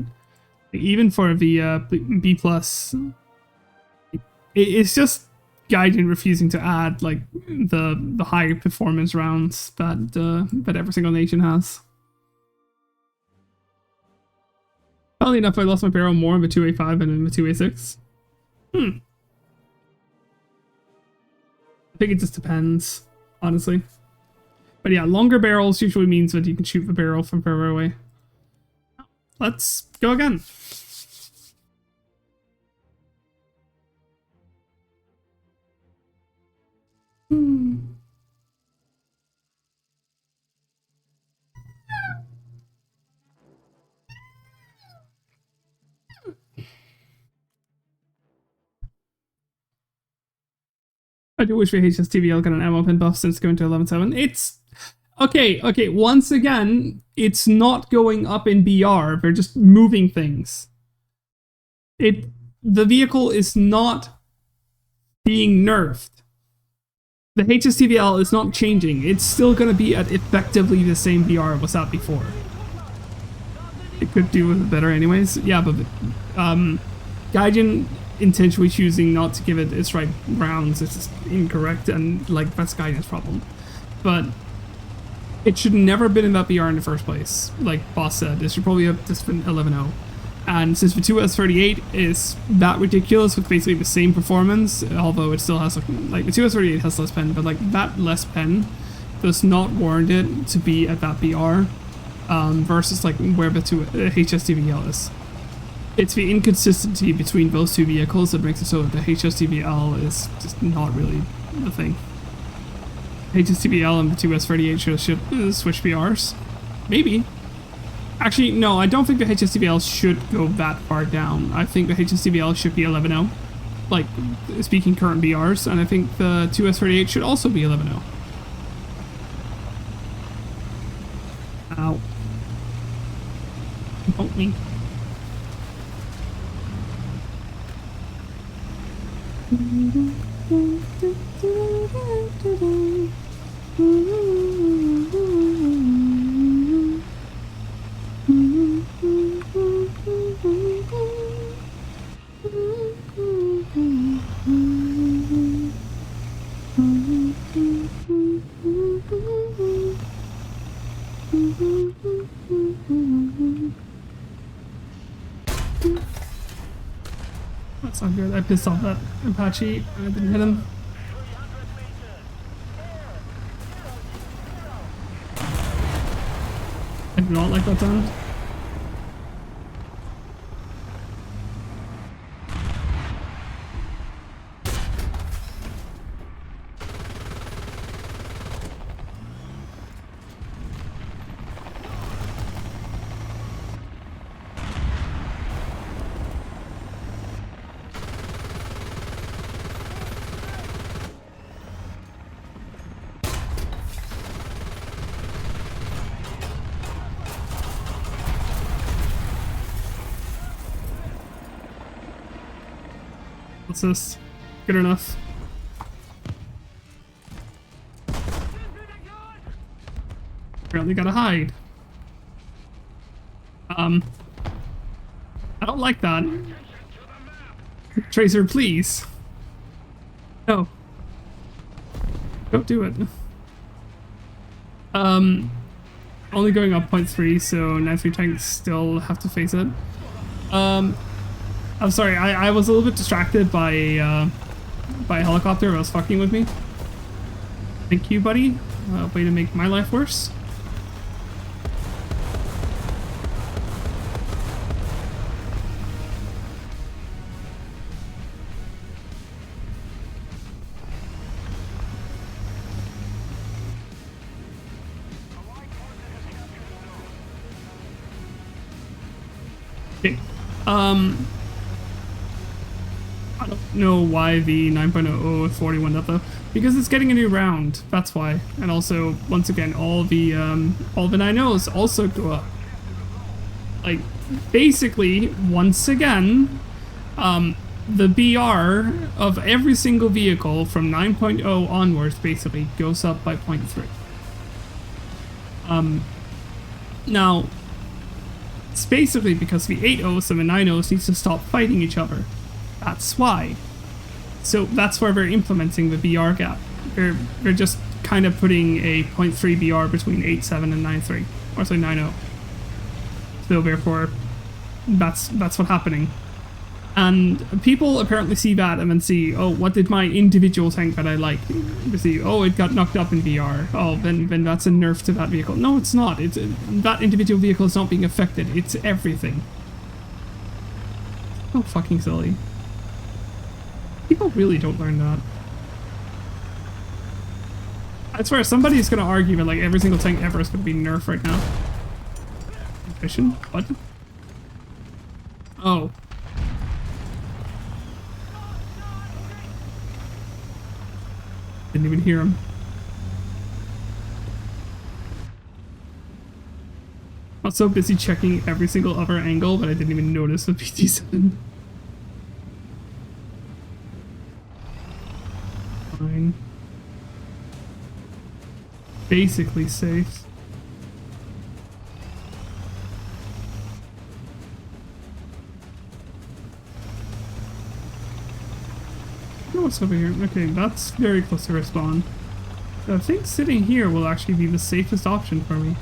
Speaker 1: even for the B plus, it's just Gaijin refusing to add like the high performance rounds that every single nation has. Funnily enough, I lost my barrel more in the 2A5 than in the 2A6. I think it just depends, honestly. But yeah, longer barrels usually means that you can shoot the barrel from further away. Let's go again. I do wish the HSTVL got an ammo pin buff since going to 11.7. It's okay. Once again, it's not going up in BR. They're just moving things. The vehicle is not being nerfed. The HSTVL is not changing. It's still going to be at effectively the same BR it was at before. It could do with it better anyways. Yeah, but Gaijin intentionally choosing not to give it its right rounds is just incorrect, and like that's Gaijin's problem. but it should never have been in that BR in the first place. Like Boss said, it should probably have just been 11-0. And since the 2S38 is that ridiculous with basically the same performance, although it still has like the 2S38 has less pen, but like that less pen does not warrant it to be at that BR versus like where the HSTVL is. It's the inconsistency between those two vehicles that makes it so that the HSTVL is just not really the thing. HSTVL and the 2S38 should switch BRs. Maybe. Actually, no, I don't think the HSTVL should go that far down. I think the HSTVL should be 11-0. Like, speaking current BRs, and I think the 2S38 should also be 11-0. Ow. Help me. That's not good. I pissed off that Apache and I didn't hit him. I do not like that sound. What's this? Good enough. Apparently gotta hide. I don't like that. Tracer, please. No. Don't do it. Only going up 0.3, so 9-3 tanks still have to face it. I'm sorry, I was a little bit distracted by a helicopter that was fucking with me. Thank you, buddy. Way to make my life worse. Okay. I don't know why the 9.00 40 went up though, because it's getting a new round. That's why. And also, once again, all the 9.0s also go up. Like, basically, once again, the BR of every single vehicle from 9.0 onwards basically goes up by 0.3. Now, it's basically because the 8.0s and the 9.0s need to stop fighting each other. That's why. So that's why we're implementing the BR gap. We're just kind of putting a 0.3 BR between 8.7 and 9.3. Or sorry, 9.0. So therefore, that's what's happening. And people apparently see that and then see, oh, what did my individual tank that I like? They see, oh, it got knocked up in VR. Oh, then that's a nerf to that vehicle. No, it's not. That individual vehicle is not being affected. It's everything. So fucking silly. People really don't learn that. I swear, somebody's gonna argue that like every single tank ever is gonna be nerfed right now. Mission? What? Oh. Didn't even hear him. I was so busy checking every single other angle that I didn't even notice the PT7. Fine. Basically safe. Oh, what's over here? Okay, that's very close to respawn. So I think sitting here will actually be the safest option for me.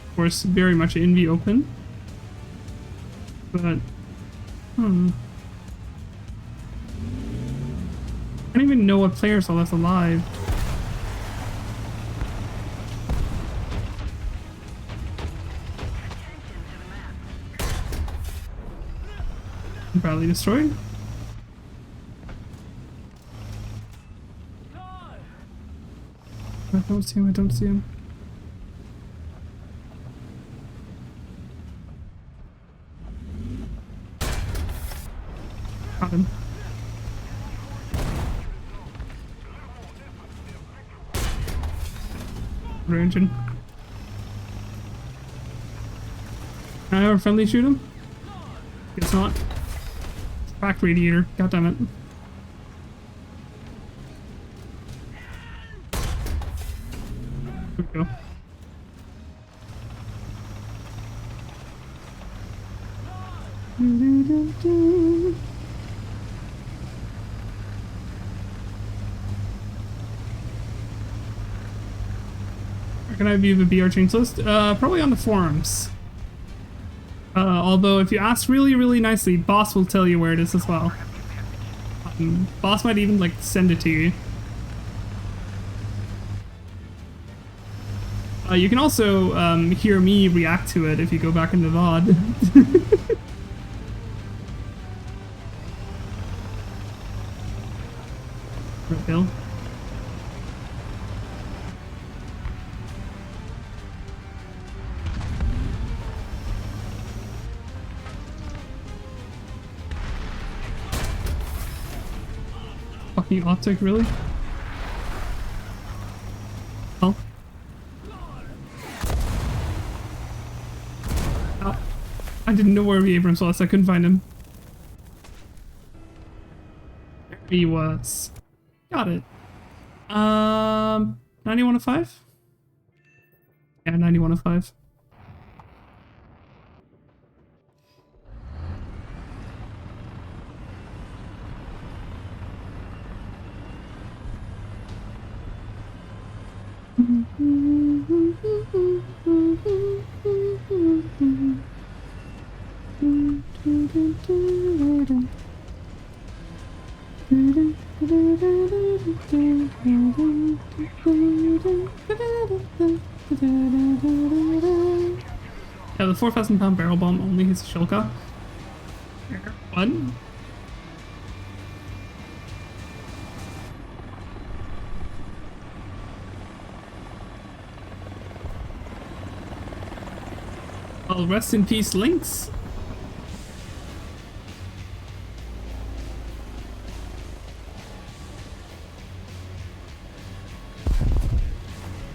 Speaker 1: Of course, very much in the open. But, I don't even know what players are left alive. Badly destroyed. I don't see him, I don't see him. Got him. Engine. Can I have a friendly shoot him? Guess not. Back radiator. God damn it. There we go. Where can I view the BR change list? Probably on the forums. Although if you ask really, really nicely, Boss will tell you where it is as well. Boss might even like send it to you. You can also hear me react to it if you go back into VOD. Right, Bill. Fucking optic, really? Oh. Oh. I didn't know where the Abrams was, I couldn't find him. There he was. Got it. 91 of 5? Yeah, 91 of 5. Yeah, the 4,000-pound barrel bomb only hits Shilka. What? Well, rest in peace, Lynx.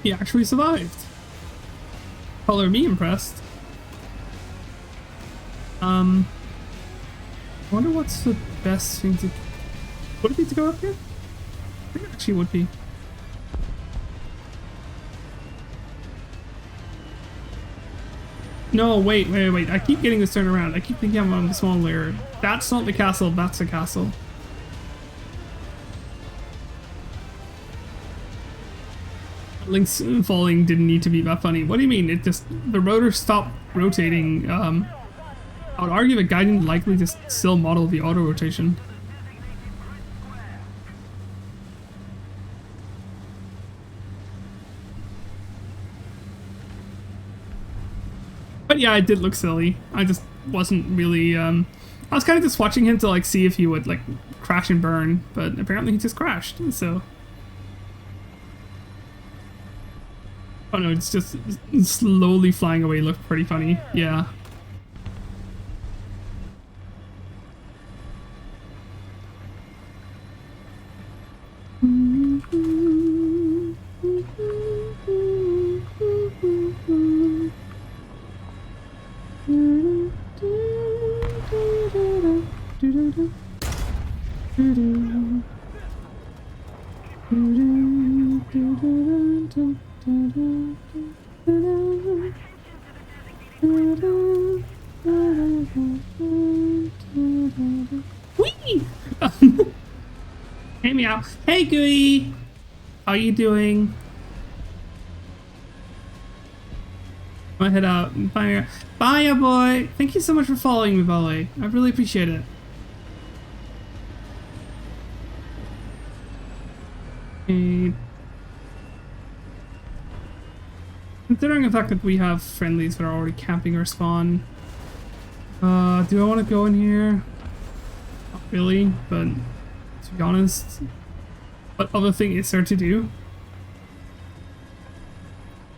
Speaker 1: He actually survived. Color me impressed. I wonder what's the best thing to... Would it be to go up here? I think it actually would be. No, wait. I keep getting this turned around. I keep thinking I'm on the small layer. That's not the castle, that's the castle. Link's falling didn't need to be that funny. What do you mean? It just... The rotor stopped rotating. I would argue the guy didn't likely just still model the auto rotation. But yeah, it did look silly. I just wasn't really, I was kind of just watching him to like see if he would like crash and burn, but apparently he just crashed, so. Oh no, it's just slowly flying away looked pretty funny, yeah. Meow. Hey, Gooey. How you doing? I'm gonna head out. Bye, bye, boy. Thank you so much for following me, by the way. I really appreciate it. Okay. Considering the fact that we have friendlies that are already camping our spawn, do I want to go in here? Not really, but to be honest, what other thing is there to do?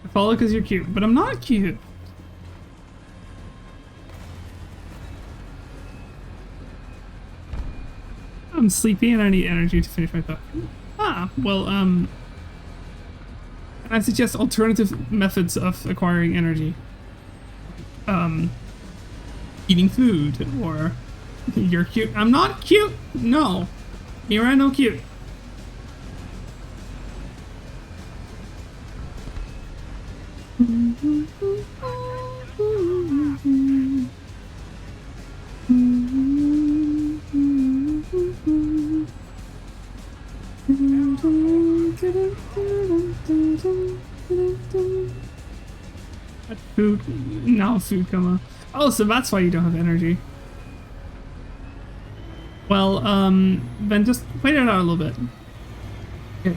Speaker 1: I follow because you're cute, but I'm not cute. I'm sleepy and I need energy to finish my book. Ah, well, I suggest alternative methods of acquiring energy. Eating food, or you're cute. I'm not cute! No. Mira, no cute. Food, now food coma. Oh, so that's why you don't have energy. Well, then just wait it out a little bit. Okay.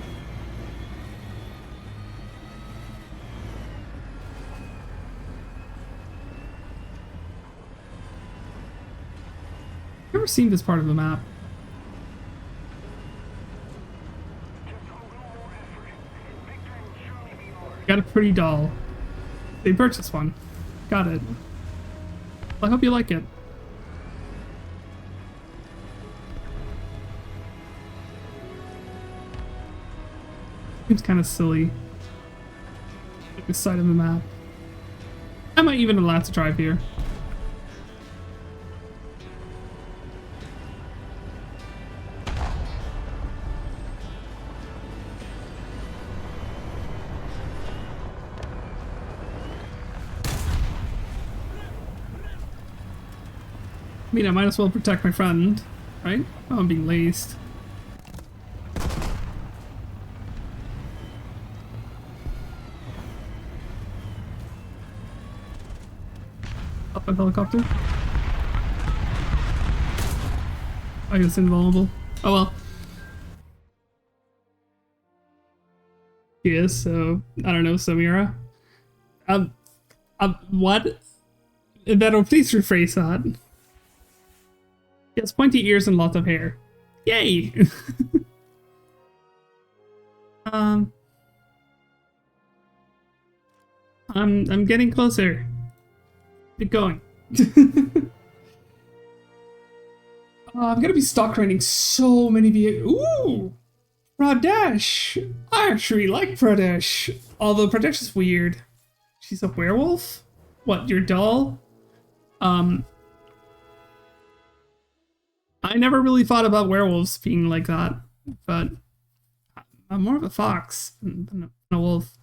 Speaker 1: Never seen this part of the map. Got a pretty doll. They purchased one. Got it. Well, I hope you like it. Seems kind of silly. Like this side of the map. Am I even allowed to drive here? I mean, I might as well protect my friend, right? Oh, I'm being laced. Up a helicopter. I guess invulnerable. Oh well. He is, so I don't know, Samira. What? Better please rephrase that. He has pointy ears and lots of hair. Yay! I'm getting closer. Keep going. I'm gonna be stock grinding so many vehicles. Ooh! Pradesh! I actually like Pradesh. Although Pradesh is weird. She's a werewolf? What, your doll? I never really thought about werewolves being like that, but I'm more of a fox than a wolf.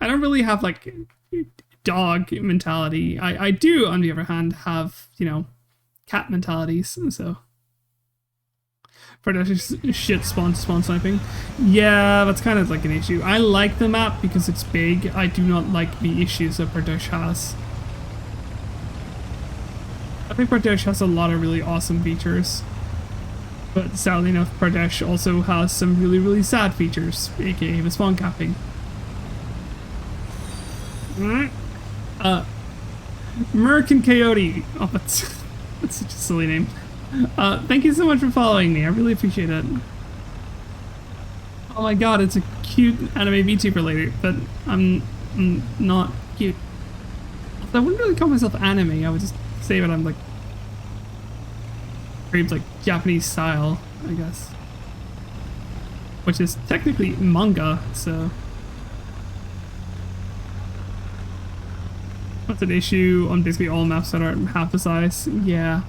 Speaker 1: I don't really have like dog mentality. I do, on the other hand, have, you know, cat mentalities, so. Predator shit spawn sniping. Yeah, that's kind of like an issue. I like the map because it's big. I do not like the issues that Pradesh has. I think Pradesh has a lot of really awesome features. But sadly enough, Pradesh also has some really, really sad features, aka the spawn capping. American Coyote. Oh, that's such a silly name. Thank you so much for following me. I really appreciate it. Oh my god, it's a cute anime VTuber lady, but I'm not cute. I wouldn't really call myself anime. I would just say that I'm like very like Japanese style, I guess. Which is technically manga, so. That's an issue on basically all maps that are half the size. Yeah.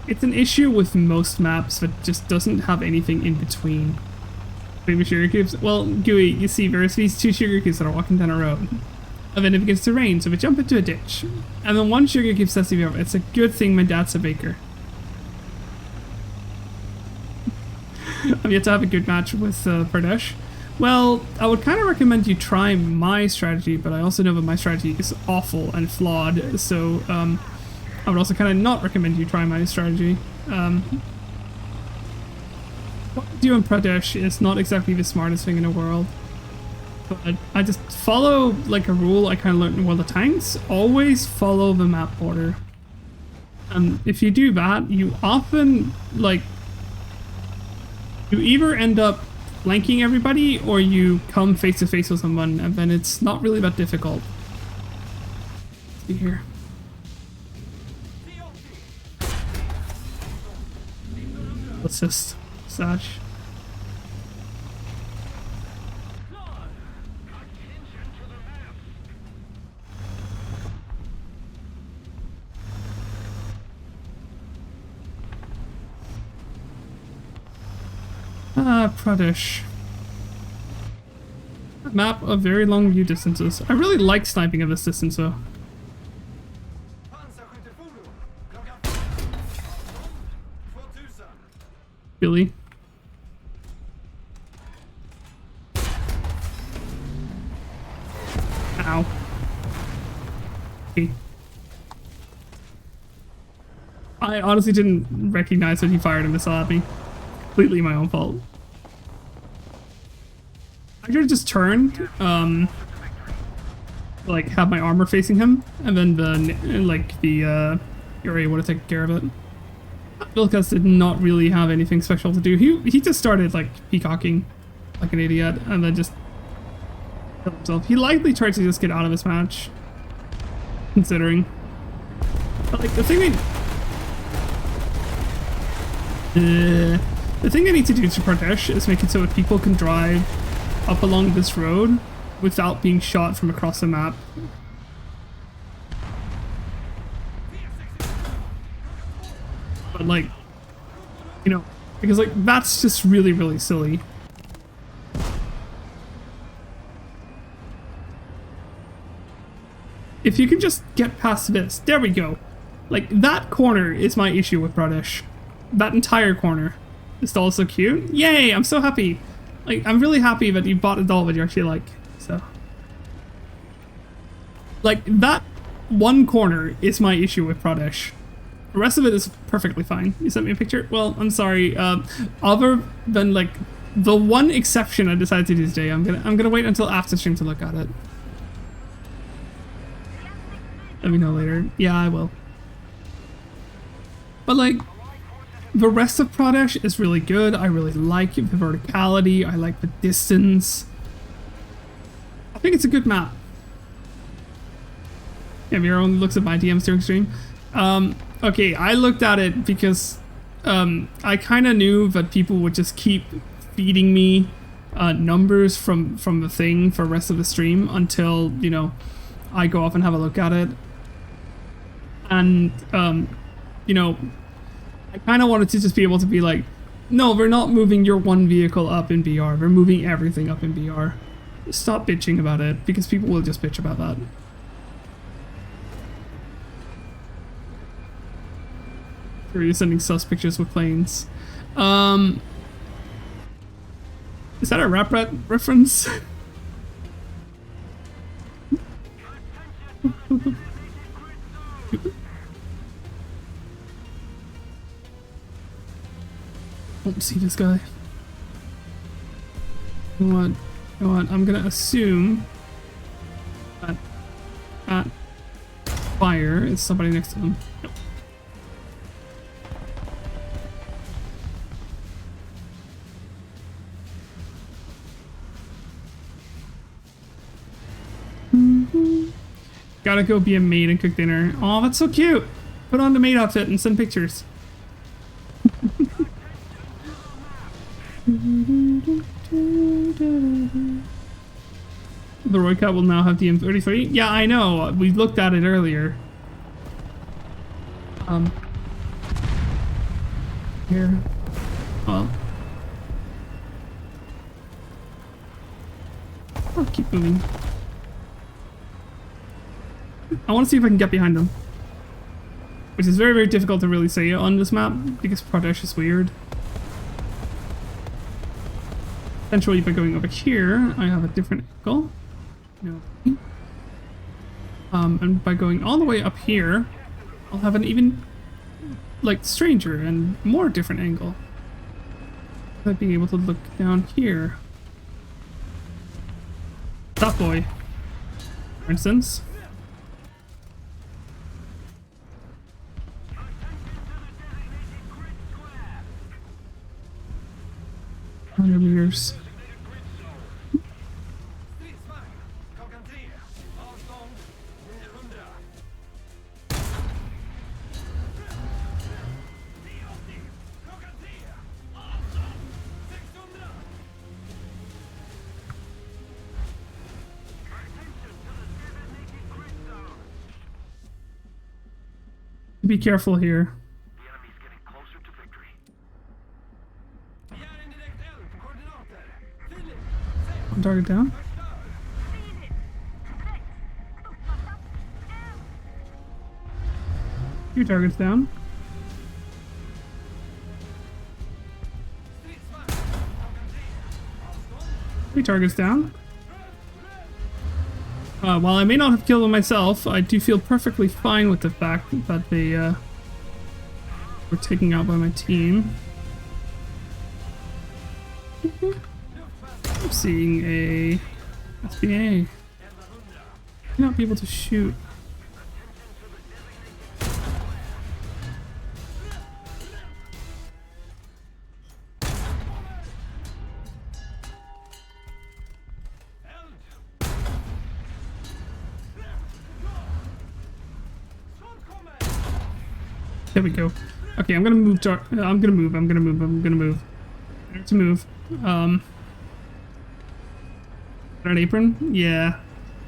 Speaker 1: It's an issue with most maps that just doesn't have anything in between. Maybe sugar cubes. Well, Gooey, you see, there's these two sugar cubes that are walking down a road. And then it begins to rain, so we jump into a ditch. And then one sugar cube says to me, it's a good thing my dad's a baker. I've yet to have a good match with Pradesh. Well, I would kind of recommend you try my strategy, but I also know that my strategy is awful and flawed, so I would also kind of not recommend you try my strategy. What I do in Pradesh is not exactly the smartest thing in the world, but I just follow like a rule I kind of learned in World of Tanks. Always follow the map border. And if you do that, you often, like, you either end up flanking everybody or you come face to face with someone, and then it's not really that difficult. Let's see here. Let's just Satch. Pradesh. Map of very long view distances. I really like sniping at this distance though. Billy. Ow. Okay. I honestly didn't recognize that he fired a missile at me. Completely my own fault. I could have just turned, like have my armor facing him, and then the area would have taken care of it. Vilkas did not really have anything special to do. He just started like peacocking like an idiot, and then just killed himself. He likely tried to just get out of this match, considering. But like the thing I need to do to Pradesh is make it so that people can drive up along this road without being shot from across the map. But like, you know, because like that's just really, really silly. If you can just get past this, there we go. Like that corner is my issue with Pradesh. That entire corner. This doll is so cute. Yay, I'm so happy. Like, I'm really happy that you bought a doll that you actually like, so. Like, that one corner is my issue with Pradesh. The rest of it is perfectly fine. You sent me a picture? Well, I'm sorry. Other than, like, the one exception I decided to do today, I'm gonna wait until after stream to look at it. Let me know later. Yeah, I will. But, like, the rest of Pradesh is really good. I really like the verticality. I like the distance. I think it's a good map. Yeah, Mira only looks at my DMs during stream. Okay, I looked at it because I kind of knew that people would just keep feeding me numbers from the thing for the rest of the stream until, you know, I go off and have a look at it. And, you know, I kind of wanted to just be able to be like, no, we're not moving your one vehicle up in BR. We're moving everything up in BR. Stop bitching about it, because people will just bitch about that. Or you're sending sus pictures with planes. Is that a Rap Rat reference? Don't see this guy. You know what? I'm gonna assume that at fire is somebody next to him. Nope. Gotta go be a maid and cook dinner. Oh, that's so cute. Put on the maid outfit and send pictures. The Roycat will now have the M33. Yeah, I know. We looked at it earlier. Here. Well. I'll keep moving. I want to see if I can get behind them. Which is very, very difficult to really say on this map because Pradesh is weird. Eventually, by going over here, I have a different angle. No. And by going all the way up here, I'll have an even, like, stranger and more different angle. Like being able to look down here. That boy, for instance. 100 meters. Be careful here.
Speaker 3: The enemy's getting closer to victory.
Speaker 1: One target down. Two targets down. Three targets down. While I may not have killed them myself, I do feel perfectly fine with the fact that they were taken out by my team. I'm seeing a SBA. Not be able to shoot. There we go. Okay, I'm gonna move. I'm gonna move. I'm gonna move. I have to move. An apron? Yeah.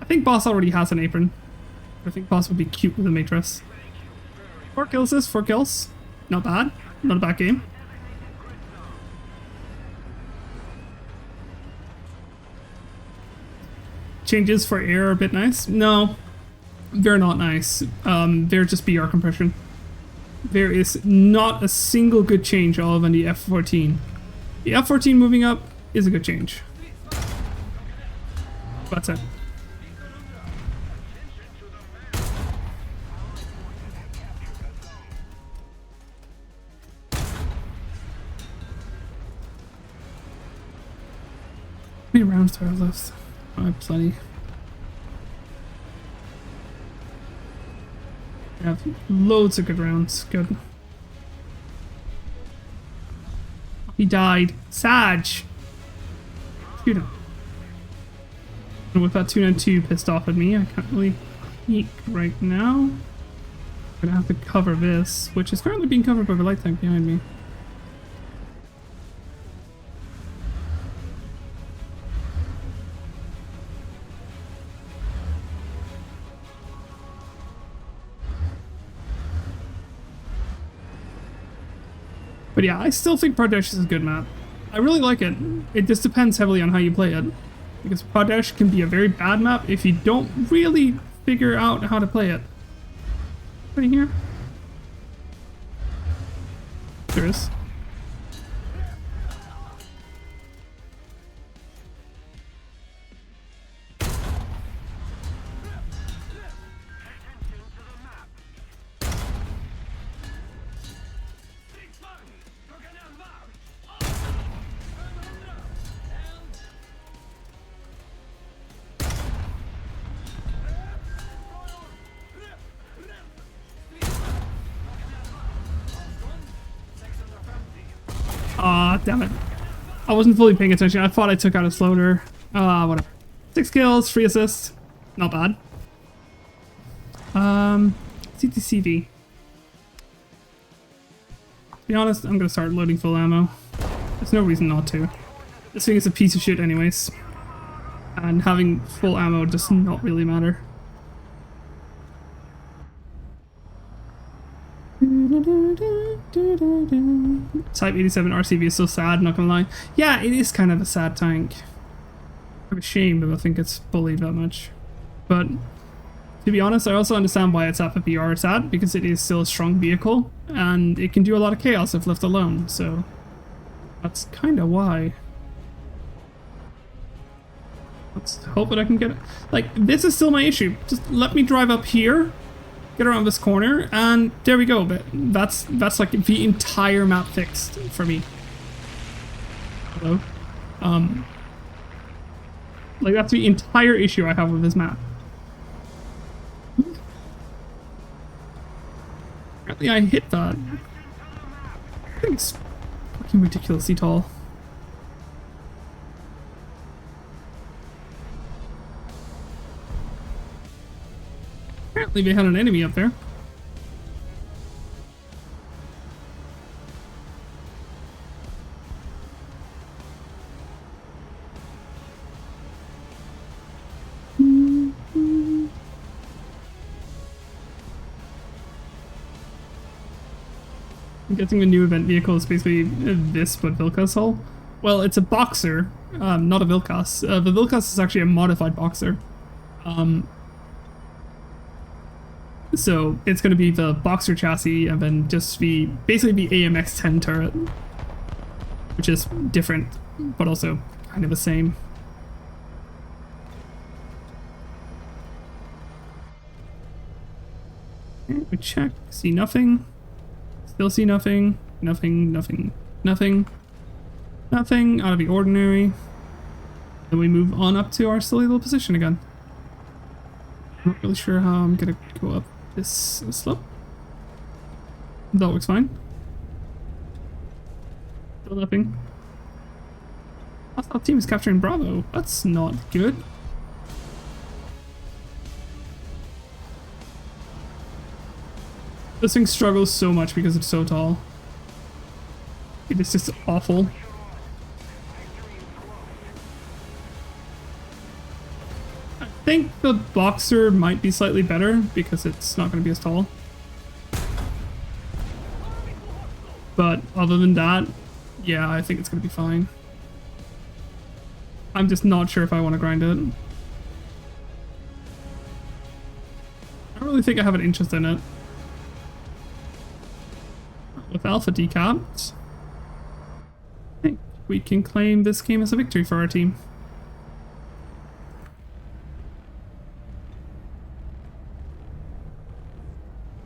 Speaker 1: I think boss already has an apron. I think boss would be cute with a matrix. 4 kills this. 4 kills. Not bad. Not a bad game. Changes for air are a bit nice. No, they're not nice. They're just BR compression. There is not a single good change all on the F-14. The F-14 moving up is a good change. That's it. How many rounds do I have left? I have plenty. I have loads of good rounds. Good. He died. Sag! Shoot him. And with that 292 pissed off at me, I can't really peek right now. I'm gonna have to cover this, which is currently being covered by the light tank behind me. But yeah, I still think Pradesh is a good map. I really like it. It just depends heavily on how you play it. Because Pradesh can be a very bad map if you don't really figure out how to play it. Right here? There is. Aw, damn it. I wasn't fully paying attention. I thought I took out a floater. Whatever. 6 kills, 3 assists. Not bad. CTCV. To be honest, I'm gonna start loading full ammo. There's no reason not to. This thing is a piece of shit anyways. And having full ammo does not really matter. Type 87 RCV is so sad, not gonna lie. Yeah, it is kind of a sad tank. I'm ashamed if I think it's bullied that much. But to be honest, I also understand why it's at the BR it's at, because it is still a strong vehicle and it can do a lot of chaos if left alone, so that's kind of why. Let's hope that I can get it. Like, this is still my issue. Just let me drive up here, get around this corner, and there we go. But that's like the entire map fixed for me. Hello? Like, that's the entire issue I have with this map. Apparently I hit that. I think it's fucking ridiculously tall. Apparently they had an enemy up there. I'm guessing the new event vehicle is basically this, but Vilkas hull. Well, it's a Boxer, not a Vilkas. The Vilkas is actually a modified Boxer. So it's going to be the Boxer chassis and then just basically the AMX 10 turret, which is different, but also kind of the same. And we check, see nothing, still see nothing, nothing out of the ordinary. Then we move on up to our silly little position again. I'm not really sure how I'm gonna go up this slope. That looks fine. Still nothing. Hostile team is capturing Bravo. That's not good. This thing struggles so much because it's so tall. It is just awful. I think the Boxer might be slightly better because it's not going to be as tall. But other than that, yeah, I think it's going to be fine. I'm just not sure if I want to grind it. I don't really think I have an interest in it. With Alpha decapped, I think we can claim this game as a victory for our team.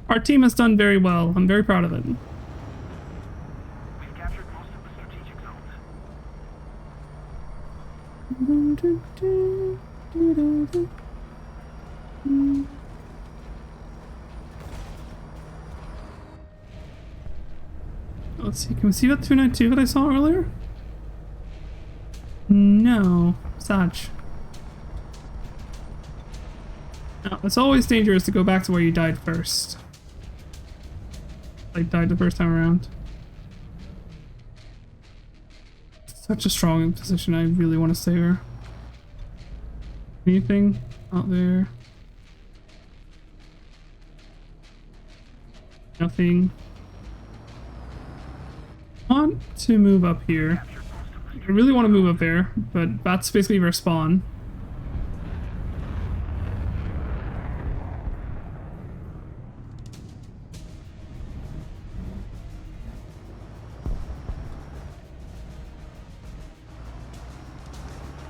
Speaker 1: Our team has done very well. I'm very proud of it.
Speaker 3: We've captured most of the strategic zones.
Speaker 1: Let's see, can we see that 292 that I saw earlier? No. Satch. No, it's always dangerous to go back to where you died first. I died the first time around. Such a strong position, I really want to stay here. Anything out there? Nothing. I want to move up here. I really want to move up there, but that's basically where spawn.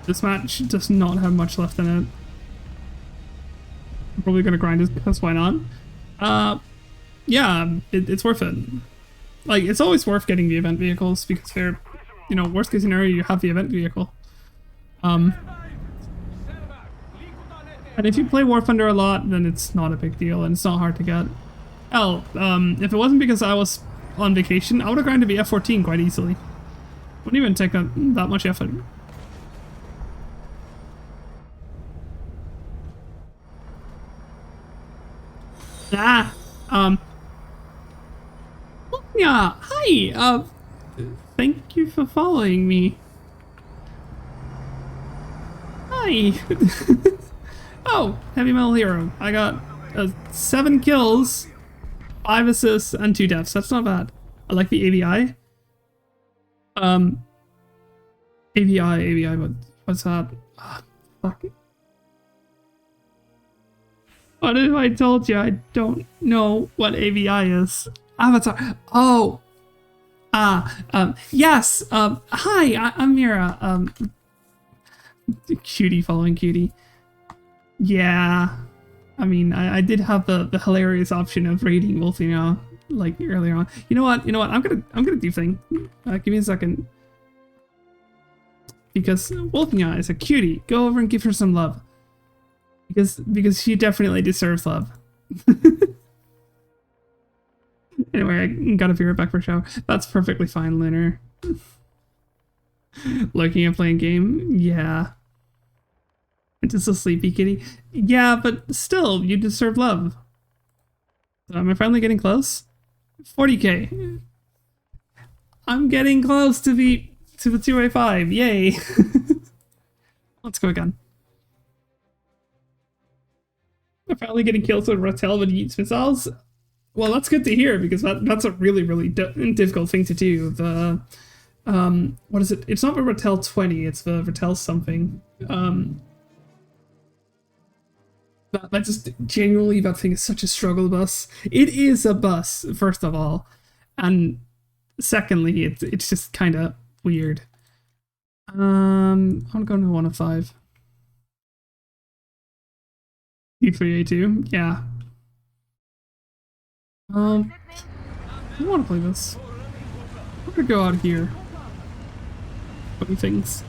Speaker 1: This match does not have much left in it. I'm probably gonna grind it because why not? Yeah, it's worth it. Like, it's always worth getting the event vehicles because they're, you know, worst case scenario, you have the event vehicle. And if you play War Thunder a lot, then it's not a big deal and it's not hard to get. Hell, if it wasn't because I was on vacation, I would have grinded the F14 quite easily. Wouldn't even take that much effort. Yeah, hi, thank you for following me. Hi. Oh, Heavy Metal Hero. I got 7 kills, 5 assists, and 2 deaths. That's not bad. I like the AVI. AVI, what's that? Fuck. What if I told you I don't know what AVI is? Avatar. Oh. Yes. Hi, I'm Mira. Cutie following cutie. Yeah. I mean, I did have the hilarious option of raiding Wolfina like earlier on. You know what? I'm gonna do thing. Give me a second. Because Wolfina is a cutie. Go over and give her some love. Because she definitely deserves love. Anyway, I gotta be right back for a shower. That's perfectly fine, Lunar. Looking at playing game? Yeah. Just a sleepy kitty? Yeah, but still, you deserve love. So am I finally getting close? 40k. I'm getting close to the 2A5. Yay. Let's go again. I'm finally getting kills with Rattel when he eats missiles. Well, that's good to hear because that's a really difficult thing to do. The what is it? It's not the Rattel 20. It's the Rattel something. That just genuinely, that thing is such a struggle bus. It is a bus, first of all, and secondly, it's just kind of weird. I'm going to 1 of 5. D3A2, yeah. I want to play this. We're gonna go out here. Funny things.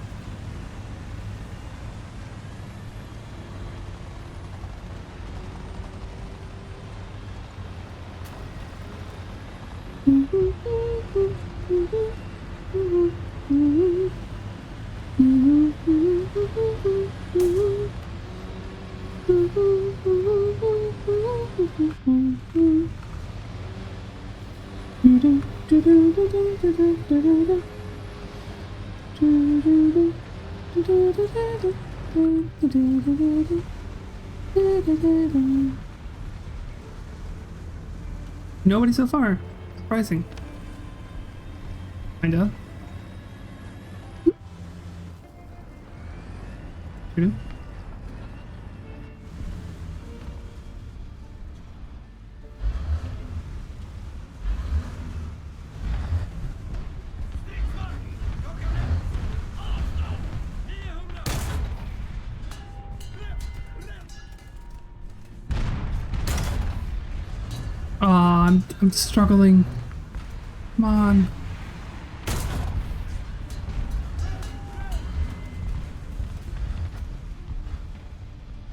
Speaker 1: Nobody so far. Surprising. Kinda. Shoot him. I'm struggling. Come on.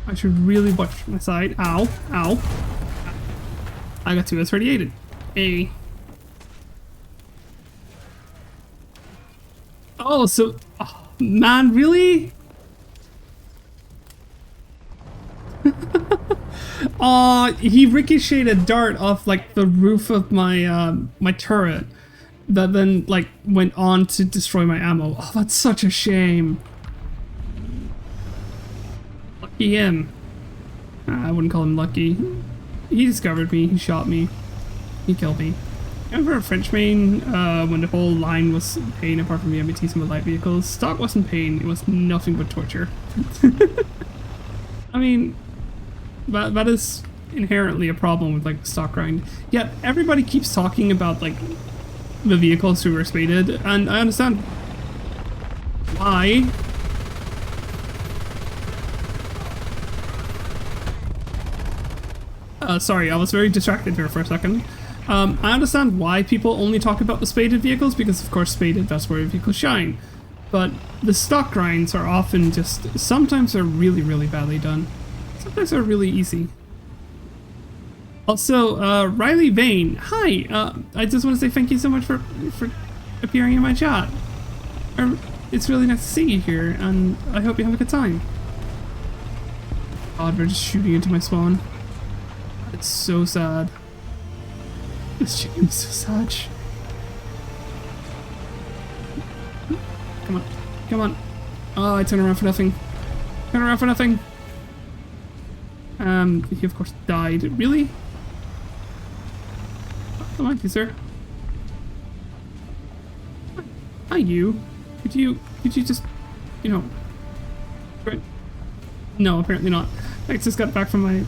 Speaker 1: I should really watch my side. Ow. Ow. I got 2S38'd. Hey. Oh, so... Oh, man, really? He ricocheted a dart off like the roof of my my turret that then like went on to destroy my ammo. Oh, that's such a shame. Lucky him. I wouldn't call him lucky. He discovered me, he shot me, he killed me. Remember a French main when the whole line was pain apart from the MBTs and the light vehicles? Stock wasn't pain, it was nothing but torture. I mean, that is inherently a problem with like the stock grind. Yet everybody keeps talking about like the vehicles who were spaded, and I understand why. Sorry, I was very distracted here for a second. I understand why people only talk about the spaded vehicles, because of course spaded, that's where vehicles shine. But the stock grinds are often just, sometimes they're really badly done. Sometimes they're really easy. Also, Riley Vane, hi! I just want to say thank you so much for appearing in my chat. It's really nice to see you here, and I hope you have a good time. God, we're just shooting into my spawn. It's so sad. This chicken is so sad. Come on. Come on. Oh, I turned around for nothing. Turn around for nothing. He of course died. Really? Oh, thank you, sir. Hi, you. Could you just, you know... Right. No, apparently not. I just got back from my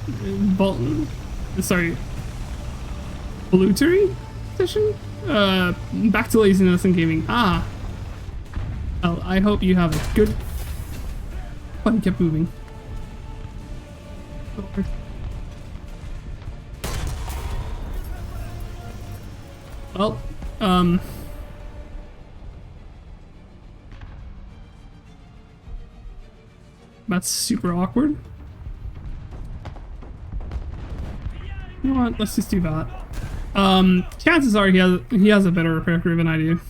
Speaker 1: Blutery session? Back to laziness and gaming. Ah. Well, I hope you have a good... button kept moving. Lord. Well, that's super awkward. You know what? Let's just do that. Chances are he has a better repair crew than I do.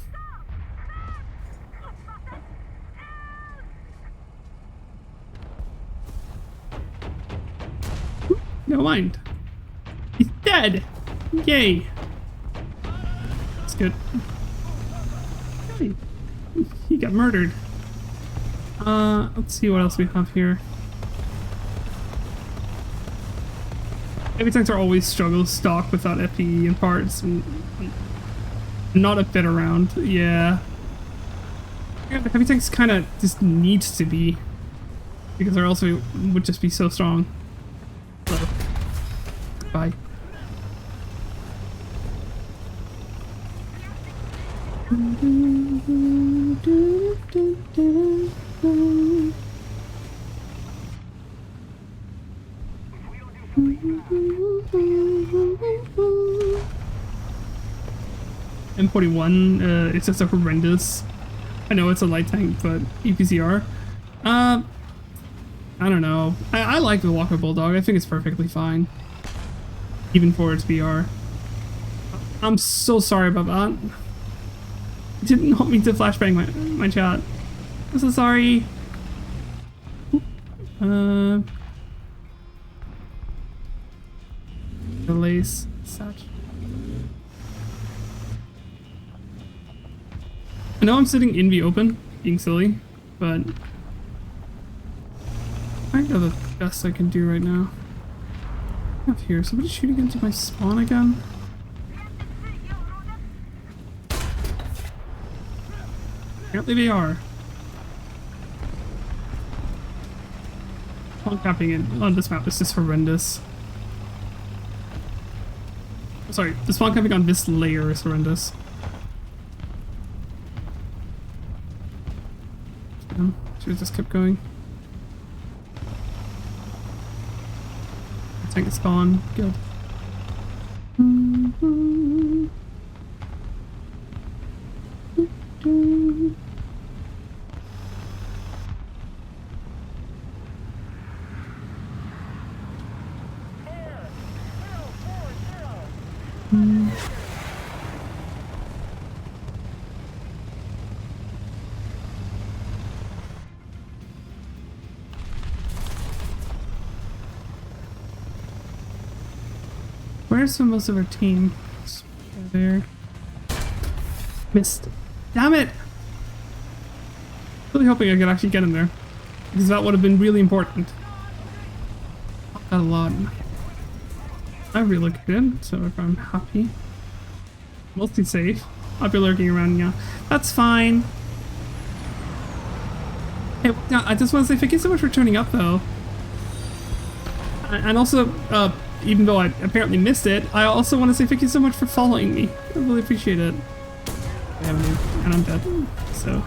Speaker 1: Never mind. He's dead! Yay! That's good. Hey, he got murdered. Let's see what else we have here. Heavy tanks are always struggle stock without FPE and parts. And not a fit around. Yeah. Yeah, the heavy tanks kind of just needs to be. Because or else we would just be so strong. So, bye. M41, it's just a horrendous. I know it's a light tank, but EPCR. I don't know. I like the Walker Bulldog. I think it's perfectly fine, even for its BR. I'm so sorry about that. I didn't want me to flashbang my chat. I'm so sorry. Delays. Such. I know I'm sitting in the open, being silly, but I know the best I can do right now. Up here, somebody shooting into my spawn again. Apparently they are. Spawn capping it on this map is just horrendous. Sorry, the spawn capping on this layer is horrendous. Should have just kept going. Tank spawn, good. Where's most of our team? There. Missed. Damn it! Really hoping I could actually get in there. Because that would have been really important. Not that a lot. I relocated, so if I'm happy. Mostly safe. I'll be lurking around, yeah. That's fine. Hey, now, I just want to say thank you so much for turning up, though. And also, even though I apparently missed it, I also want to say thank you so much for following me. I really appreciate it. And I'm dead, so.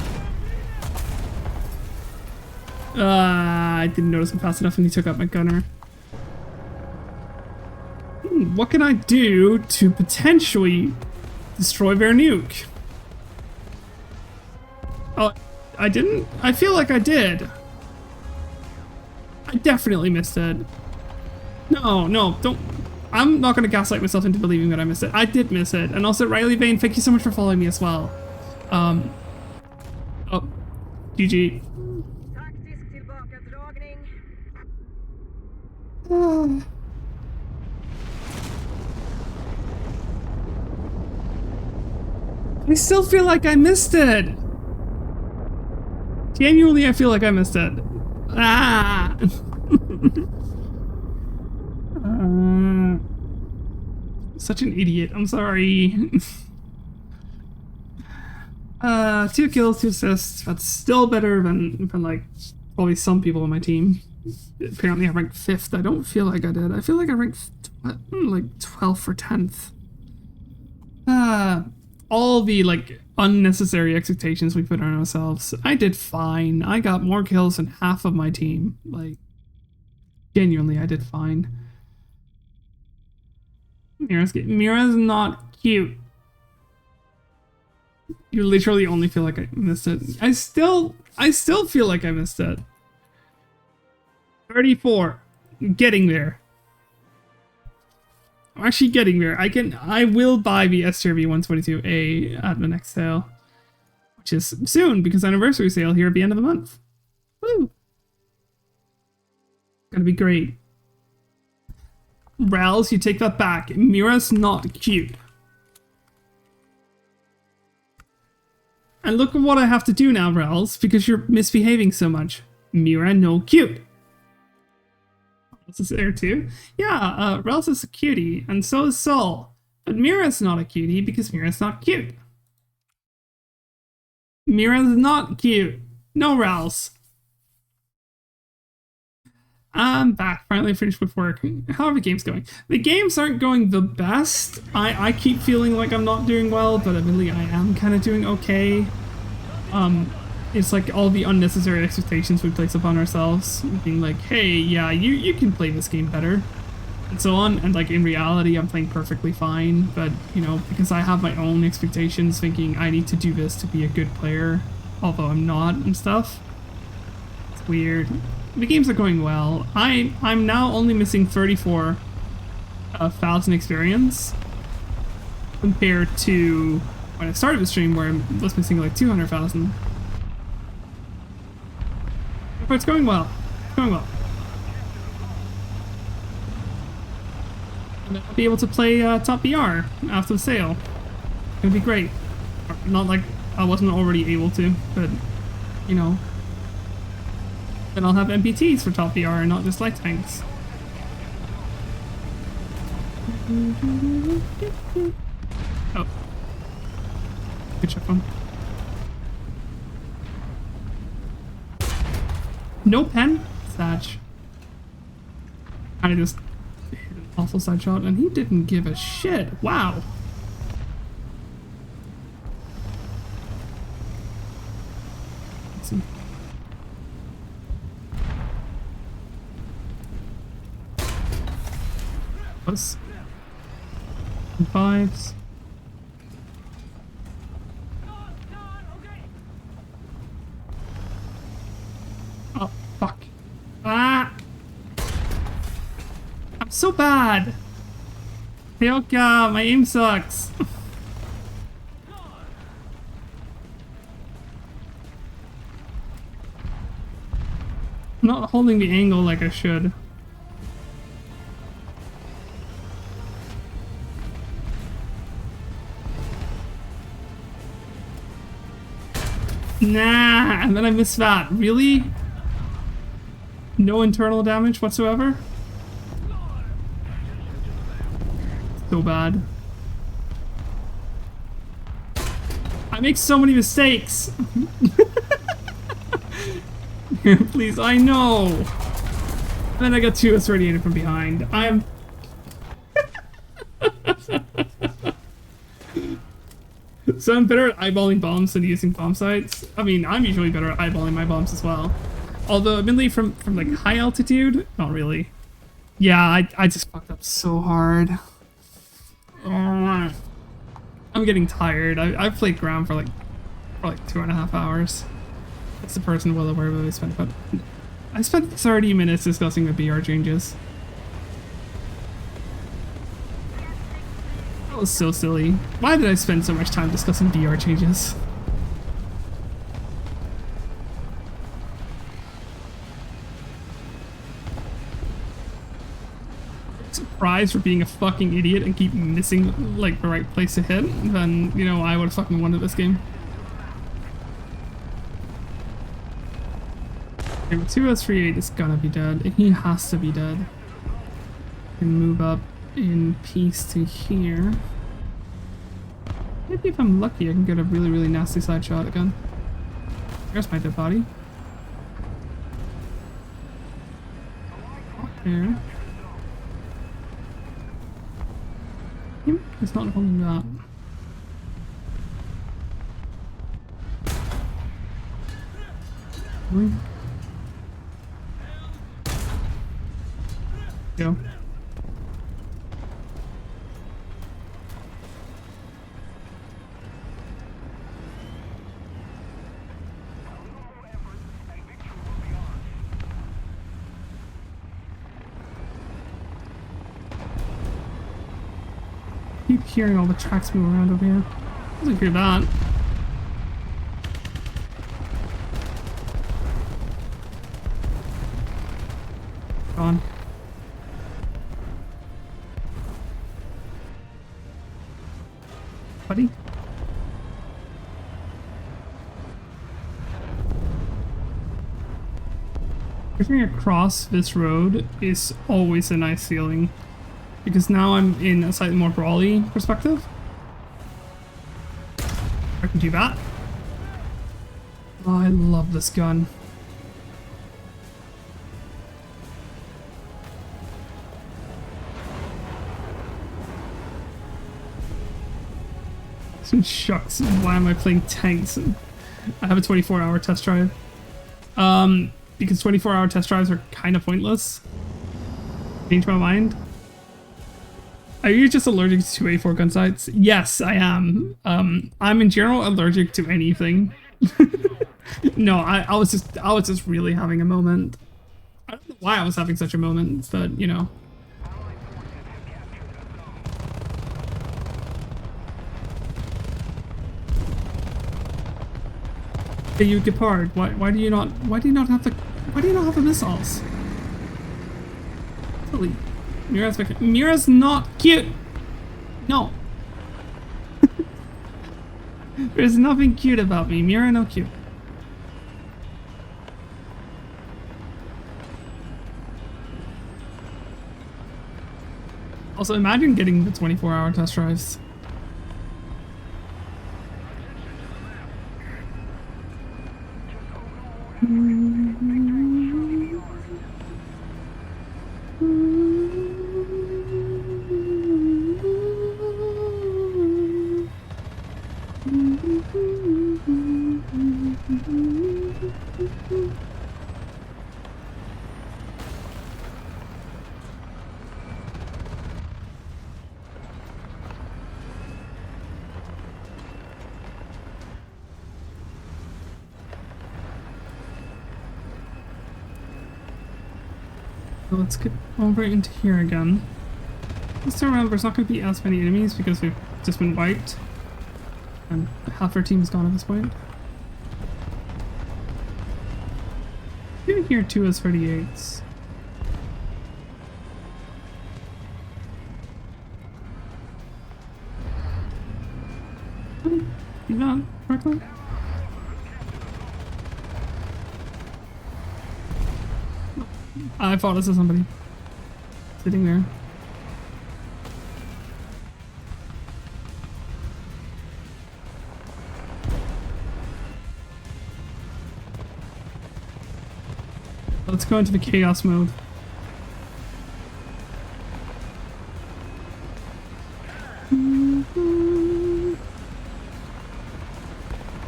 Speaker 1: I didn't notice him fast enough and he took out my gunner. What can I do to potentially destroy their nuke? Oh, I didn't? I feel like I did. I definitely missed it. No, don't. I'm not going to gaslight myself into believing that I missed it. I did miss it. And also, Riley Vane, thank you so much for following me as well. Oh, GG.
Speaker 2: Taktisk tillbakadragning.
Speaker 1: I still feel like I missed it. Genuinely, I feel like I missed it. Ah! Such an idiot. I'm sorry. 2 kills, 2 assists. That's still better than like probably some people on my team. Apparently I ranked 5th. I don't feel like I did. I feel like I ranked like 12th or 10th. all the like unnecessary expectations we put on ourselves, I did fine. I got more kills than half of my team. Like, genuinely, I did fine. Mira's not cute. You literally only feel like I missed it. I still feel like I missed it. 34. Getting there. I'm actually getting there. I will buy the STRV 122A at the next sale. Which is soon, because anniversary sale here at the end of the month. Woo! Gonna be great. Rals, you take that back. Mira's not cute. And look at what I have to do now, Rals, because you're misbehaving so much. Mira, no cute. Rals is there too? Yeah, Rals is a cutie, and so is Sol. But Mira's not a cutie because Mira's not cute. Mira's not cute. No, Rals. I'm back. Finally finished with work. How are the games going? The games aren't going the best. I keep feeling like I'm not doing well, but admittedly I am kind of doing okay. It's like all the unnecessary expectations we place upon ourselves. Being like, hey, yeah, you can play this game better. And so on. And like in reality, I'm playing perfectly fine. But, you know, because I have my own expectations, thinking I need to do this to be a good player. Although I'm not and stuff. It's weird. The games are going well. I'm now only missing 34,000 experience compared to when I started the stream where I was missing like 200,000. But it's going well. It's going well. And I'll be able to play Top VR after the sale. It'll be great. Not like I wasn't already able to, but you know. Then I'll have MPTs for Top VR and not just light tanks. Oh. Good check one. No pen? Satch. I just hit an awful side shot and he didn't give a shit. Wow. Let's see. Plus. And fives. Oh, fuck. Ah! I'm so bad! Hyoka, my aim sucks. I'm not holding the angle like I should. Nah, and then I missed that. Really? No internal damage whatsoever? So bad. I make so many mistakes. Please, I know. And then I got 2S radiated from behind. I'm... So I'm better at eyeballing bombs than using bomb sites. I mean, I'm usually better at eyeballing my bombs as well. Although, admittedly, from like high altitude, not really. Yeah, I just fucked up so hard. I'm getting tired. I've played ground for like 2.5 hours. That's the person well aware of what I spent, but I spent 30 minutes discussing the BR changes. That was so silly. Why did I spend so much time discussing BR changes? Surprised for being a fucking idiot and keep missing like the right place to hit, then you know I would have fucking won this game. Okay, 2S38 is gonna be dead. He has to be dead. Can move up in peace to here. Maybe if I'm lucky I can get a really, really nasty side shot again. There's my dead body. There. He's not holding that. Really? Go. Keep hearing all the tracks move around over here. Doesn't hear that. Gone. Buddy? Driving across this road is always a nice feeling. Because now I'm in a slightly more brawly perspective. I can do that. Oh, I love this gun. Shucks, why am I playing tanks? I have a 24-hour test drive. Because 24-hour test drives are kind of pointless. Change my mind. Are you just allergic to 284 gun sights? Yes, I am. I'm in general allergic to anything. No, I was just really having a moment. I don't know why I was having such a moment, but you know. Hey, you Gepard, why do you not have the missiles? Silly. Mira's not cute. No. There's nothing cute about me. Mira, no cute. Also, imagine getting the 24-hour test drives. So let's get over into here again. This time around there's not going to be as many enemies because we've just been wiped. And half our team's gone at this point. Even here two is 38s. You not correctly? I thought this was somebody sitting there. Let's go into the chaos mode.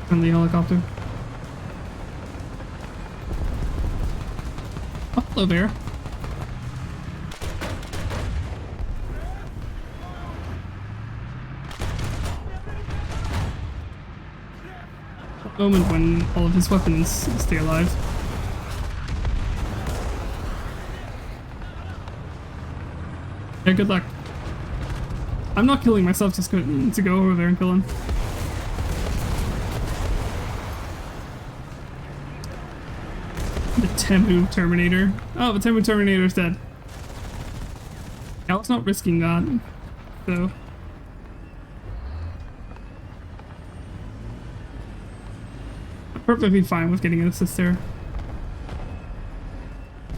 Speaker 1: Friendly helicopter. Oh, hello there. A moment when all of his weapons stay alive. Yeah, good luck. I'm not killing myself just to go over there and kill him. The Temu Terminator. Oh, the Temu Terminator's dead. I was not risking that, so. I'm perfectly fine with getting an assist there.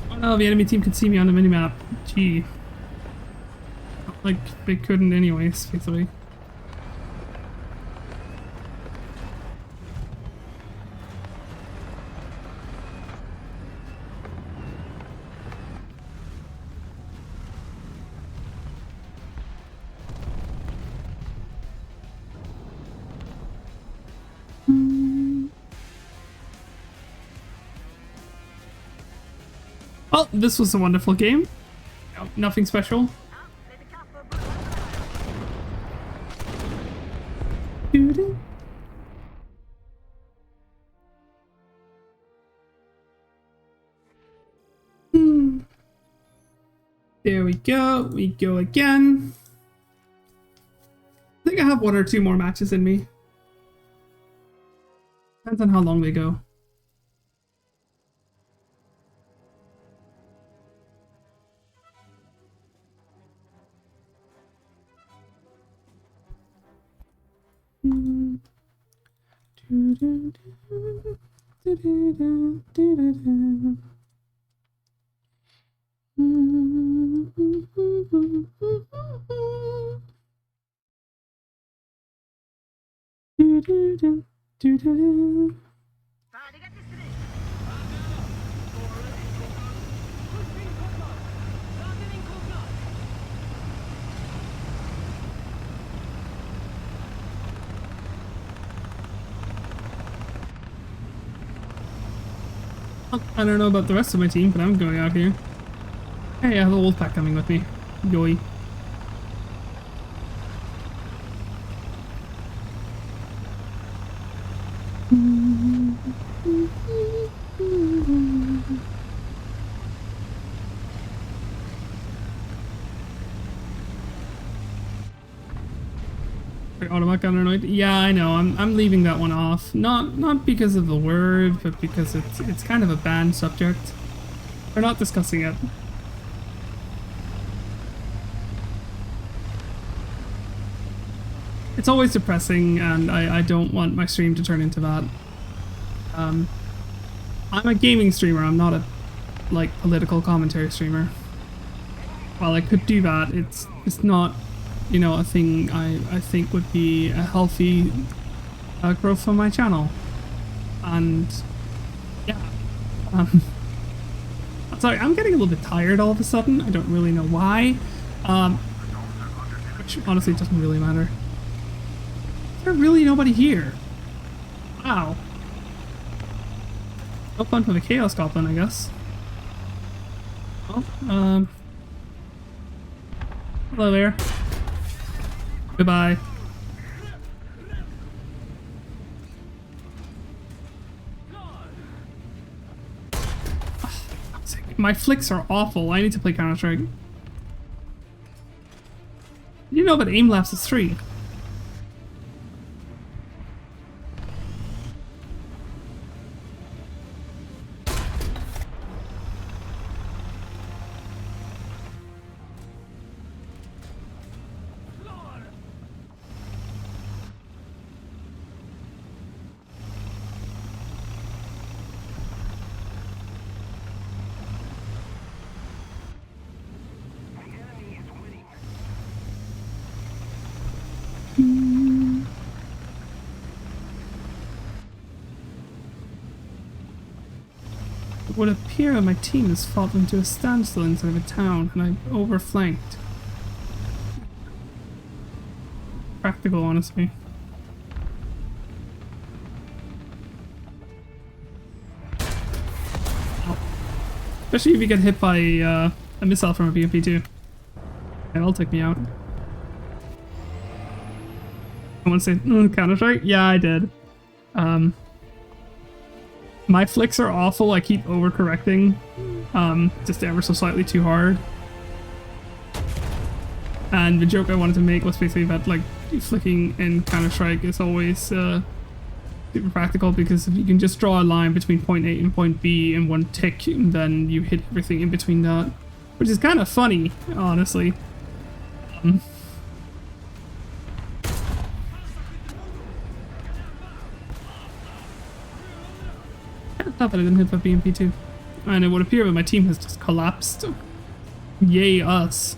Speaker 1: Oh no, the enemy team could see me on the minimap. Gee. Like, they couldn't anyways, basically. Well, this was a wonderful game. No, nothing special.
Speaker 2: Lite kaffe och bullar.
Speaker 1: Doo-doo. There we go. We go again. I think I have 1 or 2 more matches in me. Depends on how long they go.
Speaker 2: Färdiga till strid.
Speaker 1: I don't know about the rest of my team, but I'm going out here. Hey, I have the wolf pack coming with me. Yoy. Automatic Unannoyed. Yeah, I know. I'm leaving that one off. Not because of the word, but because it's kind of a banned subject. We're not discussing it. It's always depressing, and I don't want my stream to turn into that. I'm a gaming streamer. I'm not a like political commentary streamer. While I could do that, it's not, you know, a thing I think would be a healthy growth for my channel. And yeah, sorry, I'm getting a little bit tired all of a sudden. I don't really know why, which honestly doesn't really matter. There's really nobody here. Wow. No fun for the Chaos Goblin, I guess. Well, hello there. Goodbye. My flicks are awful. I need to play Counter-Strike. Did you know that aim lapse is 3? It would appear my team has fallen to a standstill inside of a town, and I'm overflanked. Practical, honestly. Oh. Especially if you get hit by a missile from a BMP-2. That'll take me out. I want to say Counter-Strike? Yeah, I did. My flicks are awful. I keep overcorrecting, just ever so slightly too hard. And the joke I wanted to make was basically that like flicking in Counter-Strike is always super practical, because if you can just draw a line between point A and point B in one tick, and then you hit everything in between that, which is kind of funny, honestly. I thought that I didn't hit that BMP-2. And it would appear that my team has just collapsed. Yay us.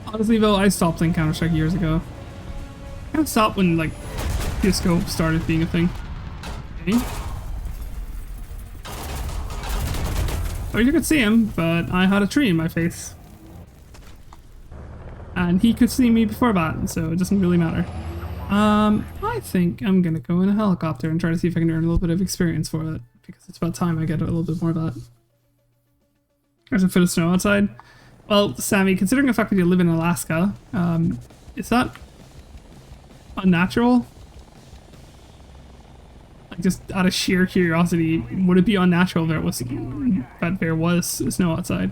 Speaker 1: Honestly though, I stopped playing Counter-Strike years ago. I kind of stopped when like Disco started being a thing. Okay. Or you could see him, but I had a tree in my face. And he could see me before that, so it doesn't really matter. I think I'm gonna go in a helicopter and try to see if I can earn a little bit of experience for it, because it's about time I get a little bit more of that. There's a foot of snow outside. Well, Sammy, considering the fact that you live in Alaska, is that unnatural? Like, just out of sheer curiosity, would it be unnatural that there was snow outside?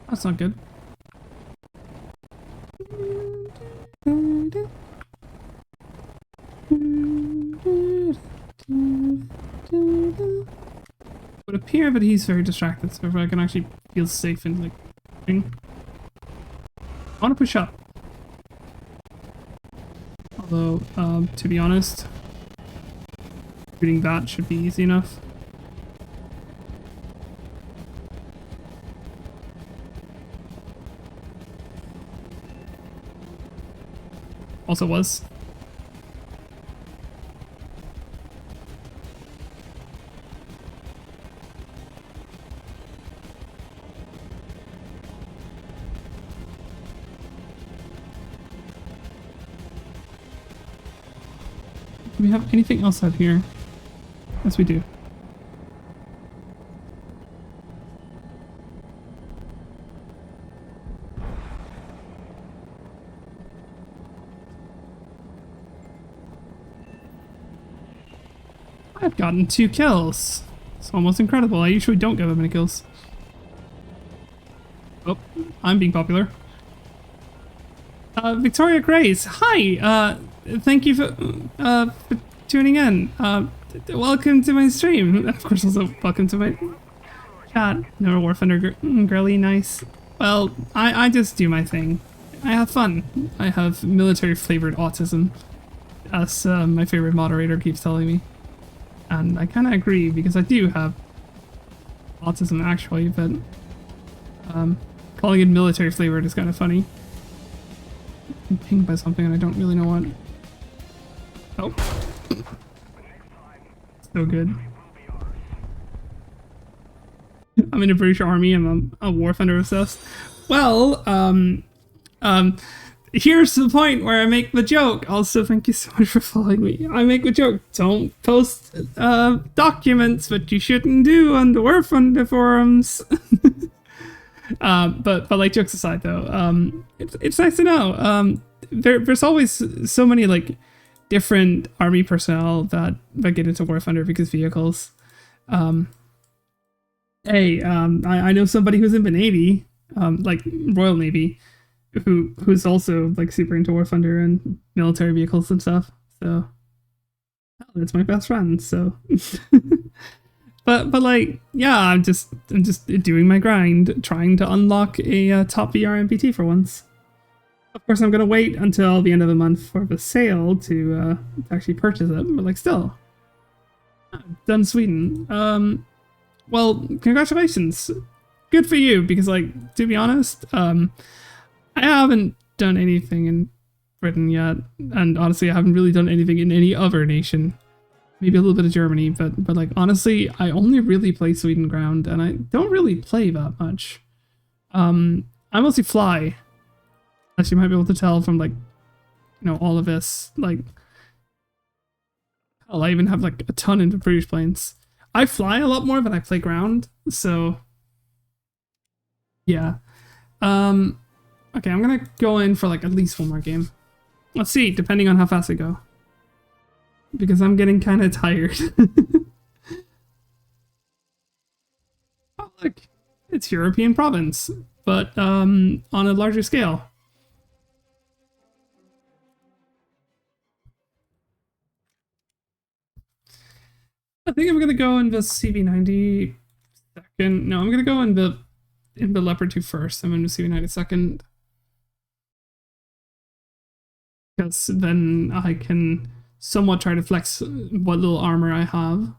Speaker 1: That's not good. It would appear that he's very distracted, so if I can actually feel safe in like thing. I want to push up. Although, to be honest, shooting that should be easy enough. Also was. Do we have anything else out here? Yes, we do. I've gotten 2 kills. It's almost incredible. I usually don't get that many kills. Oh, I'm being popular. Victoria Grace, hi! Thank you for tuning in. Welcome to my stream. Of course, also welcome to my chat. No War Thunder girly, nice. Well, I just do my thing. I have fun. I have military-flavored autism, as my favorite moderator keeps telling me. And I kind of agree, because I do have autism actually, but calling it military-flavored is kind of funny. I'm pinged by something and I don't really know what. Oh. So good. I'm in the British Army. I'm a War Thunder obsessed. Well, here's the point where I make the joke. Also, thank you so much for following me. I make the joke. Don't post documents that you shouldn't do on the War Thunder forums. But like, jokes aside though, it's nice to know. There's always so many like different army personnel that get into War Thunder because vehicles. Hey, I know somebody who's in the Navy, like Royal Navy, who's also like super into War Thunder and military vehicles and stuff. So, that's my best friend. So, but like, yeah, I'm just doing my grind, trying to unlock a top VR MPT for once. Of course, I'm gonna wait until the end of the month for the sale to actually purchase it. But like, still, done Sweden. Well, congratulations. Good for you, because like, to be honest, I haven't done anything in Britain yet, and honestly, I haven't really done anything in any other nation. Maybe a little bit of Germany, but like, honestly, I only really play Sweden ground, and I don't really play that much. I mostly fly, as you might be able to tell from like, you know, all of this. Like, hell, I even have like a ton into British planes. I fly a lot more than I play ground, so yeah. Okay, I'm gonna go in for like at least one more game. Let's see, depending on how fast I go, because I'm getting kind of tired. Oh, look, it's European province, but on a larger scale. I think I'm gonna go in the CV90 second. No, I'm gonna go in the Leopard 2 first. I'm in the CV90 second, because then I can somewhat try to flex what little armor I have.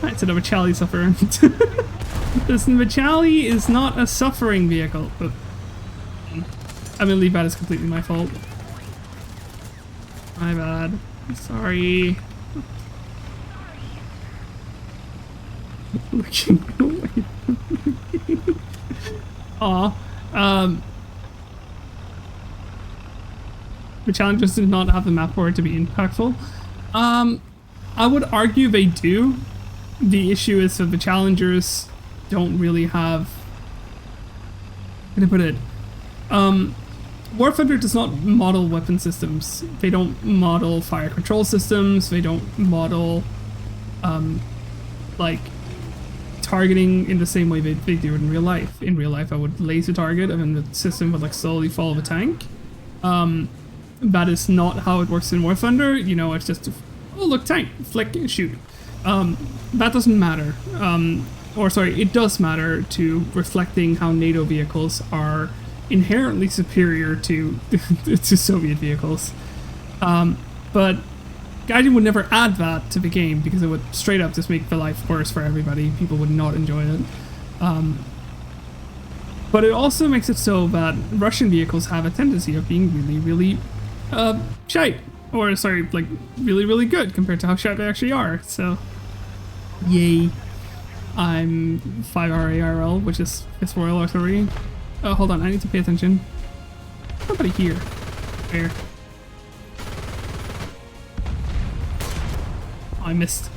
Speaker 1: Right, so the Vachali suffer. Listen, Vachali is not a suffering vehicle. But I believe that is completely my fault. My bad. I'm sorry. Aw. The challenges did not have the map for it to be impactful. I would argue they do. The issue is that the challengers don't really have... How can I put it? War Thunder does not model weapon systems. They don't model fire control systems. They don't model, like, targeting in the same way they do in real life. In real life, I would laser target and then the system would, like, slowly follow the tank. That is not how it works in War Thunder. You know, it's just, oh, look, tank, flick, shoot. That doesn't matter. Or sorry, it does matter to reflecting how NATO vehicles are inherently superior to to Soviet vehicles. But Gaijin would never add that to the game because it would straight up just make the life worse for everybody. People would not enjoy it. But it also makes it so that Russian vehicles have a tendency of being really, really shite. Or, sorry, like, really, really good compared to how shite they actually are. So, yay. I'm 5RARL, which is Fifth Royal Artillery. Oh, hold on, I need to pay attention. Somebody here. There. Oh, I missed.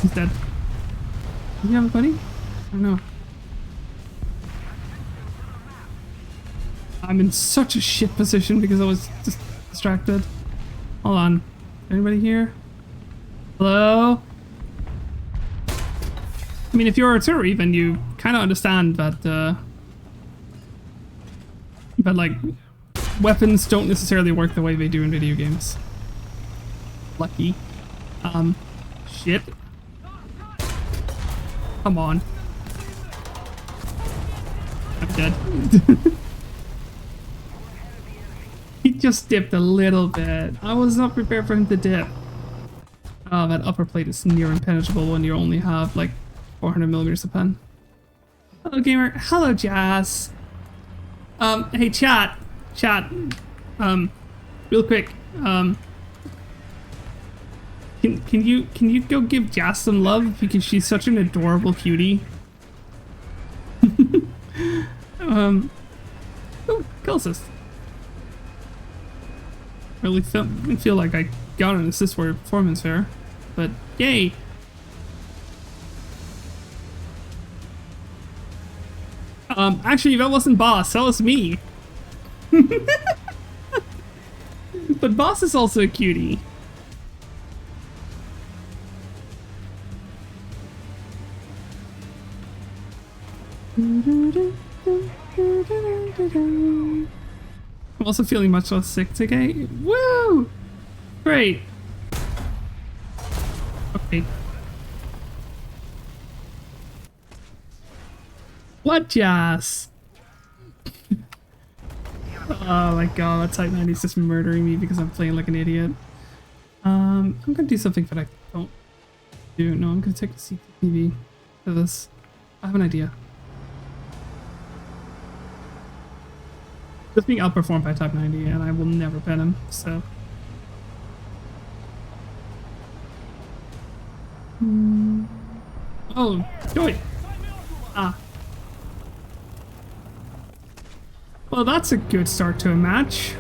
Speaker 1: He's dead. Do you have a buddy? I don't know. I'm in such a shit position because I was just distracted. Hold on. Anybody here? Hello? I mean, if you're artillery, then you kind of understand that, like, weapons don't necessarily work the way they do in video games. Lucky. Shit. Come on. I'm dead. He just dipped a little bit. I was not prepared for him to dip. Oh, that upper plate is near impenetrable when you only have like 400mm of pen. Hello, gamer. Hello, Jazz. Hey, chat. Real quick. Can you go give Jazz some love because she's such an adorable cutie. Oh, kill assist. Really feel like I got an assist for performance there, but yay! Actually, that wasn't Boss. That was me. But Boss is also a cutie. I'm also feeling much less sick today. Woo! Great. Okay. What, Jazz? Oh my god, that Type 90 is just murdering me because I'm playing like an idiot. I'm gonna do something that I don't do. No, I'm gonna take the CCTV for this. I have an idea. Just being outperformed by Type 90, and I will never pen him, so. Oh, joy! Ah. Well, that's a good start to a match.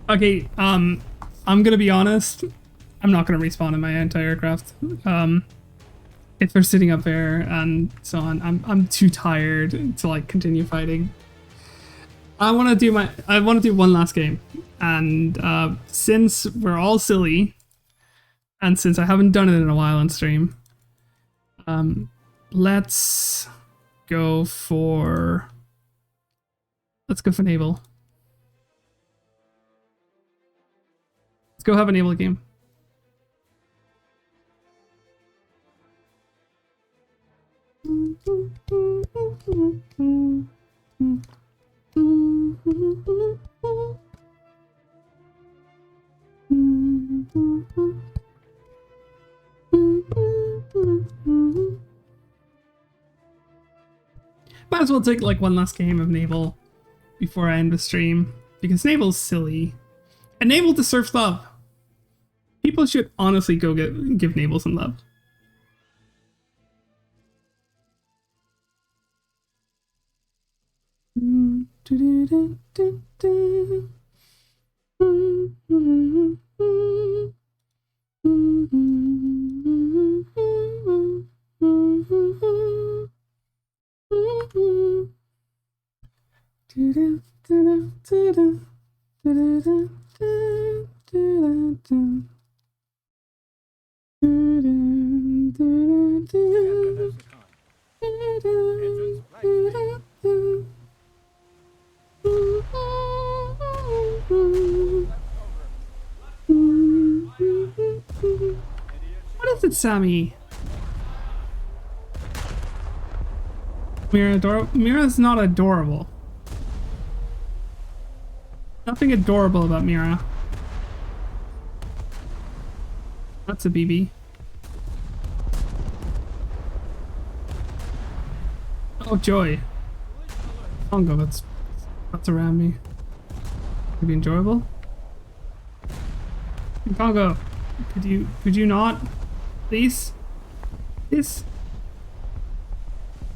Speaker 1: Okay, I'm gonna be honest. I'm not gonna respawn in my anti-aircraft. If they're sitting up there and so on, I'm too tired to like continue fighting. I want to do one last game, and since we're all silly, and since I haven't done it in a while on stream, let's go for Naval. Let's go have a Naval game. Might as well take like one last game of Naval before I end the stream, because Naval's silly. And Naval deserves love. People should honestly go give Naval some love. What is it, Sammy? Mira's not adorable. Nothing adorable about Mira. That's a BB. Oh, Joy. Congo, that's around me. Could be enjoyable. Congo, could you not? Please? Please?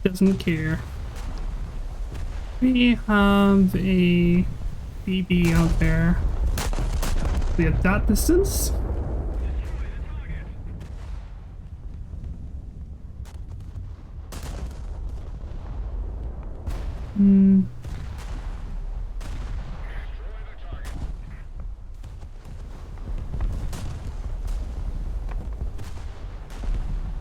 Speaker 1: Doesn't care. We have a BB out there. We at that distance.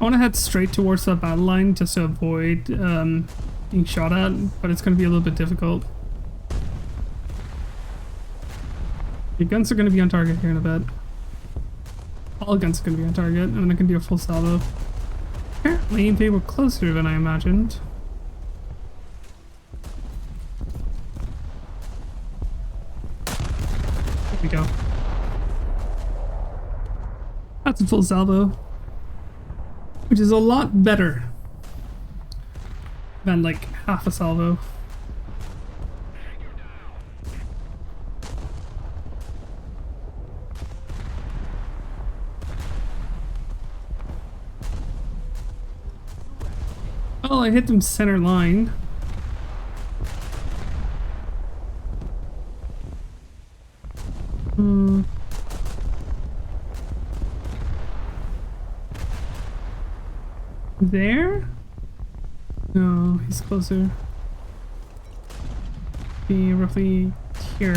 Speaker 1: I want to head straight towards that battle line just to avoid being shot at, but it's going to be a little bit difficult. The guns are going to be on target here in a bit. All guns are going to be on target, and then it can be a full salvo. Apparently, they were closer than I imagined. There we go. That's a full salvo. Which is a lot better than like half a salvo. Oh, I hit them center line. There? No, he's closer. Be roughly here.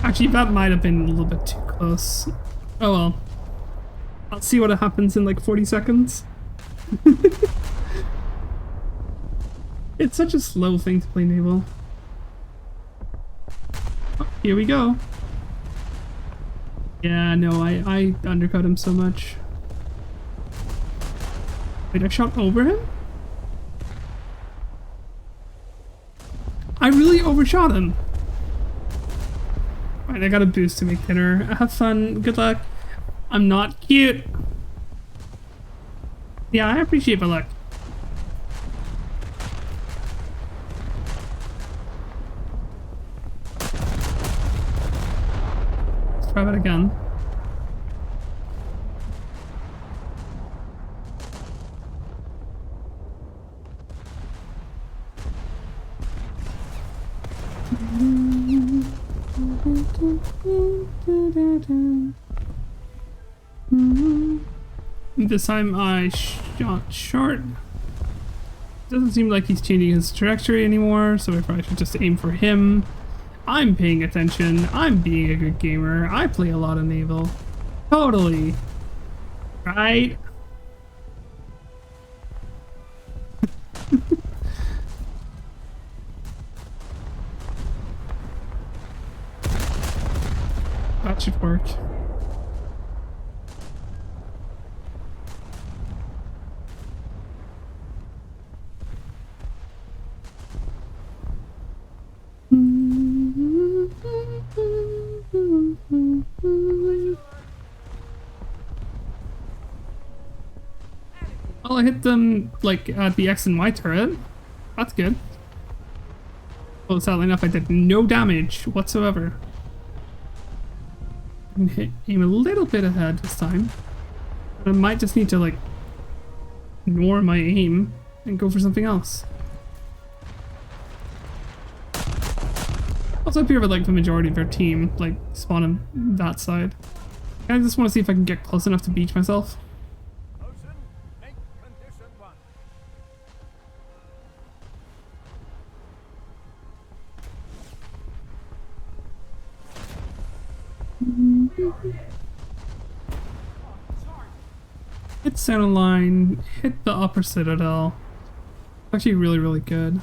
Speaker 1: Actually, that might have been a little bit too close. Oh well. I'll see what happens in like 40 seconds. It's such a slow thing to play Naval. Oh, here we go. Yeah, no, I undercut him so much. Wait, I shot over him? I really overshot him. Right, I got a boost to make dinner. Have fun. Good luck. I'm not cute. Yeah, I appreciate my luck. Let's try that again. This time I shot short. Doesn't seem like he's changing his trajectory anymore, so I probably should just aim for him. I'm paying attention. I'm being a good gamer. I play a lot of Naval. Totally. Right? That should work. I hit them like at the X and Y turret. That's good. Well, sadly enough, I did no damage whatsoever. I can aim a little bit ahead this time. I might just need to like ignore my aim and go for something else. Also up here with like the majority of their team, like spawn on that side. I just want to see if I can get close enough to beach myself.
Speaker 3: Motion, make condition 1.
Speaker 1: Hit center line, hit the upper citadel. Actually really, really good.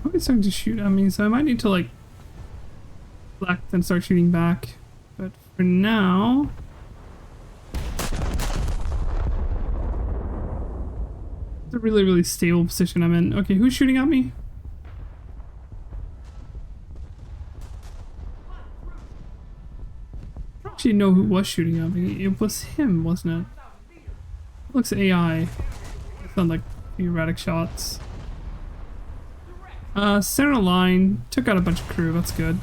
Speaker 1: Probably starting to shoot at me, so I might need to like select and start shooting back. But for now, it's a really, really stable position I'm in. Okay, who's shooting at me? I don't actually know who was shooting at me. It was him, wasn't it? It looks AI. It's not like erratic shots. Center line, took out a bunch of crew, that's good.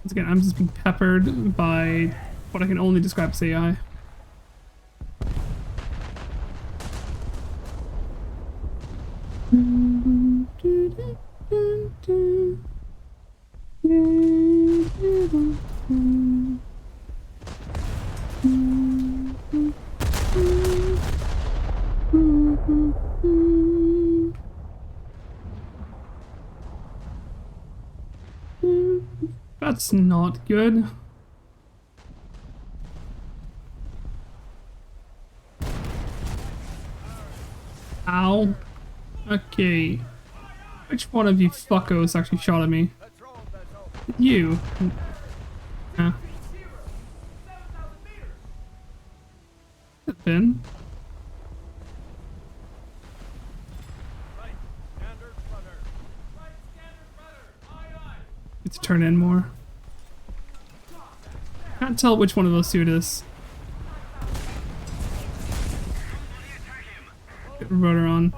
Speaker 1: Once again, I'm just being peppered by what I can only describe as AI. That's not good. Ow. Okay. Which one of you fuckos actually shot at me? You. Yeah. Ben. Need to turn in more. Can't tell which one of those two it is. Get the rotor on.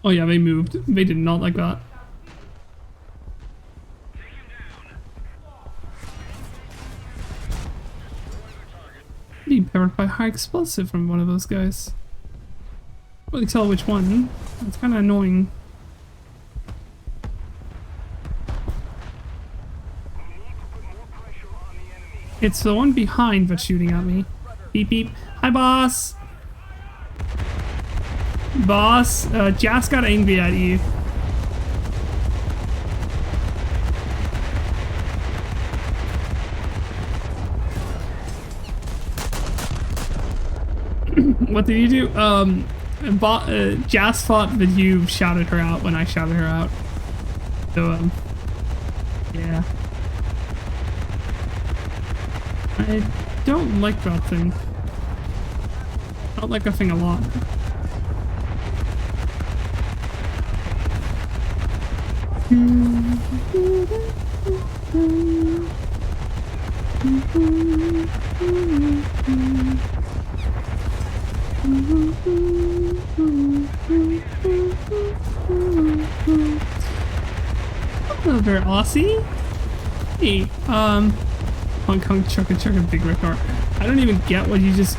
Speaker 1: Oh yeah, they moved. They did not like that. Being powered by high explosive from one of those guys. Can't really tell which one. It's kind of annoying. It's the one behind that's shooting at me. Beep beep. Hi boss! Boss, Jas got angry at you. What did you do? Jas thought that you shouted her out when I shouted her out. So, yeah. I don't like that thing. I don't like that thing a lot. Hello there, Aussie. Hey, Hong Kong Chugga Big Rick. I don't even get what you just,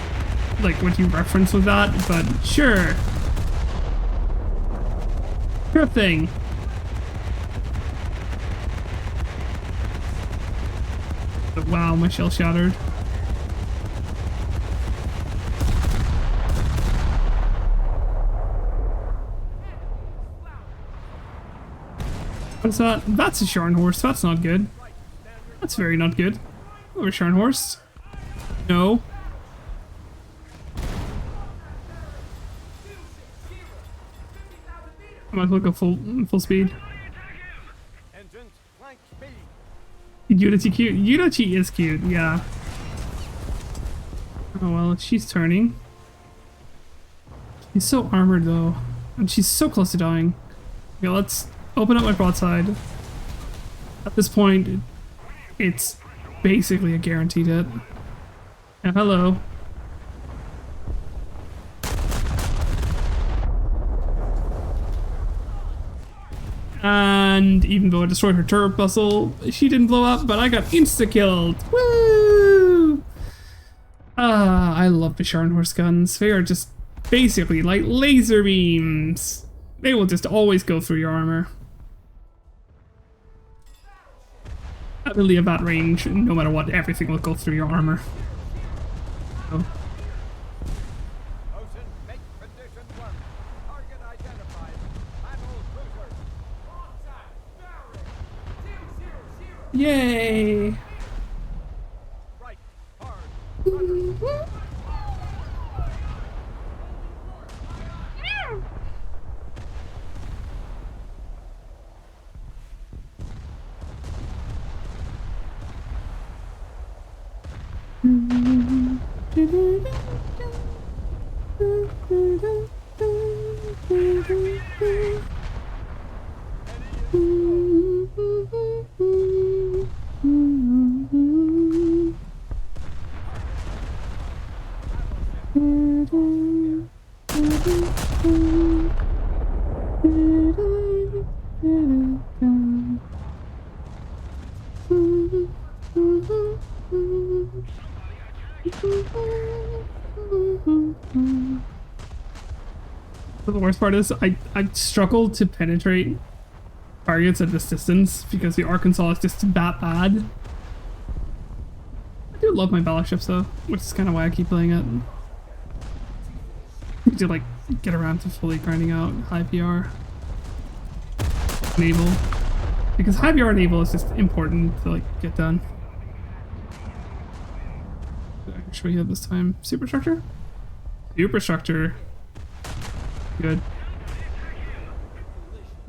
Speaker 1: like, what you referenced with that, but sure. Sure thing. But wow, my shell shattered. What's that? That's a Scharnhorst. That's not good. That's very not good. Over Scharnhorst. No. Might as well go full speed.
Speaker 3: Engines, flank speed.
Speaker 1: Unity cute. Unity is cute, yeah. Oh well, she's turning. She's so armored though. And she's so close to dying. Okay, let's open up my broadside. At this point, it's basically a guaranteed hit. Yeah, hello. And even though I destroyed her turret bustle, she didn't blow up, but I got insta-killed. Woo! I love the Scharnhorst guns. They are just basically like laser beams. They will just always go through your armor. At really at that range, no matter what, everything will go through your armor. So.
Speaker 3: Ocean, make condition 1. Target identified. Battle cruiser.
Speaker 1: Yay!
Speaker 3: Right. Hard.
Speaker 1: The worst part is I struggle to penetrate targets at this distance because the Arkansas is just that bad. I do love my battleships though, which is kind of why I keep playing it. To like get around to fully grinding out high PR naval, because high PR naval is just important to like get done. What should we have this time? Superstructure? Superstructure. Good.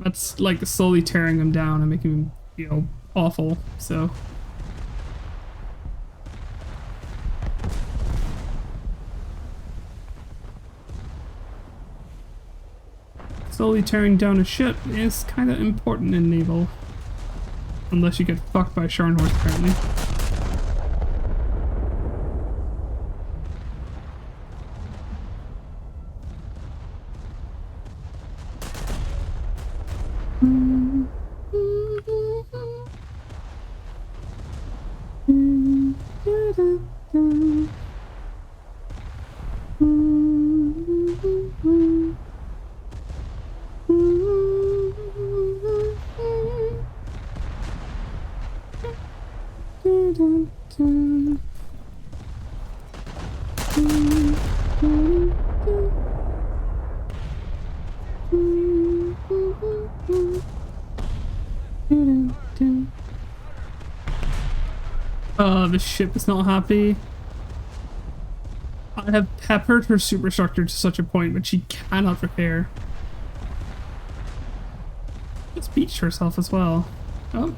Speaker 1: That's like slowly tearing them down and making them feel awful, so. Slowly tearing down a ship is kind of important in naval. Unless you get fucked by Scharnhorst, apparently. The ship is not happy. I have peppered her superstructure to such a point, but she cannot repair. She's beached herself as well. Oh.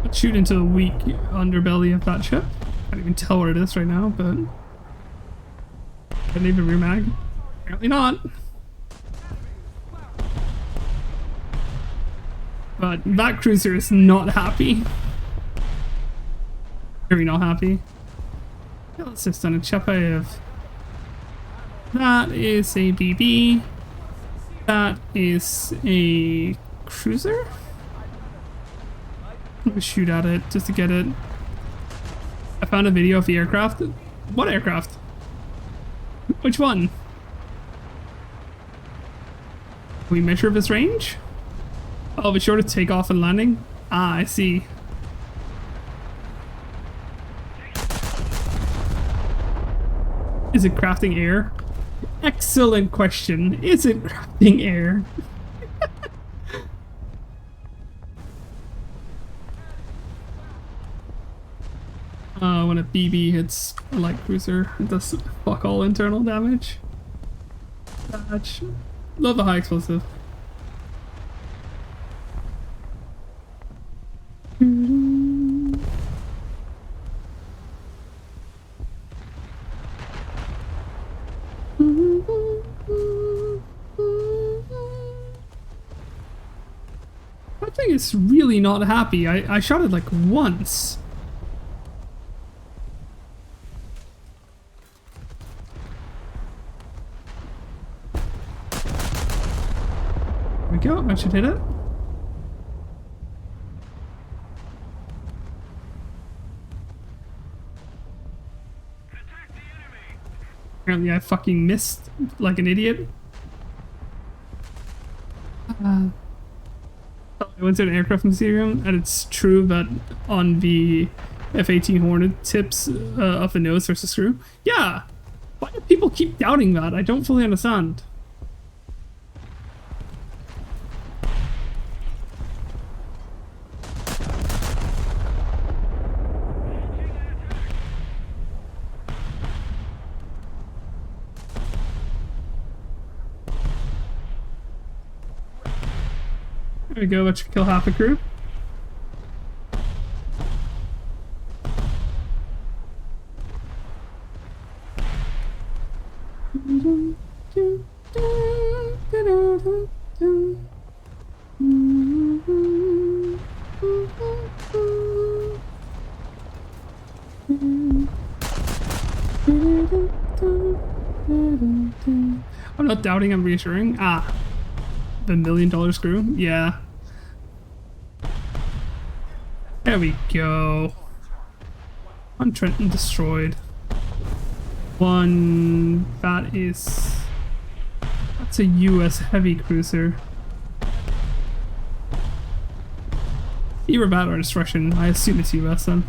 Speaker 1: Let's shoot into the weak underbelly of that ship. I can't even tell what it is right now, but can I even remag? Apparently not. But that cruiser is not happy. Very not happy. Yeah, let's just on a Chepaev. That is a BB. That is a cruiser. I'm gonna shoot at it just to get it. I found a video of the aircraft. What aircraft? Which one? Can we measure this range? Oh, be sure to take off and landing? Ah, I see. Is it crafting air? Excellent question. Is it crafting air? When a BB hits a light cruiser, it does fuck all internal damage. Batch. Love the high explosive. That thing is really not happy. I shot it like once. There we go, I should hit it. Apparently I fucking missed like an idiot. I went to an aircraft museum, and it's true that on the F-18 Hornet tips of the nose there's a screw. Yeah! Why do people keep doubting that? I don't fully understand. There we go, let's kill half a crew. I'm not doubting, I'm reassuring. Ah. The $1 million screw? Yeah. There we go. One Trenton destroyed. One... That's a US heavy cruiser. Either that or destruction. I assume it's US then.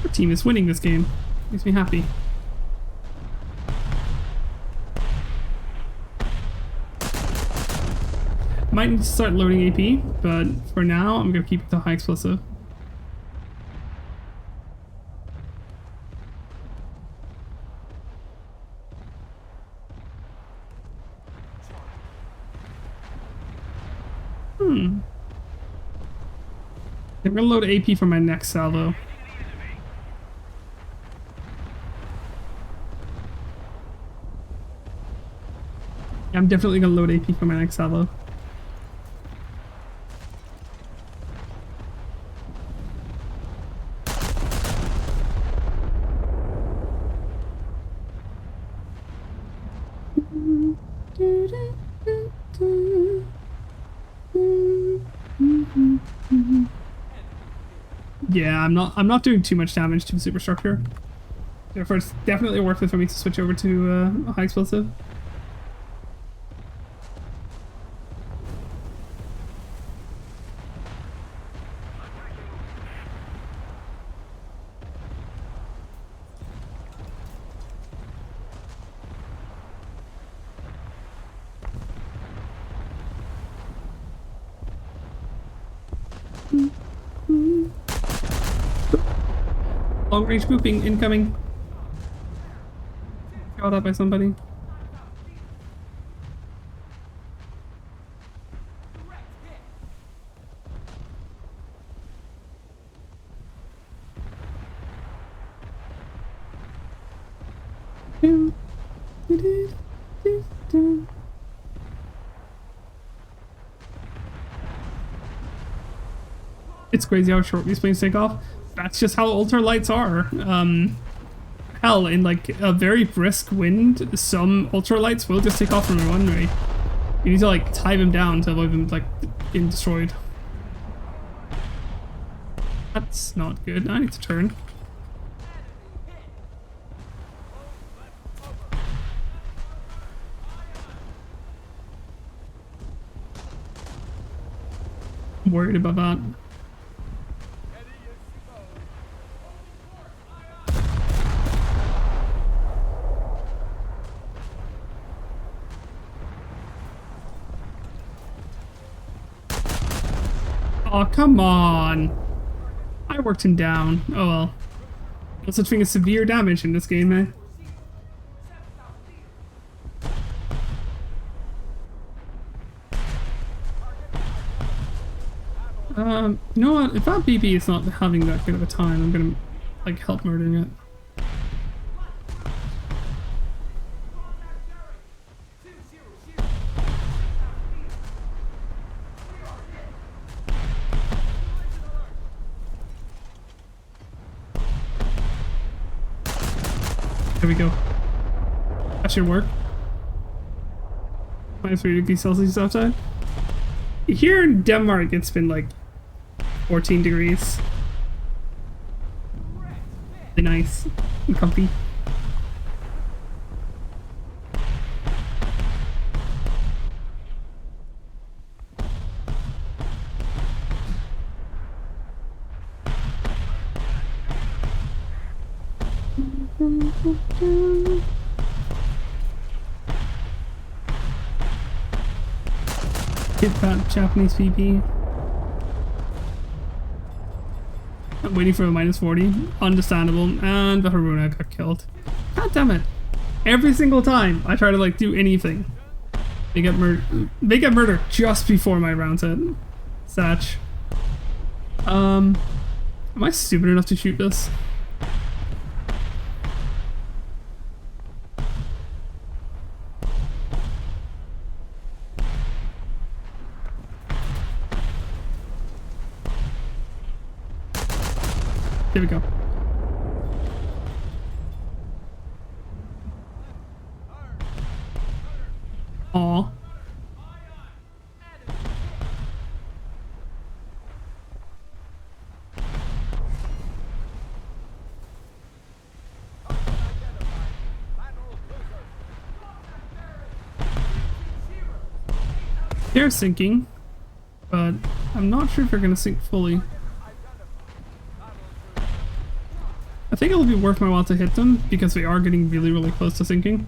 Speaker 1: Our team is winning this game. Makes me happy. Might need to start loading AP, but for now, I'm gonna keep it to high explosive. I'm gonna load AP for my next salvo. I'm definitely gonna load AP for my next salvo. Yeah, I'm not doing too much damage to the superstructure. Therefore, it's definitely worth it for me to switch over to a high explosive. Long range booping incoming. Got up by somebody. It's crazy how short these planes take off. That's just how ultralights are. Hell, in like a very brisk wind, some ultralights will just take off from the runway. You need to like tie them down to avoid them like getting destroyed. That's not good. I need to turn. I'm worried about that. Oh, come on. I worked him down. Oh well. No such thing as severe damage in this game, eh? You know what? If that BB is not having that good of a time, I'm gonna, like, help murdering it. There we go. That should work. -3 degrees Celsius outside. Here in Denmark, it's been like 14 degrees. Really nice and comfy. Hit that Japanese PP. I'm waiting for a -40. Understandable. And the Haruna got killed. God damn it. Every single time I try to like do anything, they get murdered just before my round's end. Satch. Am I stupid enough to shoot this? There we go. Aw. They're sinking, but I'm not sure if they're gonna sink fully. I think it'll be worth my while to hit them because they are getting really, really close to sinking.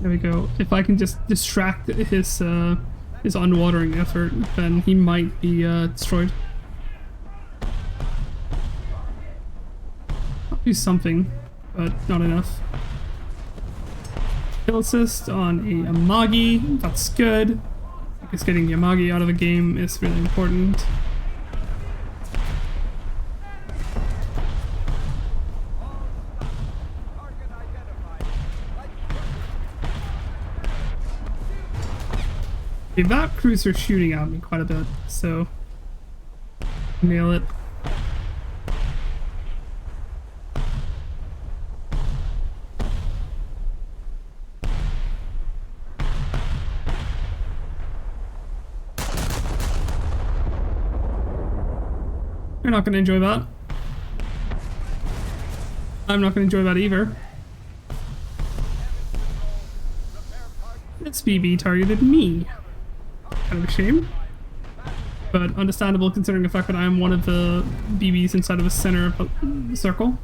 Speaker 1: There we go. If I can just distract his unwatering effort, then he might be destroyed. I'll do something, but not enough. Kill assist on a Amagi. That's good. I guess getting Yamagi out of the game is really important. Okay, that cruiser's shooting at me quite a bit, so nail it. You're not going to enjoy that. I'm not going to enjoy that either. This BB targeted me. Kind of a shame. But understandable considering the fact that I am one of the BBs inside of the center of the circle.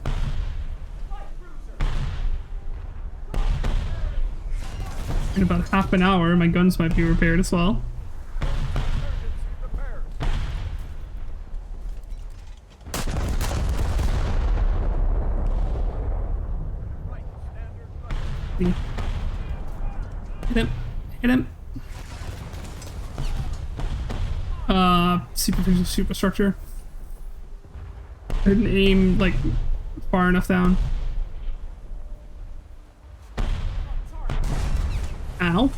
Speaker 1: In about half an hour, my guns might be repaired as well. Hit him. Hit him. Superficial superstructure. I didn't aim, like, far enough down. Ow.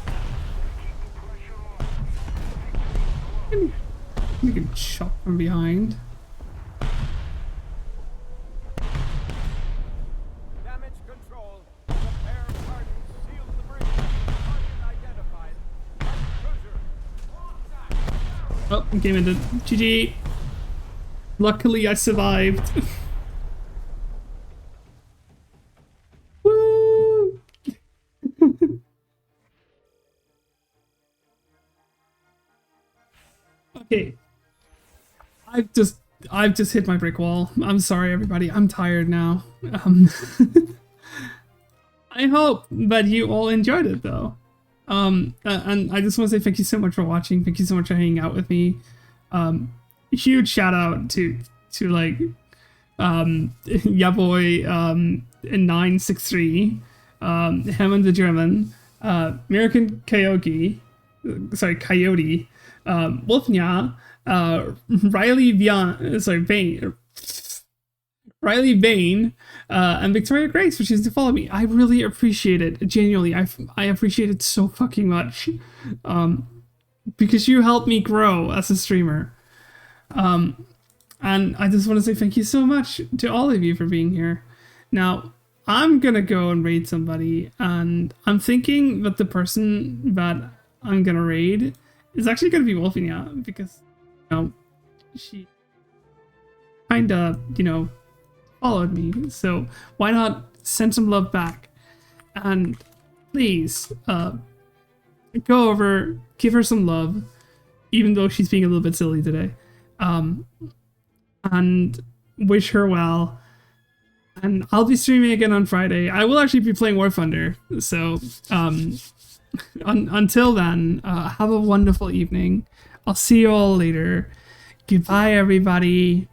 Speaker 1: You can shot from behind.
Speaker 3: Damage control. Repair party. Seal the breach. Target identified. Cruiser.
Speaker 1: Oh, game ended. GG. Luckily, I survived. Woo! Okay. I've just hit my brick wall. I'm sorry, everybody. I'm tired now. I hope that you all enjoyed it, though. And I just want to say thank you so much for watching. Thank you so much for hanging out with me. Huge shout out to like Yaboy 963, Hammond the German, American Coyote, Wolfnya, Riley Bain, and Victoria Grace, which is to follow me. I really appreciate it. Genuinely, I appreciate it so fucking much. Because you helped me grow as a streamer. And I just want to say thank you so much to all of you for being here. Now, I'm gonna go and raid somebody, and I'm thinking that the person that I'm gonna raid is actually gonna be Wolfina, because, you know, she kinda, you know, followed me. So why not send some love back? And please, go over, give her some love, even though she's being a little bit silly today. And wish her well. And I'll be streaming again on Friday. I will actually be playing War Thunder. So, until then, have a wonderful evening. I'll see you all later. Goodbye, everybody.